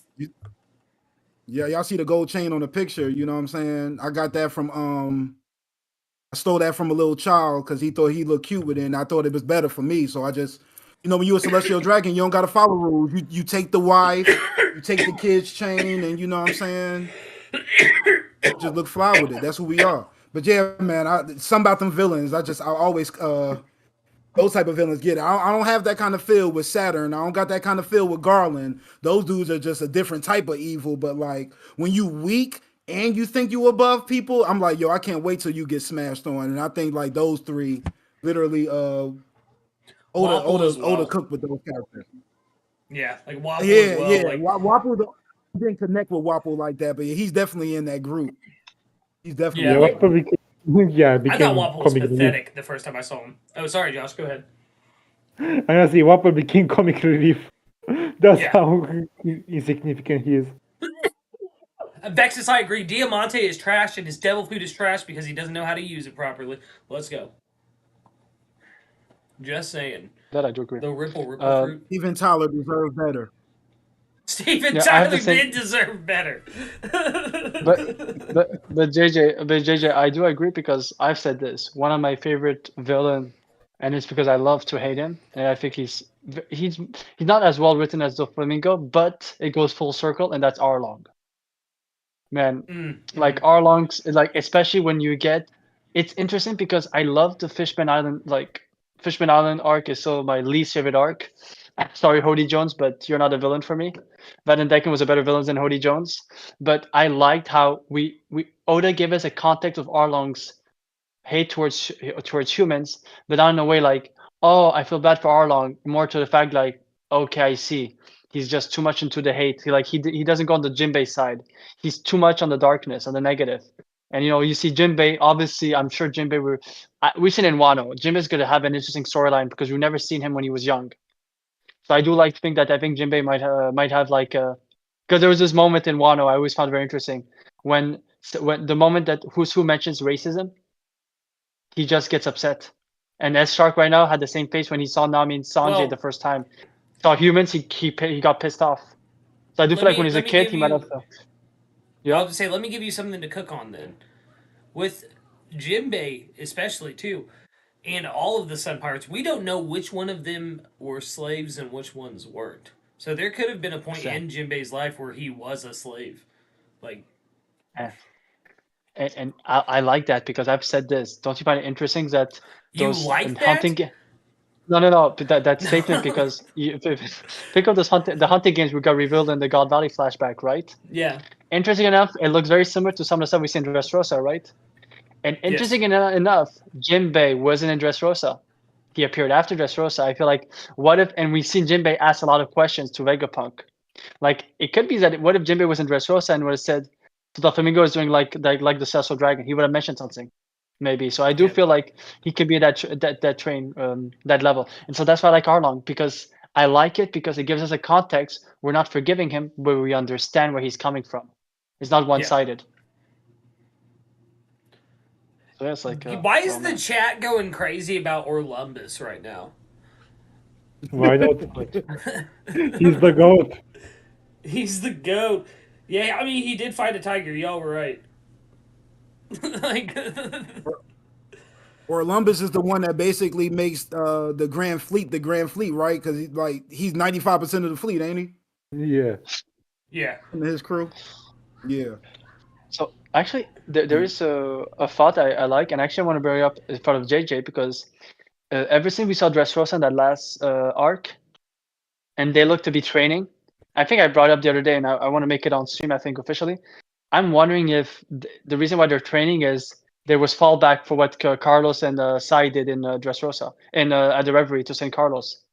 yeah, y'all see the gold chain on the picture. You know what I'm saying? I got that from I stole that from a little child because he thought he looked cute with it, and I thought it was better for me. So I just, when you a celestial dragon, you don't gotta follow rules. You take the wife, you take the kids' chain, and you know what I'm saying? Just look fly with it. That's who we are. But yeah, man, something about them villains. I always those type of villains get it. I don't have that kind of feel with Saturn. I don't got that kind of feel with Garland. Those dudes are just a different type of evil. But like when you weak and you think you above people, I'm like, yo, I can't wait till you get smashed on. And I think like those three literally Wapple as Oda well. cooked with those characters. Yeah, like Wapple Yeah, as well. yeah. Like Wapple didn't connect with Wapple like that, but he's definitely in that group. He's definitely Yeah, Yeah, in like that group. Wapple became, yeah, I thought became Wapple was comic relief. pathetic the first time I saw him. Oh, sorry, Josh. Go ahead. I'm gonna say Wapple became comic relief. That's Yeah. how insignificant he is. Vexus, I agree. Diamante is trash and his devil food is trash because he doesn't know how to use it properly. Let's go. Just saying. That I do agree. The ripple Um, fruit. Steven Tyler deserves better. Steven Yeah, I have Tyler the same- did deserve better. but JJ, I do agree because I've said this. One of my favorite villain, and it's because I love to hate him, and I think he's not as well written as the Flamingo, but it goes full circle, and that's Arlong. Man, like Arlong's, like especially when you get, it's interesting because I love the Fishman Island, like Fishman Island arc is so my least favorite arc. Sorry, Hody Jones, but you're not a villain for me. Van den Decken was a better villain than Hody Jones, but I liked how we Oda gave us a context of Arlong's hate towards humans, but not in a way like, oh, I feel bad for Arlong. More to the fact like, okay, I see. He's just too much into the hate. He doesn't go on the Jinbei side. He's too much on the darkness, on the negative. And you see Jinbei. Obviously, I'm sure Jinbei. We've seen in Wano. Jinbei's going to have an interesting storyline because we've never seen him when he was young. So I do like to think that I think Jinbei might have like because there was this moment in Wano I always found very interesting when the moment that Who mentions racism, he just gets upset. And S Shark right now had the same face when he saw Nami and Sanjay the first time. Saw humans, he got pissed off. So I do feel like when he's a kid, he might have. I'll just say, let me give you something to cook on then. With Jinbei, especially too, and all of the Sun Pirates, we don't know which one of them were slaves and which ones weren't. So there could have been a point in Jinbei's life where he was a slave, like. And I like that because I've said this. Don't you find it interesting that those hunting? No. But that statement because think of the hunting games we got revealed in the God Valley flashback, right? Yeah. Interesting enough, it looks very similar to some of the stuff we see in Dressrosa, right? And interesting enough, Jinbei wasn't in Dressrosa. He appeared after Dressrosa. I feel like, what if, and we've seen Jinbei ask a lot of questions to Vegapunk. Like, it could be that, what if Jinbei was in Dressrosa and would have said, Doflamingo is doing like the Celestial Dragon. He would have mentioned something, maybe. So I do feel like he could be that train, that level. And so that's why I like Arlong, because I like it because it gives us a context. We're not forgiving him, but we understand where he's coming from. It's not one-sided. So that's like. Why is the chat going crazy about Orlumbus right now? Why not? He's the GOAT. He's the GOAT. Yeah, I mean, he did fight a tiger. Y'all were right. Like, Orlumbus is the one that basically makes the Grand Fleet the Grand Fleet, right? Because he's 95% of the fleet, ain't he? Yeah. Yeah. And his crew. Yeah. So actually, there is a thought I like, and actually I want to bring up in front of JJ because ever since we saw Dressrosa in that last arc, and they look to be training. I think I brought it up the other day, and I want to make it on stream, I think, officially. I'm wondering if the reason why they're training is there was fallback for what Carlos and Sai did in Dressrosa, at the Reverie to St. Carlos.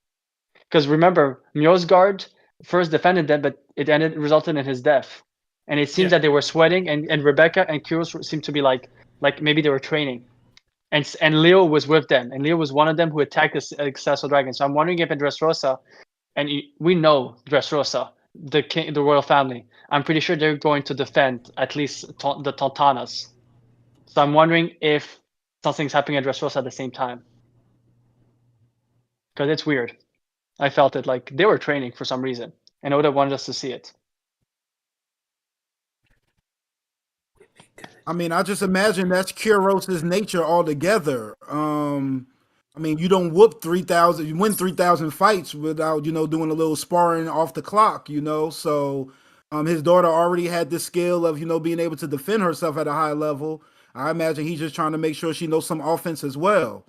Because remember, Mjosgard first defended them, but it resulted in his death. And it seems that they were sweating, and Rebecca and Kyros seemed to be like maybe they were training. And Leo was with them, and Leo was one of them who attacked the Celestial Dragon. So I'm wondering if in Dressrosa, and we know Dressrosa, the royal family. I'm pretty sure they're going to defend at least the Tontanas. So I'm wondering if something's happening at Dressrosa at the same time. Because it's weird. I felt it like they were training for some reason, and Oda wanted us to see it. I mean, I just imagine that's Kuros's nature altogether. I mean, you don't whoop 3,000, you win 3,000 fights without, doing a little sparring off the clock, So his daughter already had the skill of, being able to defend herself at a high level. I imagine he's just trying to make sure she knows some offense as well.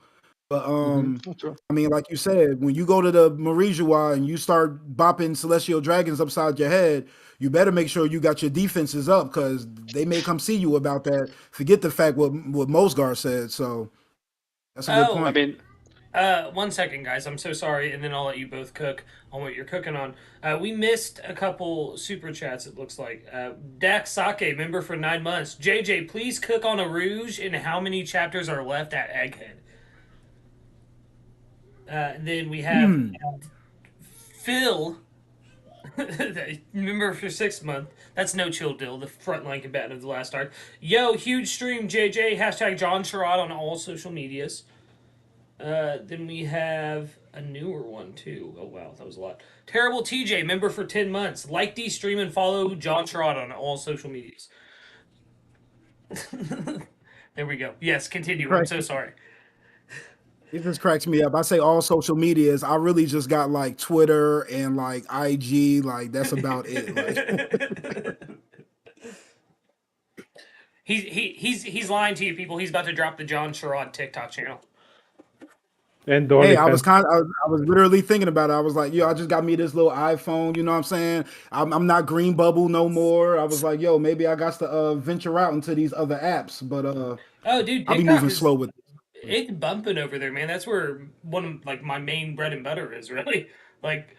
But I mean, like you said, when you go to the Marijois and you start bopping celestial dragons upside your head, you better make sure you got your defenses up because they may come see you about that. Forget the fact what Mosgar said. So that's a good point. I mean, 1 second, guys. I'm so sorry, and then I'll let you both cook on what you're cooking on. We missed a couple super chats, it looks like. Dak Sake, member for 9 months. JJ, please cook on a Rouge and how many chapters are left at Egghead. Then we have Phil, member for 6 months. That's NoChillDill, the frontline combatant of the last arc. Yo, huge stream, JJ. Hashtag John Sharod on all social medias. Then we have a newer one, too. Oh, wow, that was a lot. Terrible TJ, member for 10 months. Like the stream and follow John Sharod on all social medias. There we go. Yes, continue. I'm so sorry. It just cracks me up. I say all social medias. I really just got like Twitter and like IG. Like that's about it. Like. He's lying to you, people. He's about to drop the John Sharod TikTok channel. And the Hey, OnlyFans. I was literally thinking about it. I was like, yo, I just got me this little iPhone. You know what I'm saying? I'm not green bubble no more. I was like, yo, maybe I got to venture out into these other apps, but Oh, dude, I'll be TikTok moving is slow with it. it's bumping over there, man. That's where one of like my main bread and butter is really. Like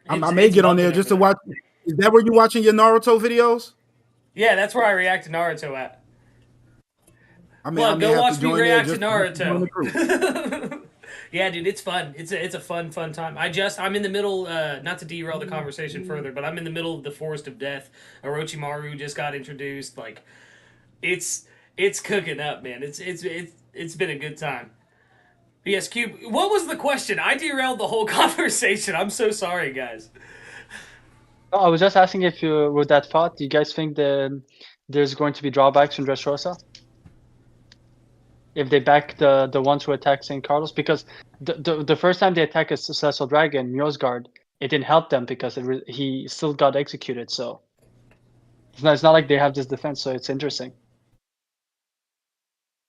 I may it's get on there bumping just over to there. watch. Is that where you watching your Naruto videos? Yeah, that's where I react to Naruto at. I Plug, may go have to watch me join there react to just to join the crew. Naruto. Yeah, dude, it's fun. It's a fun time. I'm in the middle. Not to derail the conversation further, but I'm in the middle of the Forest of Death. Orochimaru just got introduced. Like it's it's cooking up, man. It's been a good time. But yes, Cube. What was the question? I derailed the whole conversation. I'm so sorry, guys. Oh, I was just asking if you, with that thought, do you guys think there's going to be drawbacks in Dressrosa if they back the ones who attack St. Carlos? Because the first time they attack a Celestial Dragon, Mjosgard, it didn't help them because he still got executed. So it's not like they have this defense. So it's interesting.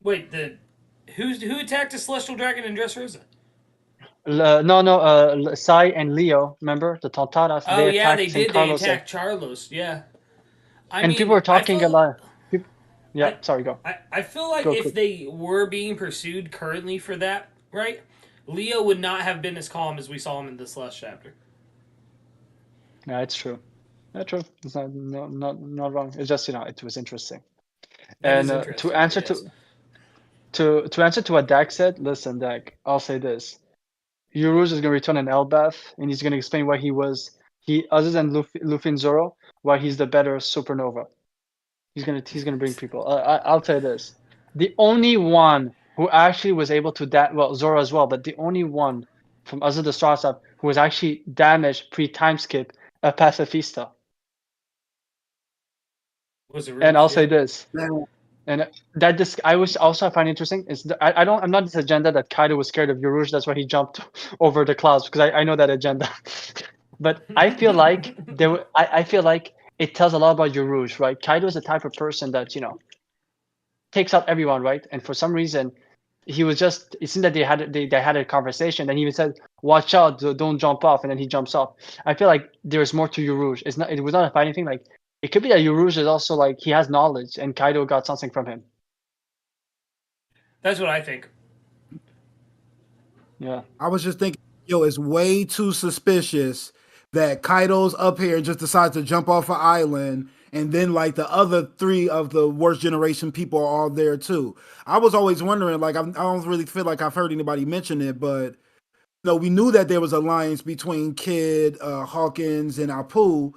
Wait, who attacked the Celestial Dragon in Dressrosa? No, Sai and Leo, remember the Tontaras? Oh They yeah, attacked they St. did. They Carlos, attacked Charlos. Yeah. I and people mean, were talking a lot. Yeah, I, sorry, go. I feel like Go if quick. they were being pursued currently for that, right? Leo would not have been as calm as we saw him in this last chapter. Yeah, it's true. Yeah, true. It's not wrong. It's just it was interesting. That is And interesting. Yes. to answer to what Dak said, listen, Dak, I'll say this: Euros is gonna return an Elbath, and he's gonna explain why he other than Luffy and Zoro, why he's the better Supernova. He's gonna bring people. I'll tell you this: the only one who actually was able to well, Zoro as well, but the only one from other the Star stuff who was actually damaged pre-time skip a Pacifista. Was it And Rouge? I'll Yeah. say this, Man, and that this I was also find interesting is I'm not this agenda that Kaido was scared of Yorush, that's why he jumped over the clouds, because I know that agenda. But I feel like I feel like it tells a lot about Yorush, right? Kaido is the type of person that takes out everyone, right? And for some reason, he was just it seemed that they had a conversation, and he even said, "Watch out, don't jump off," and then he jumps off. I feel like there's more to Yorush. It was not a fighting thing. Like it could be that Yorush is also like he has knowledge, and Kaido got something from him. That's what I think. Yeah. I was just thinking, yo, it's way too suspicious that Kaido's up here and just decides to jump off an island, and then like the other three of the worst generation people are all there too. I was always wondering, like, I don't really feel like I've heard anybody mention it, but no, we knew that there was alliance between Kid, Hawkins, and Apu,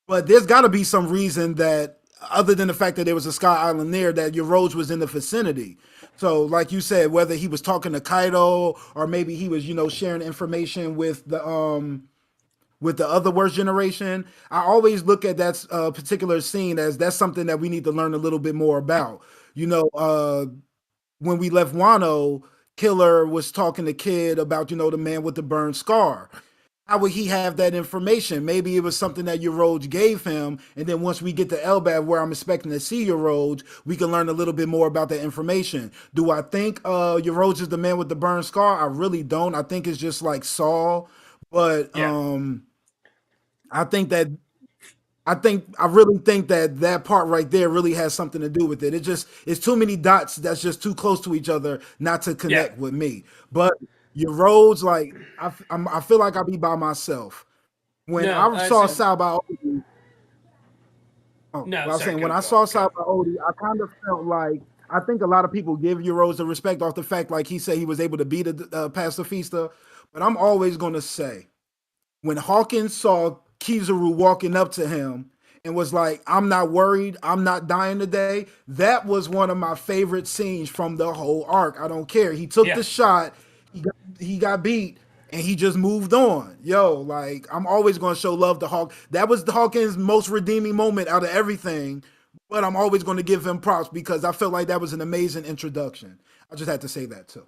but there's got to be some reason that, other than the fact that there was a Sky Island there, that your Rose was in the vicinity. So, like you said, whether he was talking to Kaido or maybe he was, sharing information with the other worst generation. I always look at that particular scene as that's something that we need to learn a little bit more about. When we left Wano, Killer was talking to Kid about, the man with the burned scar. How would he have that information? Maybe it was something that Euroj gave him, and then once we get to Elbab, where I'm expecting to see Euroj, we can learn a little bit more about that information. Do I think Euroj is the man with the burned scar? I really don't. I think it's just like Saul, but Yeah. I really think that that part right there really has something to do with it. It's too many dots that's just too close to each other not to Yeah. connect with me. But your roads, like I feel like I'll be by myself. When No. I saw Sal by Odie, No. I was Sorry. saying when Go. I Go. saw Go. Sal by Odie, I kind of felt like I think a lot of people give Euros the respect off the fact, like he said, he was able to beat a pacifista. But I'm always gonna say, when Hawkins saw Kizaru walking up to him and was like, "I'm not worried, I'm not dying today," that was one of my favorite scenes from the whole arc. I don't care. He took Yeah. the shot, he got beat, and he just moved on. Yo, like I'm always gonna show love to Hawk. That was the Hawkins' most redeeming moment out of everything. But I'm always going to give him props because I felt like that was an amazing introduction. I just had to say that too.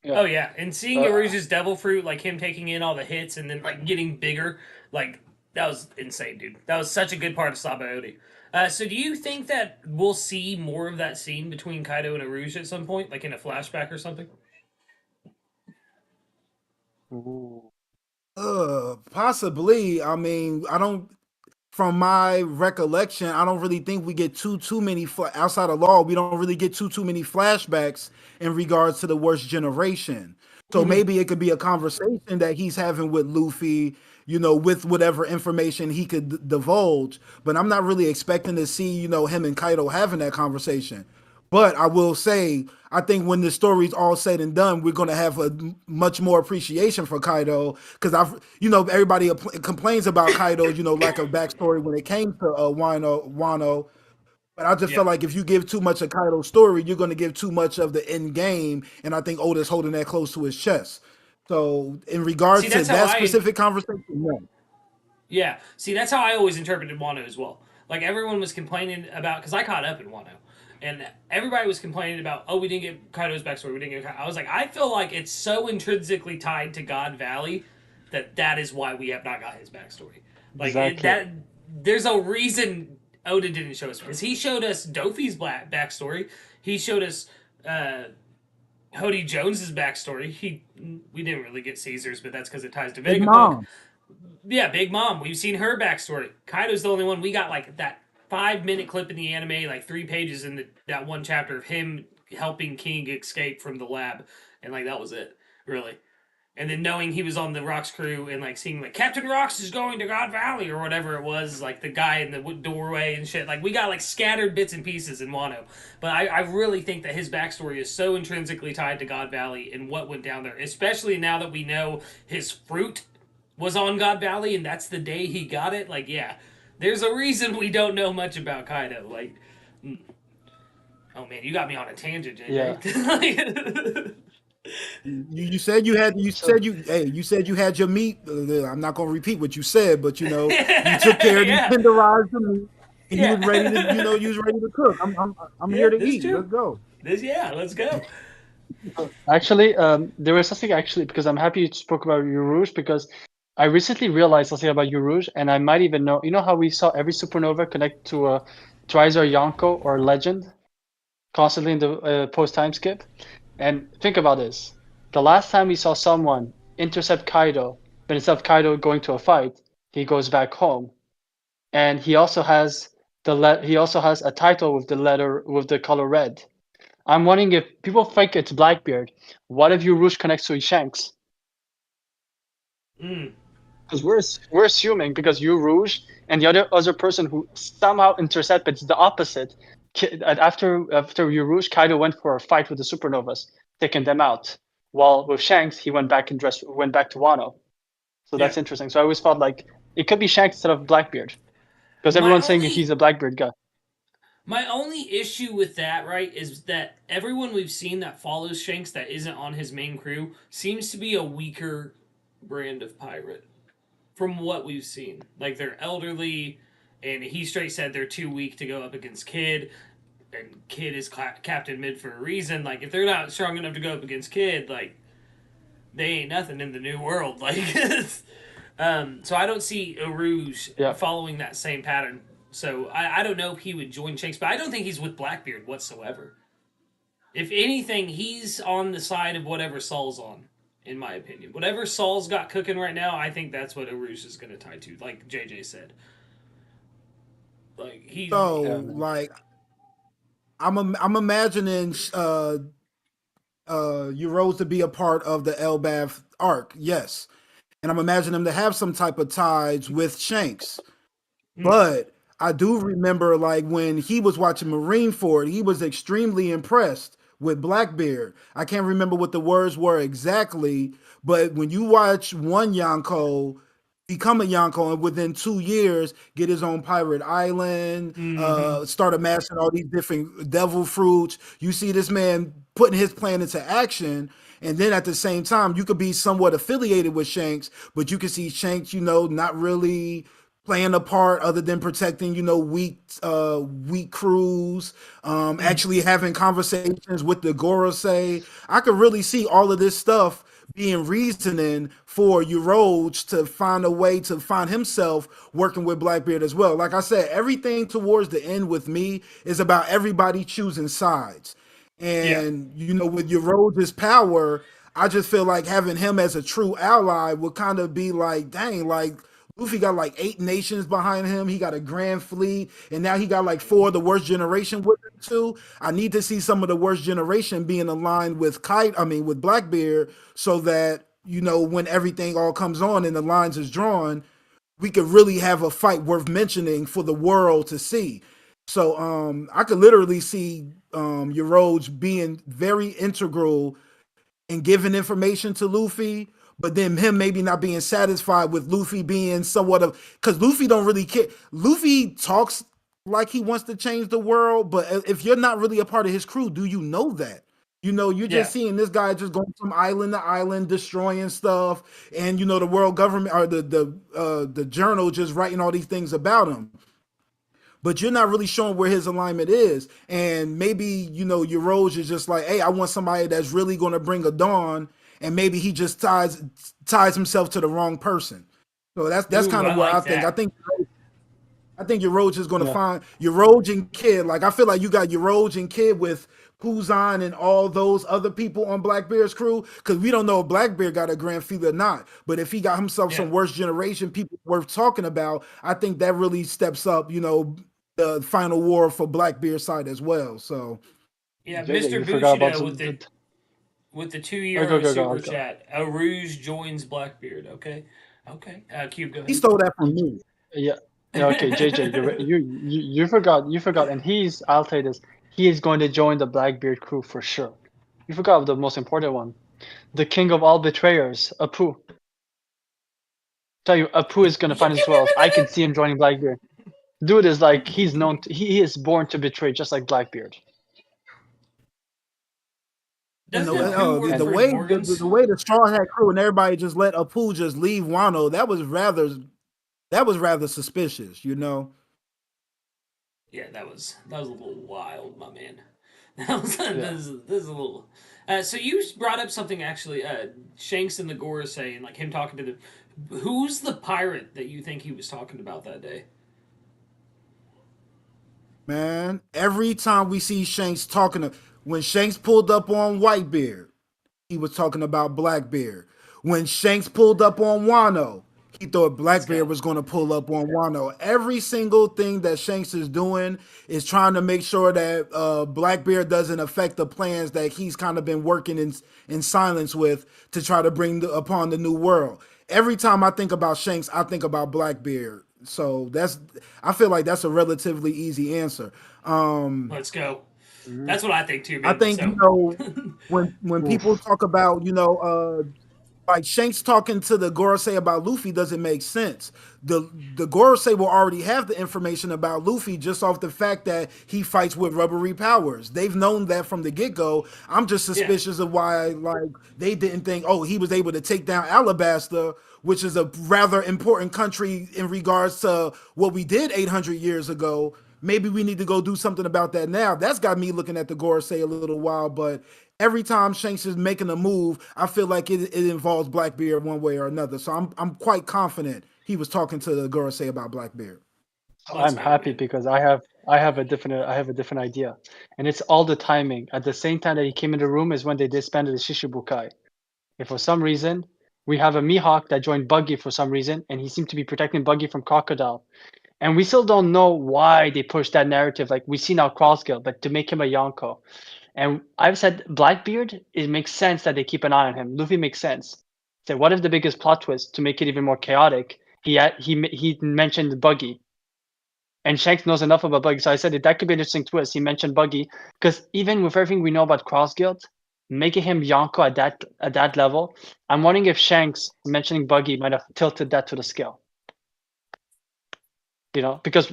Yeah. Oh yeah, and seeing Aruja's Devil Fruit, like him taking in all the hits and then like getting bigger, like That was insane, dude. That was such a good part of Sabaody. So do you think that we'll see more of that scene between Kaido and Aruj at some point, like in a flashback or something? Ooh. Possibly. I mean, I don't. From my recollection, I don't really think we get too many outside of law. We don't really get too many flashbacks in regards to the worst generation. So maybe it could be a conversation that he's having with Luffy, with whatever information he could divulge. But I'm not really expecting to see, him and Kaido having that conversation. But I will say, I think when the story's all said and done, we're going to have a much more appreciation for Kaido because everybody complains about Kaido's, lack of backstory when it came to Wano. But I just Yeah. felt like if you give too much of Kaido's story, you're going to give too much of the end game, and I think Oda's holding that close to his chest. So, in regards See, to that's how that I specific conversation, no. Yeah, see, that's how I always interpreted Wano as well. Like everyone was complaining about because I caught up in Wano, and everybody was complaining about, oh, we didn't get Kaido's backstory. We didn't get. I was like, I feel like it's so intrinsically tied to God Valley that is why we have not got his backstory. Like Exactly. that, there's a reason Oda didn't show us because he showed us Dofi's backstory. He showed us. Hody Jones's backstory. We didn't really get Caesar's, but that's because it ties to Big Vegapunk. Mom. Yeah, Big Mom. We've seen her backstory. Kaido's the only one we got like that 5 minute clip in the anime, like 3 pages in that one chapter of him helping King escape from the lab, and like that was it, really. And then knowing he was on the Rocks crew and like seeing like Captain Rocks is going to God Valley or whatever it was, like the guy in the doorway and shit. Like we got like scattered bits and pieces in Wano, but I really think that his backstory is so intrinsically tied to God Valley and what went down there, especially now that we know his fruit was on God Valley and that's the day he got it. Like yeah, there's a reason we don't know much about Kaido. Like, oh man, you got me on a tangent, JJ. You said you said you had your meat. I'm not gonna repeat what you said, but you took care of Yeah. you tenderized the meat, and Yeah. you was ready to you was ready to cook. I'm Yeah, here to this eat. too. Let's go. Let's go. Actually, there was something because I'm happy you spoke about Uruj because I recently realized something about Uruj, and I might even know. You know how we saw every supernova connect to a Trizer Yonko or Legend constantly in the post time skip? And think about this: the last time we saw someone intercept Kaido, but instead of Kaido going to a fight, he goes back home, and he also has he also has a title with the color red. I'm wondering if people think it's Blackbeard. What if Urush connects to Shanks? Because we're assuming because Urush and the other person who somehow intercept, but it's the opposite. After Urush, Kaido went for a fight with the supernovas, taking them out. While with Shanks, he went back to Wano. So that's interesting. So I always felt like it could be Shanks instead of Blackbeard, because everyone's saying he's a Blackbeard guy. My only issue with that, right, is that everyone we've seen that follows Shanks that isn't on his main crew seems to be a weaker brand of pirate from what we've seen. Like they're elderly, and he straight said they're too weak to go up against Kid, and Kid is Captain Mid for a reason. Like if they're not strong enough to go up against Kid, like they ain't nothing in the new world. Like, so I don't see Aruj following that same pattern. So I don't know if he would join Shanks, but I don't think he's with Blackbeard whatsoever. If anything, he's on the side of whatever Saul's on, in my opinion. Whatever Saul's got cooking right now, I think that's what Aruj is going to tie to, like JJ said. Like he. So like, I'm imagining Euros to be a part of the Elbaf arc, yes, and I'm imagining him to have some type of ties with Shanks, but I do remember like when he was watching Marineford, he was extremely impressed with Blackbeard. I can't remember what the words were exactly, but when you watch one Yonko become a Yonko and within 2 years get his own pirate island, start amassing all these different devil fruits, you see this man putting his plan into action. And then at the same time, you could be somewhat affiliated with Shanks, but you can see Shanks, not really playing a part other than protecting, weak crews, actually having conversations with the Gorosei. I could really see all of this stuff being reasoning for Uroge to find a way to find himself working with Blackbeard as well. Like I said, everything towards the end with me is about everybody choosing sides. Yeah. And with Uroge's power, I just feel like having him as a true ally would kind of be like, dang, like Luffy got like 8 nations behind him. He got a grand fleet, and now he got like 4 of the worst generation with him too. I need to see some of the worst generation being aligned with with Blackbeard, so that when everything all comes on and the lines is drawn, we could really have a fight worth mentioning for the world to see. So I could literally see Uroge being very integral and giving information to Luffy, but then him maybe not being satisfied with Luffy being somewhat of, because Luffy don't really care. Luffy talks like he wants to change the world, but if you're not really a part of his crew, do you know that? You're Yeah. just seeing this guy just going from island to island, destroying stuff, and the world government or the journal just writing all these things about him, but you're not really showing where his alignment is. And maybe, Uroge is just like, hey, I want somebody that's really going to bring a dawn. And maybe he just ties himself to the wrong person. So that's Ooh, kind I of what I like think. that. I think Uroge is going to Yeah. find Uroge and Kid. Like I feel like you got Uroge and Kid with Kuzan and all those other people on Blackbeard's crew, because we don't know if Blackbeard got a grand feel or not. But if he got himself Yeah. some worst generation people worth talking about, I think that really steps up, the final war for Blackbeard's side as well. So Yeah, JJ, Mr. you forgot about Bushido with the the two oh, go euro go go. super I'll go. chat. A Rouge joins Blackbeard. Okay, okay. Cube, go he ahead. stole that from me. Yeah. Yeah, okay, JJ, you forgot, and I'll tell you this, he is going to join the Blackbeard crew for sure. You forgot the most important one, the king of all betrayers, Apu. Tell you, Apu is going to find his well. I can see him joining Blackbeard. Dude is like he is born to betray, just like Blackbeard. And Doesn't Apu work And the for way Morgans? the way the Straw Hat crew and everybody just let Apu just leave Wano, that was rather suspicious. Yeah, that was a little wild, my man. That was yeah, this is a little. So you brought up something actually. Shanks and the Gore saying like him talking to the. Who's the pirate that you think he was talking about that day? Man, every time we see Shanks when Shanks pulled up on Whitebeard, he was talking about Blackbeard. When Shanks pulled up on Wano, he thought Let's Blackbeard go. was going to pull up on Wano. Every single thing that Shanks is doing is trying to make sure that Blackbeard doesn't affect the plans that he's kind of been working in silence with to try to bring upon the new world. Every time I think about Shanks, I think about Blackbeard. So I feel like that's a relatively easy answer. Let's go. mhm. That's what I think too, I man. think So when people Oof. talk about like Shanks talking to the Gorosei about Luffy doesn't make sense. The Gorosei will already have the information about Luffy just off the fact that he fights with rubbery powers. They've known that from the get go. I'm just yeah, suspicious of why like they didn't think, oh, he was able to take down Alabasta, which is a rather important country in regards to what we did 800 years ago. Maybe we need to go do something about that now. That's got me looking at the Gorosei a little while, but every time Shanks is making a move, I feel like it involves Blackbeard one way or another. So I'm quite confident he was talking to the Gorosei about Blackbeard. So let's I'm go, happy man. because I have a different idea, and it's all the timing. At the same time that he came in the room is when they disbanded the Shishibukai. If for some reason we have a Mihawk that joined Buggy for some reason, and he seemed to be protecting Buggy from Crocodile, and we still don't know why they pushed that narrative. Like we see now Crossgill, but to make him a Yonko. And I've said Blackbeard, it makes sense that they keep an eye on him. Luffy makes sense. So what if the biggest plot twist to make it even more chaotic? He mentioned Buggy, and Shanks knows enough about Buggy. So I said that could be an interesting twist. He mentioned Buggy because even with everything we know about Cross Guild, making him Yonko at that level, I'm wondering if Shanks mentioning Buggy might have tilted that to the scale. Because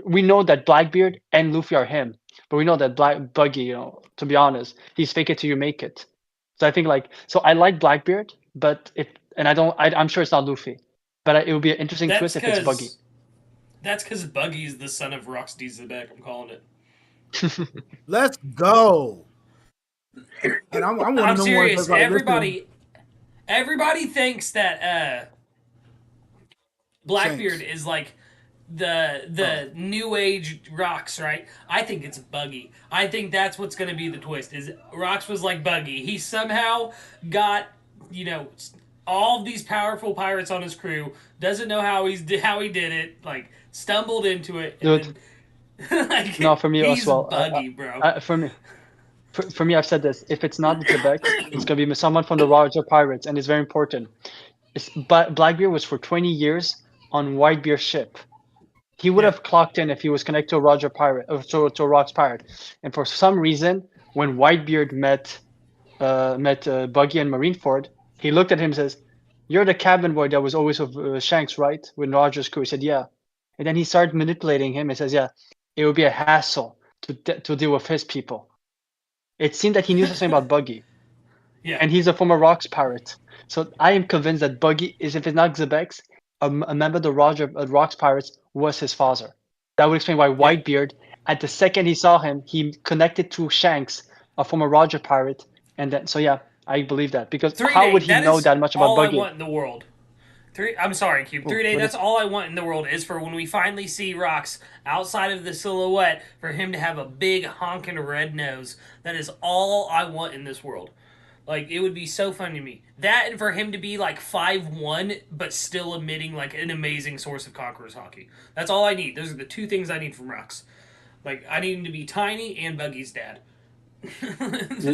we know that Blackbeard and Luffy are him, but we know that Buggy, to be honest, he's fake it till you make it. So I think I like Blackbeard, but I'm sure it's not Luffy, but it would be an interesting That's twist if it's Buggy. because Buggy's the son of Roxy Zebek. I'm calling it. Let's go. And I'm one of I'm them ones serious. that's like, listen, Everybody thinks that Blackbeard Shanks. is like the Oh, new age Rocks, right? I think it's Buggy. I think that's what's going to be the twist. Is Rocks was like Buggy. He somehow got, you know, all of these powerful pirates on his crew. Doesn't know how he did it. Like stumbled into it, and Dude, then no, like for me as he's well. Buggy, bro. For me, I've said this. If it's not Zebex, it's gonna be someone from the Roger Pirates, and it's very important. But Blackbeard was for 20 years on Whitebeard's ship. He would Yeah. have clocked in if he was connected to a Roger pirate, or to a Rocks pirate. And for some reason, when Whitebeard met Buggy and Marineford, he looked at him and says, "You're the cabin boy that was always with Shanks, right?" When Roger's crew, he said, "Yeah." And then he started manipulating him and says, "Yeah, it would be a hassle to deal with his people." It seemed that he knew something about Buggy, Yeah. and he's a former Rocks pirate. So I am convinced that Buggy is, if it's not Xebex, a member of the Rocks pirates was his father. That would explain why Yeah. Whitebeard, at the second he saw him, he connected to Shanks, a former Roger pirate, and then so yeah, I believe that because how would 3 day. he That know is that much about all I Buggy? want in the world. I'm sorry, Cube. Oh, 3 day. what That's is? all I want in the world is for when we finally see Rocks outside of the silhouette, for him to have a big honking red nose. That is all I want in this world. Like it would be so fun to me. That and for him to be like 5'1", but still emitting like an amazing source of Conqueror's hockey. That's all I need. Those are the two things I need from Rocks. Like I need him to be tiny and Buggy's dad. You,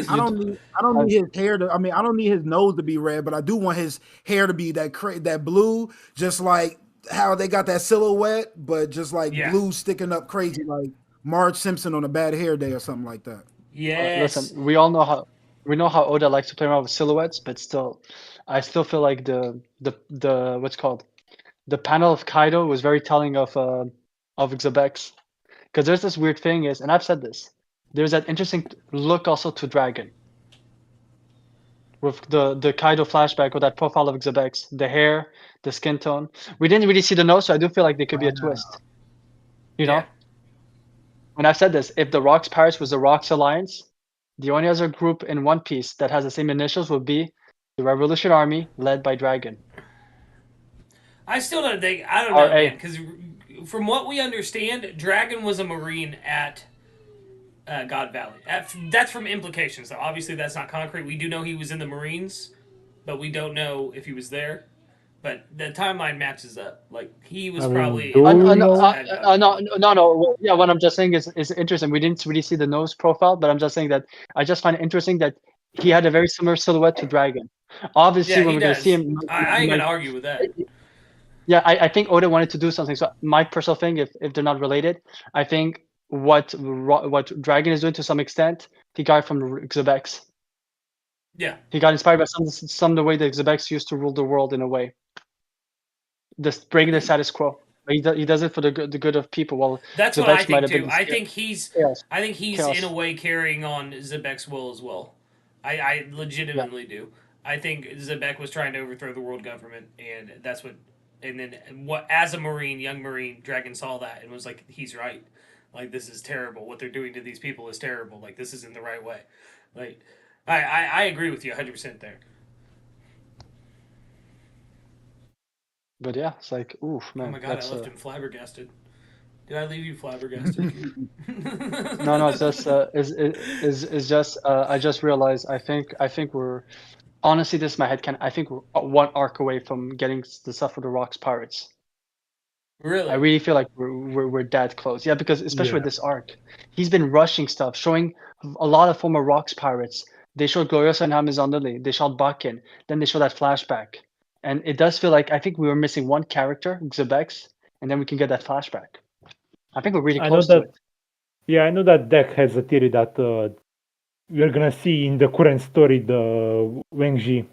I you, don't uh, need his hair to. I mean, I don't need his nose to be red, but I do want his hair to be that blue, just like how they got that silhouette, but just like Yeah. blue sticking up crazy, like Marge Simpson on a bad hair day or something like that. Yes. listen, we know how Oda likes to play around with silhouettes, but still, I still feel like the what's called the panel of Kaido was very telling of Xebex. Because there's this weird thing is, and I've said this, there's that interesting look also to Dragon with the Kaido flashback or that profile of Xebex, the hair, the skin tone. We didn't really see the nose, so I do feel like there could be a twist. You Yeah. know, and I've said this: if the Rocks Pirates was the Rocks Alliance, the only other group in One Piece that has the same initials would be the Revolution Army led by Dragon. I still don't think. I don't know, man. RA. Because from what we understand, Dragon was a Marine at God Valley. That's from implications, though. Obviously, that's not concrete. We do know he was in the Marines, but we don't know if he was there. But the timeline matches up. Like he was I mean, probably do in the we Marines know? at God Valley. No. Well, yeah, what I'm just saying is interesting. We didn't really see the nose profile, but I'm just saying that I just find it interesting that he had a very similar silhouette to Dragon. Obviously, Yeah, when he we're gonna see does. him, I ain't gonna argue with that. yeah, I think Oda wanted to do something. So my personal thing, if they're not related, I think what Dragon is doing to some extent, he got it from Xebex. Yeah, He got inspired by some of the way that Xebex used to rule the world in a way, just breaking the status quo. But he does it for the good of people. While that's what I Xebex might think have been too. the chaos. I think he's in a Chaos. way carrying on Zebek's will as well. I Yeah. legitimately do. I think Zebek was trying to overthrow the world government, and that's what. And then, what as a Marine, young Marine, Dragon saw that and was like, "He's right. Like this is terrible. What they're doing to these people is terrible. Like this isn't the right way." Like, I agree with you 100% there. But yeah, it's like, oof, Oh man, my god, I that's left him flabbergasted. Did I leave you flabbergasted? no, it's just is just I just realized I think we're honestly this is my head. I think we're one arc away from getting the stuff for the Rocks Pirates. I Really? really feel like we're that close. Yeah, because especially with Yeah. this arc, he's been rushing stuff, showing a lot of former Rocks Pirates. They showed Gloriosa and Hamizan Lily. They showed Bakken. Then they showed that flashback, and it does feel like I think we were missing one character, Xebex, and then we can get that flashback. I think we're really I know close to that. it. Yeah, I know that Deck has a theory that we're gonna see in the current story the Wangji,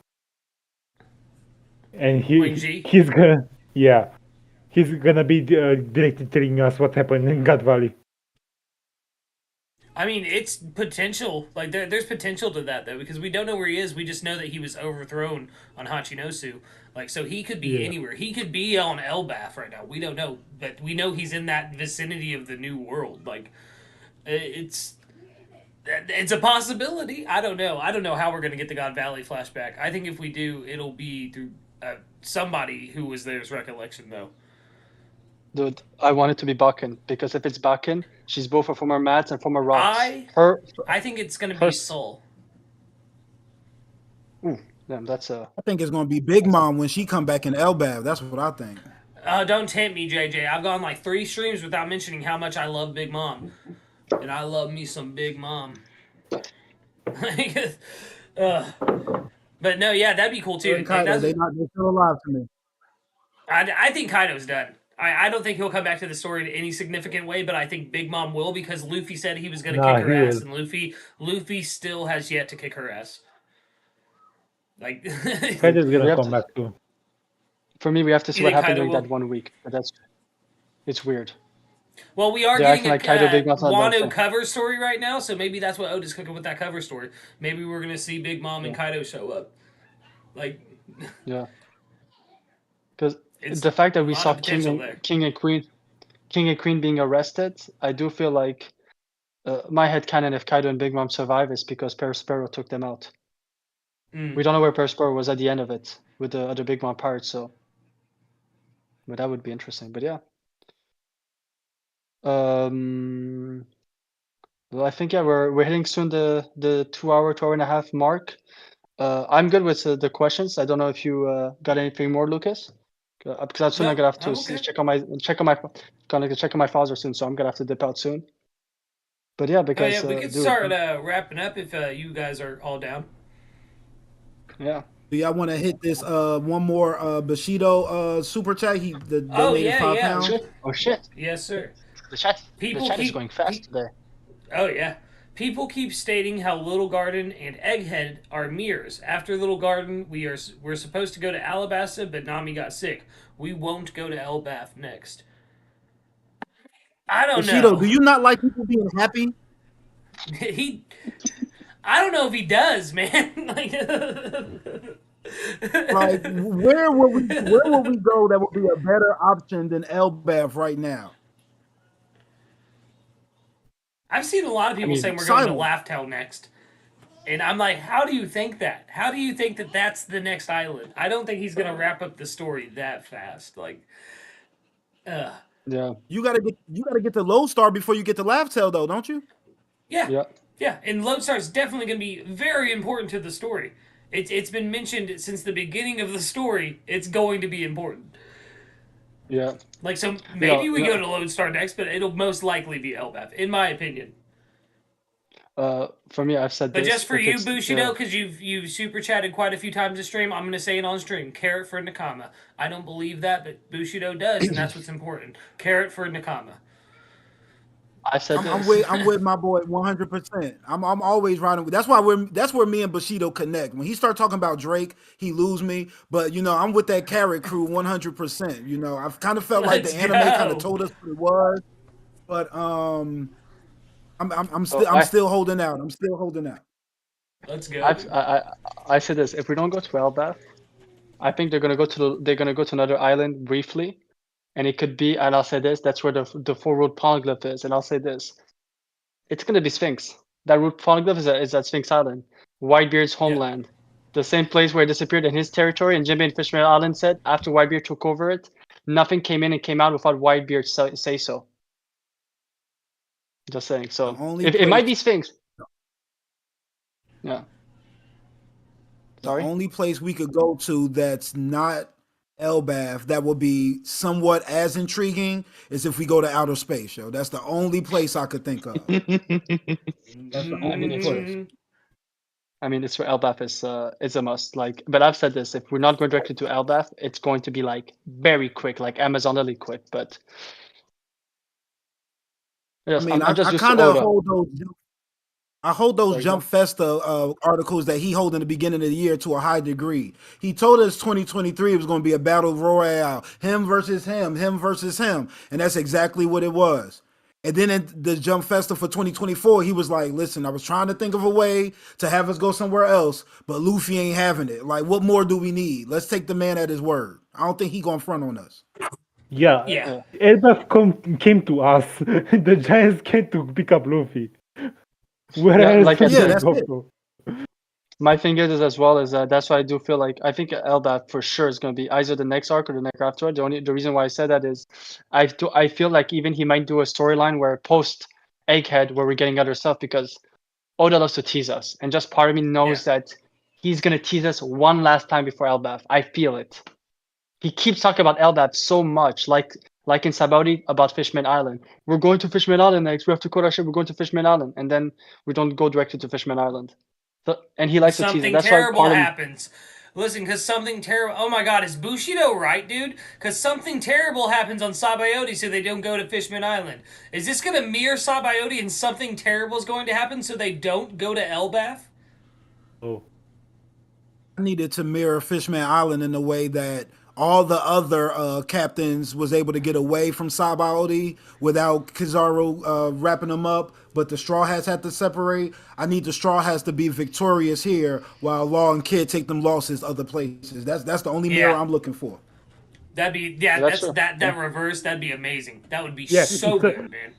and Wing G? he's gonna yeah he's gonna be directly telling us what happened in God Valley. I mean, it's potential. Like there's potential to that though, because we don't know where he is. We just know that he was overthrown on Hachinosu. Like so, he could be Yeah, anywhere. He could be on Elbaf right now. We don't know, but we know he's in that vicinity of the new world. Like it's It's a possibility. I don't know. I don't know how we're going to get the God Valley flashback. I think if we do, it'll be through somebody who was there's recollection, though. Dude, I want it to be Bakken because if it's Bakken, she's both a former Mats and former Rocks. I think it's going to her- be Soul. Ooh, damn, that's a. I think it's gonna be Big Mom when she come back in Elbaf. That's what I think. Don't tempt me, JJ. I've gone like 3 streams without mentioning how much I love Big Mom, and I love me some Big Mom. But no, yeah, that'd be cool too. And Kaido, they're still alive to me. I think Kaido's done. I don't think he'll come back to the story in any significant way, but I think Big Mom will because Luffy said he was going to kick her ass, and Luffy still has yet to kick her ass. Like, Kaido's gonna come back too. For me, we have to see You what think happened Kaido during will? that 1 week, but it's weird. Well, we are They're getting acting a like Kaido Big Mom's not done, Wano so. cover story right now, so maybe that's what Oda's cooking with that cover story. Maybe we're going to see Big Mom and Kaido show up. Like, Yeah. Because It's the fact that a we lot saw of potential there. King and Queen being arrested, I do feel like my headcanon if Kaido and Big Mom survive is because Perospero took them out. We don't know where Perospero was at the end of it with the other Big Mom pirates, so. But that would be interesting. But yeah. Well, I think we're hitting soon the 2 hour, 2 hour and a half mark. I'm good with the questions. I don't know if you got anything more, Lucas. Because soon No, I'm gonna have to I'm okay. check on my father soon, so I'm gonna have to dip out soon. But yeah, Oh because yeah, we could dude, start wrapping up if you guys are all down. yeah. Do y'all want to hit this one more Bushido super chat? He donated yeah, £5. yeah. Oh shit! Yes, sir. The chat People is keep- going fast today. Oh yeah. People keep stating how Little Garden and Egghead are mirrors. After Little Garden, we're supposed to go to Alabasta, but Nami got sick. We won't go to Elbaf next. I don't Bushido, know. do you not like people being happy? I don't know if he does, man. Like, Like, where will we go that would be a better option than Elbaf right now? I've seen a lot of people saying we're going to Laughtail next. And I'm like, how do you think that? How do you think that that's the next island? I don't think he's going to wrap up the story that fast. Like, Yeah. You gotta get the Lodestar before you get to Laughtail, though, don't you? yeah. And Lodestar is definitely going to be very important to the story. It's been mentioned since the beginning of the story. It's going to be important. Yeah. Like, so maybe we go to Lodestar next, but it'll most likely be Elbaf, in my opinion. For me, I've said But this. just for you, Bushido, because you've super chatted quite a few times this stream, I'm going to say it on stream. Carrot for Nakama. I don't believe that, but Bushido does, and that's what's important. Carrot for Nakama. I said I'm with my boy 100%. I'm always riding. That's where me and Bushido connect. When he start talking about Drake, he lose me. But I'm with that Carrot crew 100%. I've kind of felt like the anime kind of told us what it was, but I'm still holding out. I'm still holding out. Let's go. I said this. If we don't go to Elbaf, I think they're gonna go to another island briefly. And it could be, and I'll say this, that's where the four-root poneglyph is. And I'll say this, it's going to be Sphinx. That root poneglyph is at Sphinx Island, Whitebeard's homeland. The same place where it disappeared in his territory. And Jinbei and Fishman Island said, after Whitebeard took over it, nothing came in and came out without Whitebeard say so. Just saying. So it might be Sphinx. Yeah. Sorry? The only place we could go to that's not Elbaf that would be somewhat as intriguing is if we go to outer space, yo. That's the only place I could think of. That's the only place. I mean, it's where Elbaf is a must. Like, but I've said this: if we're not going directly to Elbaf, it's going to be like very quick, like Amazonally quick. But yes, I mean, I kind of hold those. I hold those Jump Festa articles that he held in the beginning of the year to a high degree. He told us 2023 was going to be a battle royale, him versus him, and that's exactly what it was. And then in the Jump Festa for 2024, he was like, listen, I was trying to think of a way to have us go somewhere else, but Luffy ain't having it. Like, what more do we need? Let's take the man at his word. I don't think he going front on us. Yeah. Elbaf came to us. The Giants came to pick up Luffy. Where Yeah, else like I can Yeah, they said, that's go it. to? my thing is as well is that's why I do feel like I think Elbap for sure is going to be either the next arc or the next after. The reason why I said that is I feel like even he might do a storyline where post Egghead where we're getting other stuff because Oda loves to tease us, and just part of me knows that he's gonna tease us one last time before Elbaf. I feel it. He keeps talking about Elbaf so much, like in Sabaudi about Fishman Island. We're going to Fishman Island next. We have to quote our ship. We're going to Fishman Island, and then we don't go directly to Fishman Island. So, and he likes to tease it. Something That's why terrible part of me. happens. Listen, because something terrible. Oh my god, is Bushido right, dude? Because something terrible happens on Sabayoti, so they don't go to Fishman Island. Is this going to mirror Sabayoti and something terrible is going to happen so they don't go to Elbaf? Oh, I needed to mirror Fishman Island in a way that all the other captains was able to get away from Sabaody without Kizaru wrapping them up, but the Straw Hats had to separate. I need the Straw Hats to be victorious here while Law and Kid take them losses other places. That's the only mirror Yeah. I'm looking for. That'd be That's that's true. that Yeah. that reverse. That'd be amazing. That would be yeah, so good, man.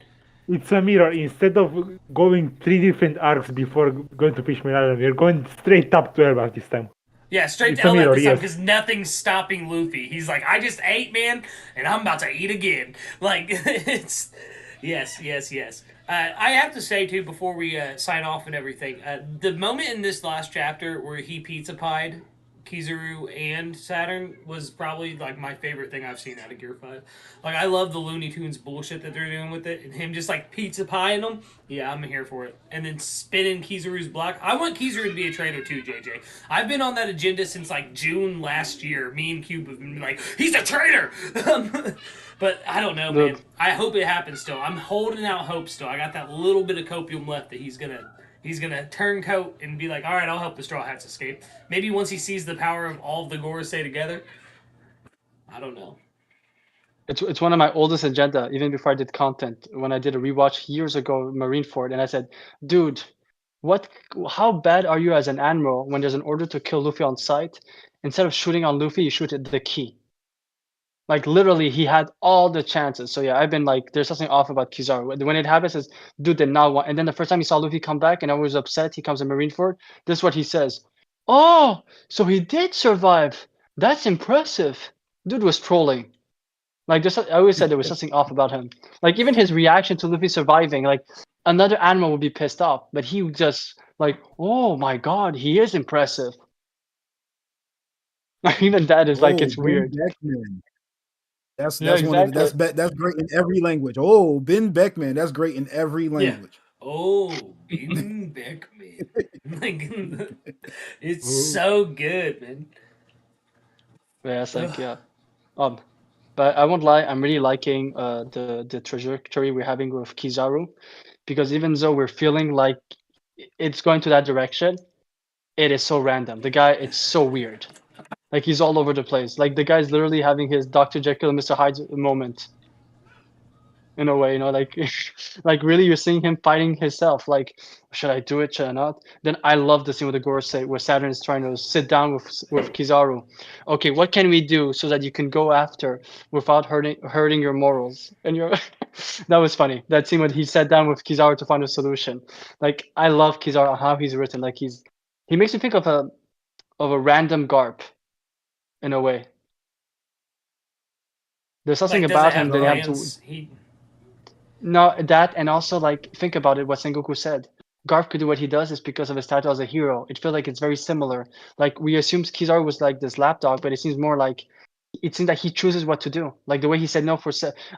it's a mirror. Instead of going 3 different arcs before going to Fishman Island, we're going straight up to Elbaf this time. Yeah, straight It's to a Elbaf mirror, this time yes. because nothing's stopping Luffy. He's like, I just ate, man, and I'm about to eat again. Like it's yes, yes, yes. I have to say too before we sign off and everything, the moment in this last chapter where he pizza pied Kizaru and Saturn was probably like my favorite thing I've seen out of Gear 5. Like I love the Looney Tunes bullshit that they're doing with it and him just like pizza pieing them. Yeah, I'm here for it. And then spinning Kizaru's block. I want Kizaru to be a traitor too, JJ. I've been on that agenda since like June last year. Me and Cube have been like, he's a traitor. But I don't know, man. Dude, I hope it happens still. I'm holding out hope still. I got that little bit of copium left that he's gonna turncoat and be like, all right, I'll help the Straw Hats escape. Maybe once he sees the power of all of the Gorosei together. I don't know. it's one of my oldest agenda, even before I did content. When I did a rewatch years ago, Marineford, and I said, dude, what? How bad are you as an admiral when there's an order to kill Luffy on sight? Instead of shooting on Luffy, you shoot at the key. Like literally, he had all the chances. So yeah, I've been like, there's something off about Kizaru. When it happens, it's dude did not want. And then the first time he saw Luffy come back, and I was upset. He comes to Marineford. This is what he says. Oh, so he did survive. That's impressive. Dude was trolling. Like just I always said there was something off about him. Like even his reaction to Luffy surviving, like another animal would be pissed off, but he would just like, oh my god, he is impressive. Even that is like Oh, it's Ben weird. Beckman. Yeah, That's one of the, exactly. that's great in every language. Oh, Ben Beckman, that's great in every Yeah. language. Oh, Bing Beckman. Like, it's Ooh. so good, man. Yeah, it's like yeah. But I won't lie, I'm really liking the trajectory we're having with Kizaru, because even though we're feeling like it's going to that direction, it is so random. The guy, it's so weird. Like he's all over the place. Like the guy's literally having his Dr. Jekyll and Mr. Hyde moment. In a way, like like really you're seeing him fighting himself. Like, should I do it? Should I not? Then I love the scene with the Gorosei where Saturn is trying to sit down with Kizaru. Okay, what can we do so that you can go after without hurting your morals? And you're that was funny. That scene when he sat down with Kizaru to find a solution. Like I love Kizaru how he's written. Like he makes me think of a random Garp in a way. There's something Like, does it about have him that you have to. plans? No, that and also like think about it. What Sengoku said, Garp could do what he does is because of his title as a hero. It feels like it's very similar. Like we assumed Kizaru was like this lapdog, but it seems more like it seems that he chooses what to do. Like the way he said no for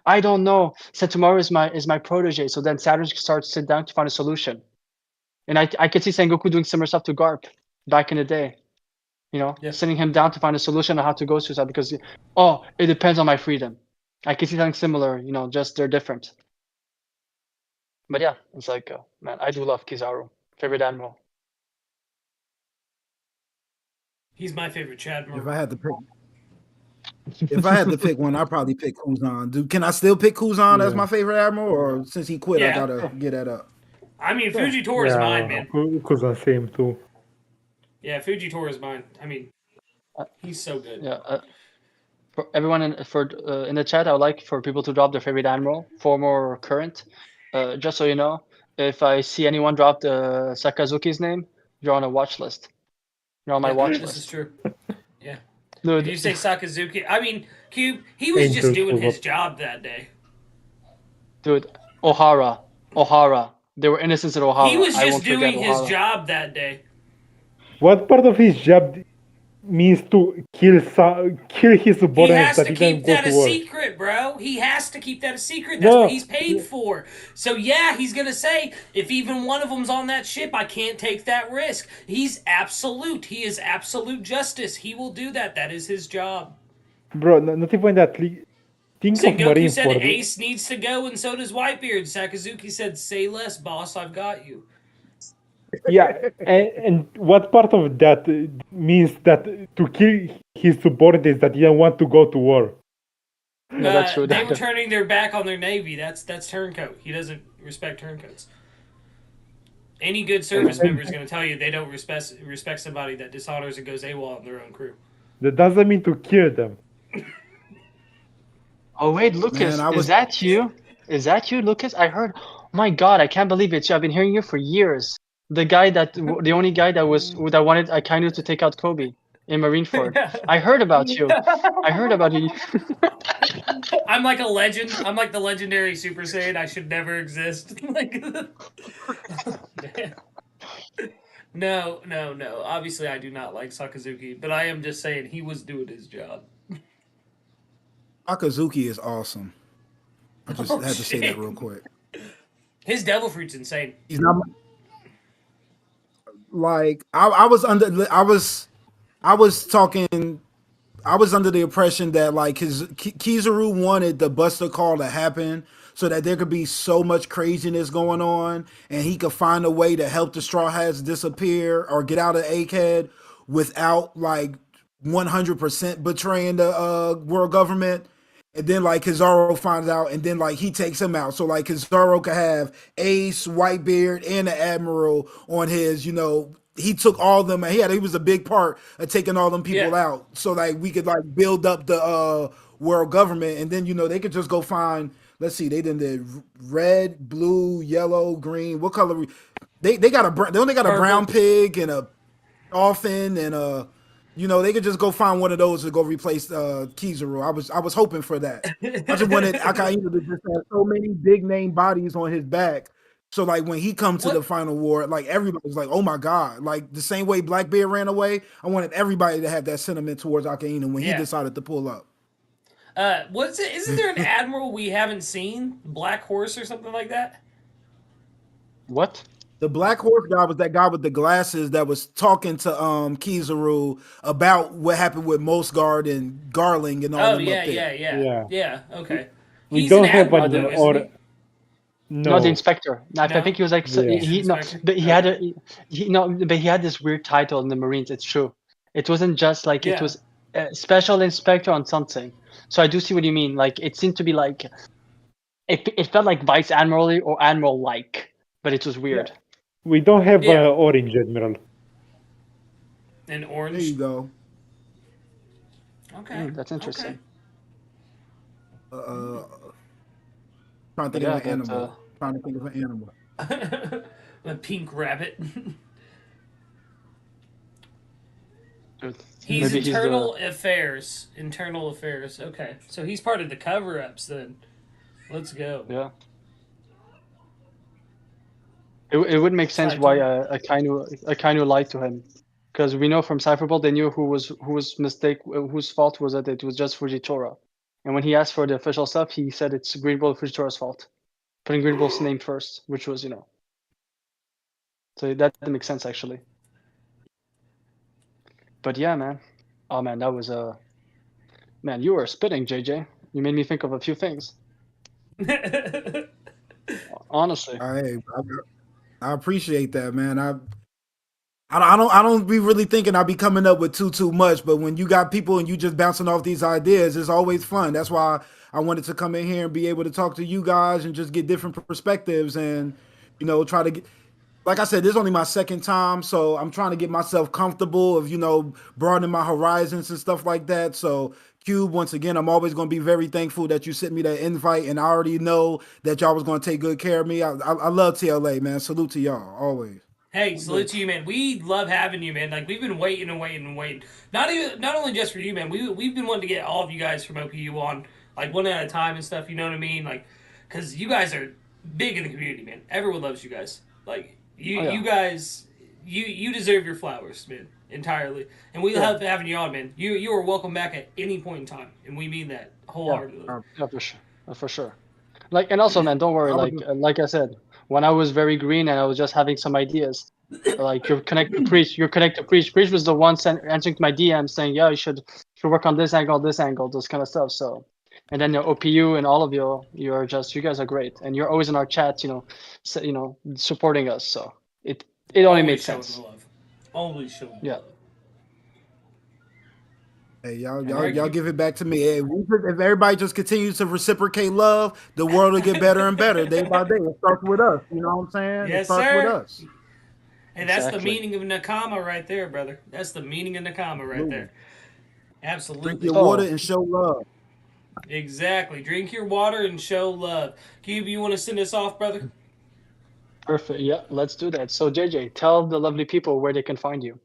I don't know. Sentomaru is my protege. So then Saturn starts to sit down to find a solution. And I could see Sengoku doing similar stuff to Garp back in the day. Yeah. Sitting him down to find a solution on how to go suicide because it depends on my freedom. I could see something similar. Just they're different. But yeah, it's like, man, I do love Kizaru. Favorite admiral. He's my favorite Chad If Murray. If I had to pick one, I'd probably pick Kuzan. Can I still pick Kuzan as Yeah. my favorite admiral, or since he quit, I Yeah. gotta get that up? I mean, Fujitora is mine, man. Kuzan same too. Yeah, Fujitora is mine. I mean, he's so good. Yeah. For everyone in the chat, I would like for people to drop their favorite admiral, former or current. Just so you know, If I see anyone drop the Sakazuki's name, you're on a watch list. You're on my watch This is list. true. Yeah. Dude, If you say Sakazuki, I mean, Cube, he was just Angels doing full his of- job that day. dude, Ohara. There were innocents at Ohara. He was I just won't forget doing his Ohara. job that day. What part of his job means to kill his He subordinates has that to didn't keep go that to a war? secret, bro. He has to keep that a secret. That's No, what he's paid for. So yeah, he's gonna say, if even one of them's on that ship, I can't take that risk. He's absolute. He is absolute justice. He will do that. That is his job. bro, not even that. Think of Sengoku said Marineford. Ace needs to go, and so does Whitebeard. Sakazuki said, say less, boss, I've got you. Yeah, and what part of that means that to kill his subordinates that didn't want to go to war? Yeah, that's true. They were turning their back on their navy. That's turncoat. He doesn't respect turncoats. Any good service member is going to tell you they don't respect somebody that dishonors and goes AWOL on their own crew. That doesn't mean to kill them. Oh wait, Lucas, Man, I is was that you? Is that you, Lucas? I heard. Oh my God, I can't believe it. I've been hearing you for years. The only guy that wanted Akainu to take out Kobe in Marineford. I heard about you. I heard about you. I'm like a legend. I'm like the legendary Super Saiyan. I should never exist. Like, no. Obviously, I do not like Sakazuki, but I am just saying he was doing his job. Akazuki is awesome. I just Oh, had to say that shit. real quick. His devil fruit's insane. He's not like I was talking. I was under the impression that like his Kizaru wanted the Buster Call to happen so that there could be so much craziness going on and he could find a way to help the Straw Hats disappear or get out of Egghead without like 100% betraying the world government. And then like Kizaru finds out, and then like he takes him out. So like Kizaru could have Ace, Whitebeard, and the Admiral on his, he took all them. He was a big part of taking all them people Yeah. out, so like we could like build up the world government, and then they could just go find. Let's see, they did red, blue, yellow, green. What color? They only got a brown Purple. pig and a dolphin and a. They could just go find one of those to go replace Kizaru. I was hoping for that. I just wanted Akainu to just have so many big name bodies on his back. So like when he comes to the final war, like everybody's like, oh my God. Like the same way Blackbeard ran away, I wanted everybody to have that sentiment towards Akainu when he Yeah. decided to pull up. What's it? Isn't there an admiral we haven't seen? Black Horse or something like that? What? The Black Horse guy was that guy with the glasses that was talking to Kizaru about what happened with Mosgard and Garling and all Oh them yeah, up there. yeah. Okay. We He's don't an have admiral, an though, isn't he? No, No, the inspector. I No? think he was like Yeah. he no, Inspector? but he had but he had this weird title in the Marines. It's true. It wasn't just like it Yeah. was special inspector on something. So I do see what you mean. Like it seemed to be like it felt like vice admiral or admiral like, but it was weird. we don't have Yeah. Orange Admiral. An There orange. you go. Okay. That's interesting. Trying to think Yeah, of an but, animal. Trying to think of an animal. Okay. A pink rabbit. Dude, He's maybe internal affairs. Internal affairs. Okay. So he's part of the cover ups then. Let's go. yeah. It would make sense why Akainu lied to him, because we know from Cypherball they knew whose fault was it was just Fujitora, and when he asked for the official stuff, he said it's Green Bull Fujitora's fault, putting Green Bull's name first, which was so that makes sense actually. But yeah, man, oh man, that was man, you were spitting, JJ. You made me think of a few things. Honestly. I appreciate that, man. I don't be really thinking I'll be coming up with too much, but when you got people and you just bouncing off these ideas, it's always fun. That's why I wanted to come in here and be able to talk to you guys and just get different perspectives and try to get. Like I said, this is only my second time, so I'm trying to get myself comfortable of broadening my horizons and stuff like that. So Cube, once again, I'm always going to be very thankful that you sent me that invite, and I already know that y'all was going to take good care of me. I love TLA, man. Salute to y'all always. Hey, salute to you, man. We love having you, man. Like we've been waiting and waiting and waiting. Not only just for you, man. We've been wanting to get all of you guys from OPU on, like one at a time and stuff. You know what I mean? Like, because you guys are big in the community, man. Everyone loves you guys. Like you guys, you deserve your flowers, man, entirely. And we love having you on, man. You are welcome back at any point in time, and we mean that wholeheartedly. Yeah, for sure. For sure. Like, and also, man, don't worry. Like I said, when I was very green and I was just having some ideas, like you're connected to Preach. Preach was the one answering to my DM saying, "Yeah, you should work on this angle, those kind of stuff." So, and then OPU and all of you guys are great, and you're always in our chats, supporting us. So it only makes sense. Love. Always showing love. Hey, y'all give it back to me. Hey, if everybody just continues to reciprocate love, the world will get better and better day by day. It starts with us. You know what I'm saying? Yes, it starts sir. with us. And that's the meaning of Nakama right there, brother. That's the meaning of Nakama right there. Absolutely. Drink your water and show love. Exactly. Drink your water and show love. Cube, you want to send us off, brother? Perfect. Yeah, let's do that. So, JJ, tell the lovely people where they can find you.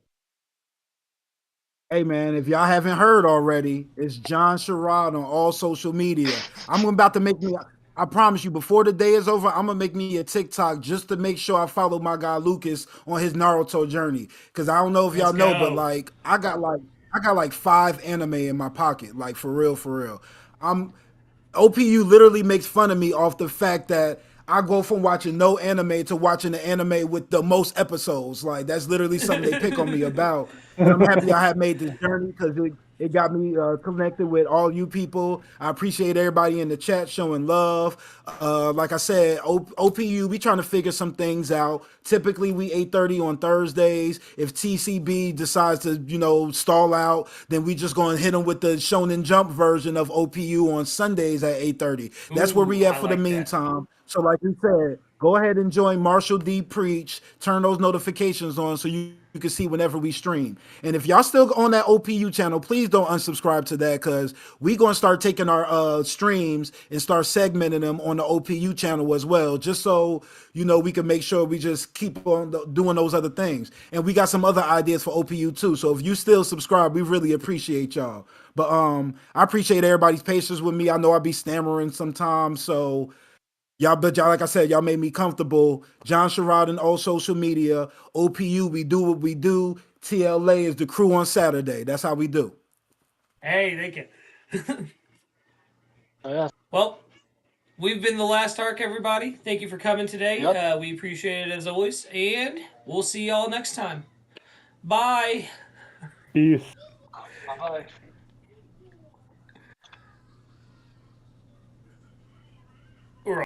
Hey man, if y'all haven't heard already, it's John Sharod on all social media. I'm about to make me. I promise you, before the day is over, I'm gonna make me a TikTok just to make sure I follow my guy Lucas on his Naruto journey. Cause I don't know if y'all know, but like I got like 5 anime in my pocket, like for real, for real. OPU literally makes fun of me off the fact that I go from watching no anime to watching the anime with the most episodes. Like that's literally something they pick on me about. And I'm happy I have made this journey because it got me connected with all you people. I appreciate everybody in the chat showing love. Like I said, OPU, we trying to figure some things out. Typically, we 8:30 on Thursdays. If TCB decides to, stall out, then we just going to hit them with the Shonen Jump version of OPU on Sundays at 8:30. That's where we at for the meantime. So like we said, go ahead and join Marshall D Preach. Turn those notifications on so you can see whenever we stream. And if y'all still on that OPU channel, please don't unsubscribe to that because we're going to start taking our streams and start segmenting them on the OPU channel as well, just so, we can make sure we just keep on doing those other things. And we got some other ideas for OPU too. So if you still subscribe, we really appreciate y'all. But I appreciate everybody's patience with me. I know I be stammering sometimes, so y'all, like I said, y'all made me comfortable. John Sharod on all social media. OPU, we do what we do. TLA is the crew on Saturday. That's how we do. Hey, thank you. Yeah. Well, we've been the last arc, everybody. Thank you for coming today. Yep. We appreciate it as always. And we'll see y'all next time. Bye. Peace. Bye-bye.